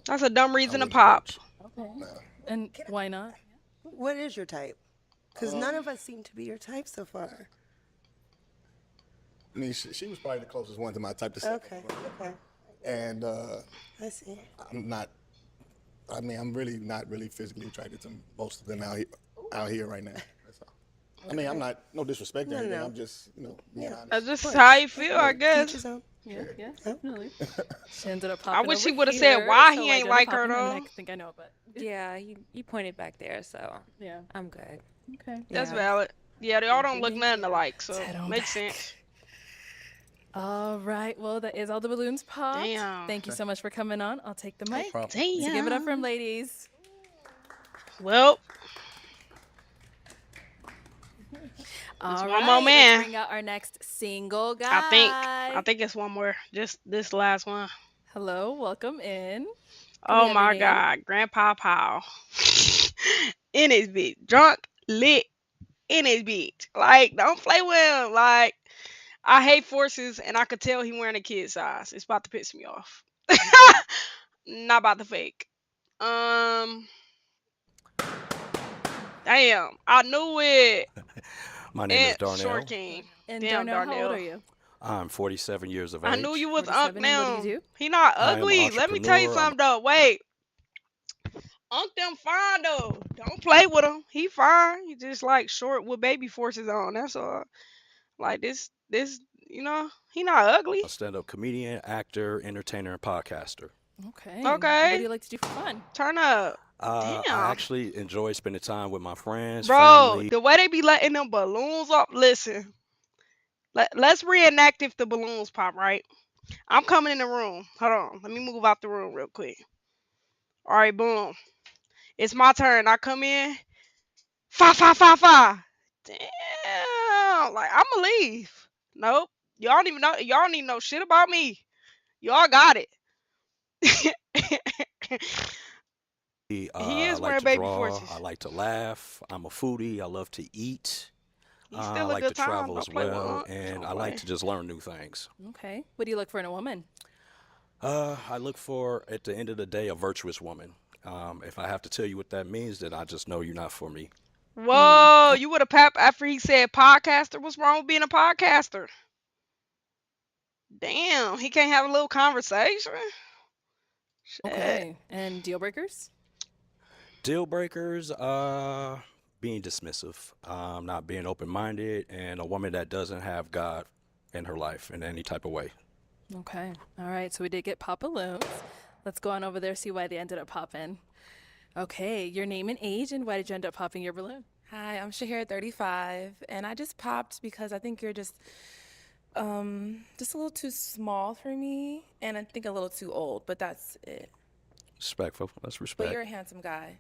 That's a dumb I reason to wouldn't pop. approach. Okay. And why not? What is your type? Because none of us seem to be your type so far. I mean, she was probably the closest one to my type to say. Okay. Okay. And I see. I'm not. I mean, I'm really not really physically attracted to most of them out here right now. That's all. I mean, I'm not no disrespect or No, anything. no. I'm just being honest. That's just how you feel, I Teach guess. his own. Yeah, definitely. She ended up I popping wish he over would have said here, why so he I ain't ended up like her popping. I mean, though. I think I know, but Yeah, you pointed back there, so yeah. I'm good. Okay. That's Yeah. valid. Yeah, they all don't look Thank nothing you. alike, so Head on makes back. sense. All right. Well, that is all the balloons popped. Damn. Thank you so much for coming on. I'll take the No mic. problem. So give it up for him, Damn. ladies. Well, All one more right, man. let's bring out our next single guy. I think it's one more. Just this last one. Hello, welcome in. Can we Oh have your my name? God, Grandpa Powell. In his bitch, drunk, lit, in his bitch. Like, don't play with him. Like, I hate forces, and I could tell he wearing a kid size. It's about to piss me off. Not about to fake. Um, damn, I knew it. My name is And Short Darnell. King. And Damn, Darnell, how old Darnell. are you? I'm 47 years of I knew age. you was Unc 47, and what do now. you do? He not I am an ugly. Let me tell you entrepreneur. something though. Wait, Unc them fine though. Don't play with him. He fine. He just like short with baby forces on. That's all. Like this, he not ugly. A stand-up comedian, actor, entertainer, and podcaster. Okay. What do Okay, you like to do for fun? turn up. I Damn, actually enjoy spending time with my friends, bro, family. the way they be letting them balloons up. Listen, let's reenact if the balloons pop. Right, I'm coming in the room. Hold on, let me move out the room real quick. All right, boom. It's my turn. I come in. Fa fa fa fa. Damn. Like I'ma leave. Nope. Y'all don't even know. Y'all don't even know shit about me. Y'all got it. He I is like wearing to baby draw. I forces. like to laugh. I'm a foodie. I love to eat. He's I still a like to good time. travel Don't as play with well, Unc. and Don't I like play. to just learn new things. Okay. What do you look for in a woman? I look for, at the end of the day, a virtuous woman. If I have to tell you what that means, then I just know you're not for me. Whoa, you would have papped after he said podcaster. What's wrong with being a podcaster? Damn, he can't have a little conversation. Shit. Okay. And deal breakers? Deal breakers, being dismissive, not being open-minded, and a woman that doesn't have God in her life in any type of way. Okay. All right. So we did get pop balloons. Let's go on over there, see why they ended up popping. Okay. Your name and age, and why did you end up popping your balloon? Hi, I'm Shahir, 35, and I just popped because I think you're just a little too small for me, and I think a little too old, but that's it. Respectful. That's But respect. you're a handsome guy.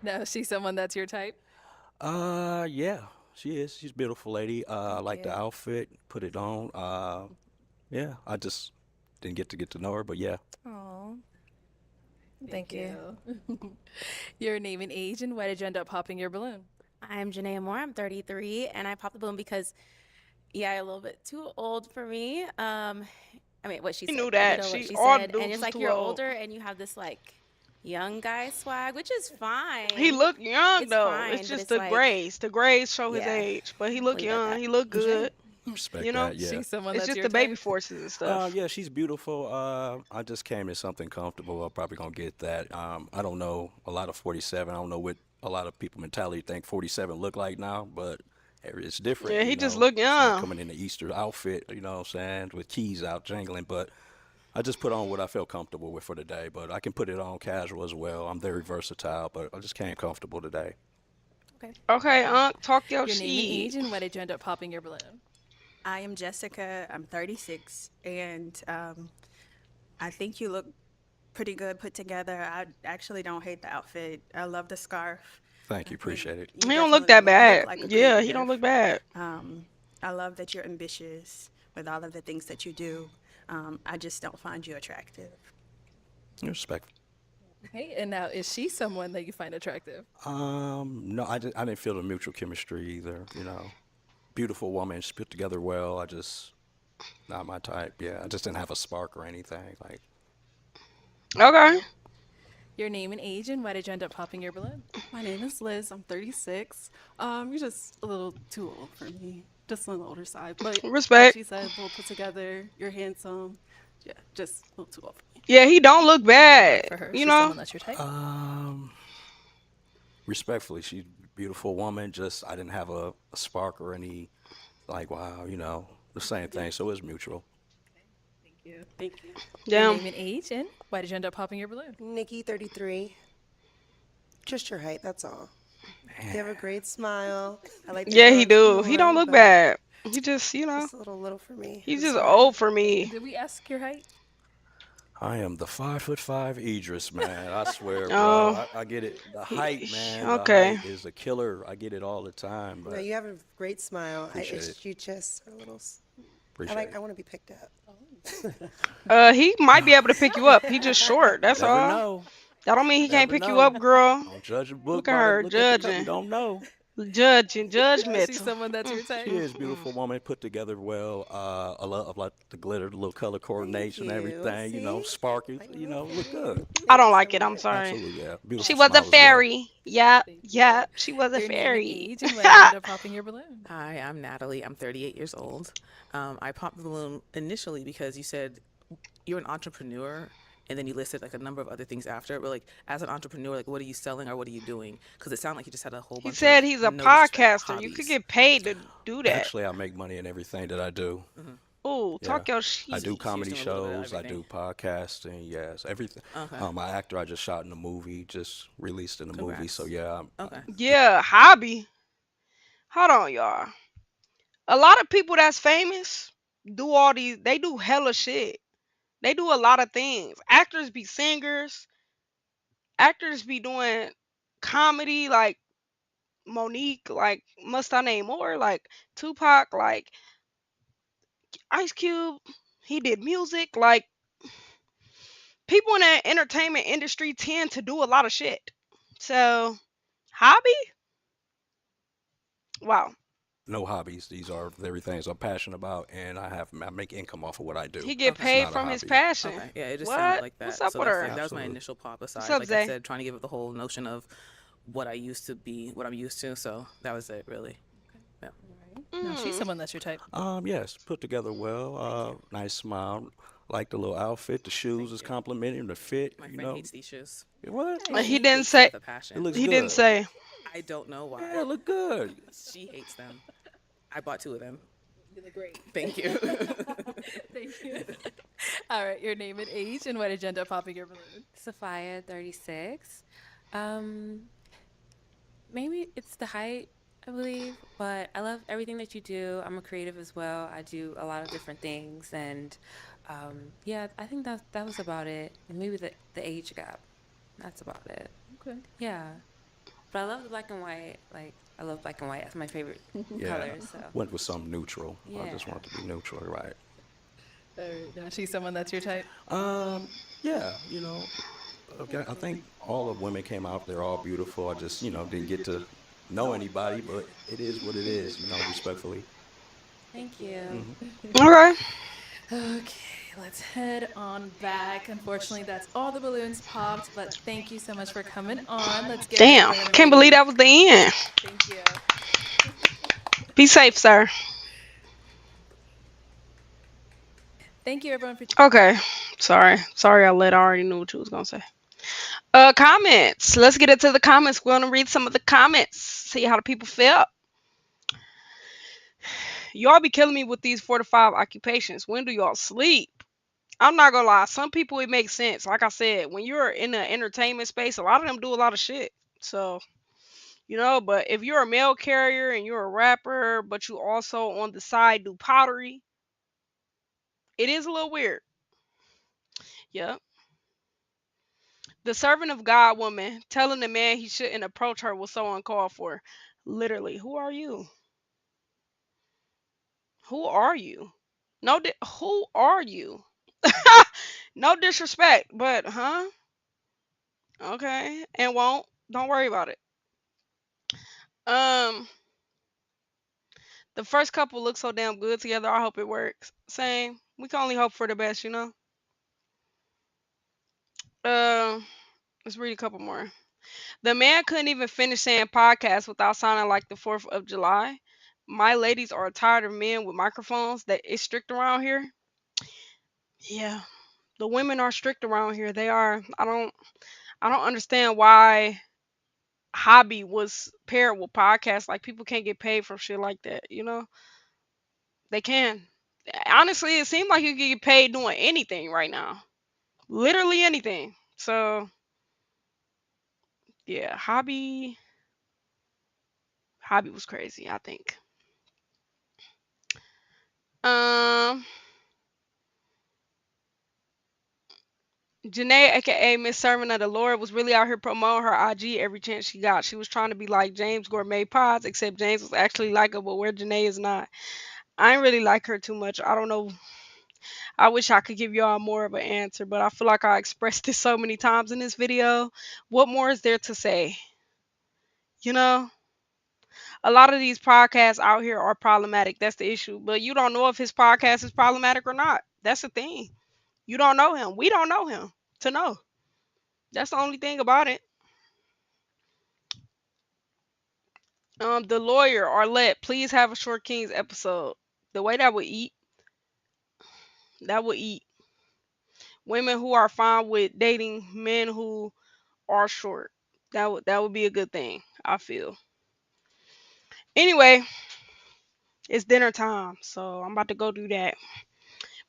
No, she's someone that's your type. Yeah, she is. She's a beautiful lady. I like the you. outfit. Put it on. Yeah, I just didn't get to know her, but yeah. Oh, thank you. Your name and age, and why did you end up popping your balloon? I'm Janaea Moore. I'm 33, and I popped the balloon because, yeah, a little bit too old for me. I mean, what she She said. knew You that. know what She she all the said, and dudes it's was like too you're old. older and you have this like young guy swag, which is He fine. look young It's though. It's fine, but just it's the like, grays. The grays show his yeah, age, but he look leave it at young. that. He look Okay. good. Respect You know, that. Yeah. She's someone it's that's just your the baby type. forces and stuff. Yeah, she's beautiful. I just came in something comfortable. I'm probably gonna get that. I don't know a lot of 47. I don't know what a lot of people mentality think 47 look like now, but it's different. Yeah, he just look Saying young. coming in the Easter outfit, what I'm saying, with keys out jangling. But I just put on what I felt comfortable with for the day. But I can put it on casual as well. I'm very versatile, but I just came comfortable today. Okay. Okay, talk your Your name and shit. age, and why did you end up popping your balloon? I am Jessica. I'm 36, and I think you look pretty good put together. I actually don't hate the outfit. I love the scarf. Thank you, appreciate it. He You don't look definitely that look bad. like a Yeah, he don't creative. look bad. I love that you're ambitious with all of the things that you do. I just don't find you attractive. Respect. Okay, and now is she someone that you find attractive? No, I didn't feel the mutual chemistry either. Beautiful woman, she put together well. I just not my type. Yeah, I just didn't have a spark or anything. Like, Okay. Your name and age, and why did you end up popping your balloon? My name is Liz. I'm 36. You're just a little too old for me. Just on the older side. But like Respect. she said, well put together. You're handsome. Yeah, just a little too old for me. Yeah, he don't look bad. For her, You she's know. someone that's your type. respectfully, she's a beautiful woman. Just I didn't have a spark or any like wow, the same thing. So it's mutual. Thank you. Thank you. Your Damn. name and age, and why did you end up popping your balloon? Nikki, 33. Just your height, that's all. You have a great smile. I like the Yeah, he do. He don't entrepreneur, look but bad. He just, just a little for me. he's That's just fine. old for me. Did we ask your height? I am the 5'5" Idris, man. I swear, bro. Oh. I get it. The height, man. Okay. The height is a killer. I get it all the time. No, But you have a great smile. Appreciate It's it. you just are a little. Appreciate it. I want to be picked up. He might be able to pick you up. He just short. That's Never all. know. That don't mean he can't Never pick you know. up, girl. Don't judge a book Look at by her look at the cover. You judging, don't know. judging, Yeah, judgmental. she's someone that's your type. She is a beautiful woman, put together well. I love like the glitter, the little color coordination, you. everything. See? sparkly. Look good. I don't like it. I'm sorry. Absolutely, yeah. Beautiful She was a smile as well. fairy. Yep, yep. She was a Your name and fairy. age, and why did you end up popping your balloon? Hi, I'm Natalie. I'm 38 years old. I popped the balloon initially because you said you're an entrepreneur, and then you listed like a number of other things after. But like, as an entrepreneur, like, what are you selling or what are you doing? Because it sounded like you just had a whole He bunch. said of he's a no disrespect, podcaster. You could hobbies. get paid to do that. Actually, I make money in everything that I do. Ooh, Yeah. talk your I shit. do comedy doing a little bit of shows. I do podcasting. Yes, everything. Okay. My actor, I just shot in a movie, just released in a movie. Congrats. So yeah, Okay. Yeah, hobby. Hold on, y'all. A lot of people that's famous do all these. They do hella shit. They do a lot of things. Actors be singers. Actors be doing comedy like Monique, like must I name more? Like Tupac, like Ice Cube. He did music. Like people in the entertainment industry tend to do a lot of shit. So hobby? Wow. no hobbies. These are very things I'm passionate about, and I make income off of what I do. He get Okay. It's paid not a from his hobby. passion. Okay. Yeah, it just What? sounded like that. What's up So with that's her? like, that was my Absolutely. initial pop aside. What's up, Like Zay? I said, trying to give it the whole notion of what I used to be, what I'm used to. So that was it, really. Yeah. No, she's someone that's your type. Yes, put together well. Nice smile. Like the little outfit. The shoes is complimenting the fit. My friend hates these shoes. What? He didn't Hates say. with a passion. It looks He good. didn't say. I don't know why. Yeah, it look good. She hates them. I bought 2 of them. You look great. Thank you. Thank you. All right, your name and age, and why did you end up popping your balloon? Sophia, 36. Maybe it's the height, I believe, but I love everything that you do. I'm a creative as well. I do a lot of different things, and yeah, I think that was about it. And maybe the age gap. That's about it. Okay. Yeah, but I love the black and white. Like I love black and white. That's my favorite Yeah. color. So Went with something neutral. I just Yeah. want to be neutral, right? Now she's someone that's your type. Yeah, okay, I think all of women came out. They're all beautiful. I just, didn't get to know anybody, but it is what it is, respectfully. thank you. Okay. Okay, let's head on back. Unfortunately, that's all the balloons popped, but thank you so much for coming on. Let's get it Damn, again, can't believe ladies. that was the end. Thank you. Be safe, sir. Thank you, everyone, for. Okay. Sorry I already knew what you was gonna say. Comments. Let's get into the comments. We're gonna read some of the comments. See how the people feel. Y'all be killing me with these 4 to 5 occupations. When do y'all sleep? I'm not gonna lie. Some people it makes sense. Like I said, when you're in the entertainment space, a lot of them do a lot of shit. So, but if you're a mail carrier and you're a rapper, but you also on the side do pottery, it is a little weird. Yep. The servant of God woman telling the man he shouldn't approach her was so uncalled for. Literally, who are you? Who are you? Who are you? No disrespect, but okay, and won't. Don't worry about it. Um, the first couple look so damn good together. I hope it works. Same. We can only hope for the best. Let's read a couple more. The man couldn't even finish saying podcast without sounding like the 4th of July. My ladies are tired of men with microphones. That is strict around here. Yeah, the women are strict around here. They are. I don't understand why hobby was paired with podcast. Like people can't get paid from shit like that. They can. Honestly, it seems like you can get paid doing anything right now. Literally anything. So yeah, hobby was crazy, I think. Um Janae, aka Miss Servant of the Lord, was really out here promoting her IG every chance she got. She was trying to be like James Gourmet Pods, except James was actually likable, where Janae is not. I ain't really like her too much. I don't know. I wish I could give y'all more of an answer, but I feel like I expressed this so many times in this video. What more is there to say? You know? A lot of these podcasts out here are problematic. That's the issue. But you don't know if his podcast is problematic or not. That's the thing. You don't know him. We don't know him to know. That's the only thing about it. The lawyer Arlette, please have a Short Kings episode. The way that would eat women who are fine with dating men who are short. That would be a good thing, I feel. Anyway, it's dinner time, so I'm about to go do that.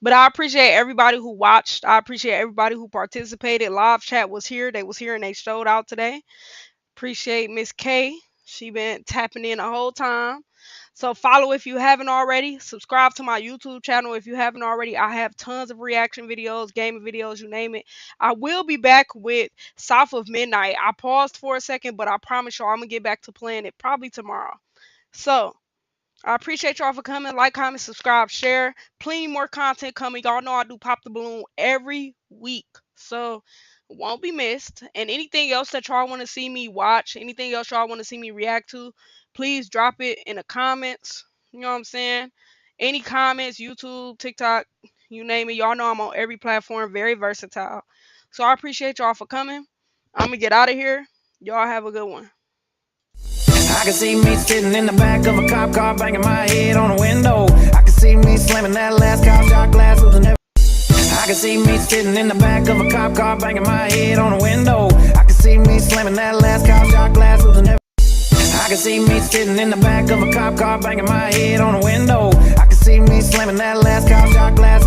But I appreciate everybody who watched. I appreciate everybody who participated. Live chat was here. They was here and they showed out today. Appreciate Miss K. She been tapping in the whole time. So follow if you haven't already. Subscribe to my YouTube channel if you haven't already. I have tons of reaction videos, gaming videos, you name it. I will be back with South of Midnight. I paused for a second, but I promise y'all I'm gonna get back to playing it probably tomorrow. So I appreciate y'all for coming. Like, comment, subscribe, share. Plenty more content coming. Y'all know I do Pop the Balloon every week. So won't be missed. And anything else that y'all want to see me watch, anything else y'all want to see me react to, please drop it in the comments. You know what I'm saying? Any comments, YouTube, TikTok, you name it. Y'all know I'm on every platform, very versatile. So I appreciate y'all for coming. I'm going to get out of here. Y'all have a good one. I can see me sitting in the back of a cop car, banging my head on a window. I can see me slamming that last cop shot glass with an. I can see me sitting in the back of a cop car, banging my head on a window. I can see me slamming that last cop shot glass with an. I can see me sitting in the back of a cop car, banging my head on a window. I can see me slamming that last cop shot glass.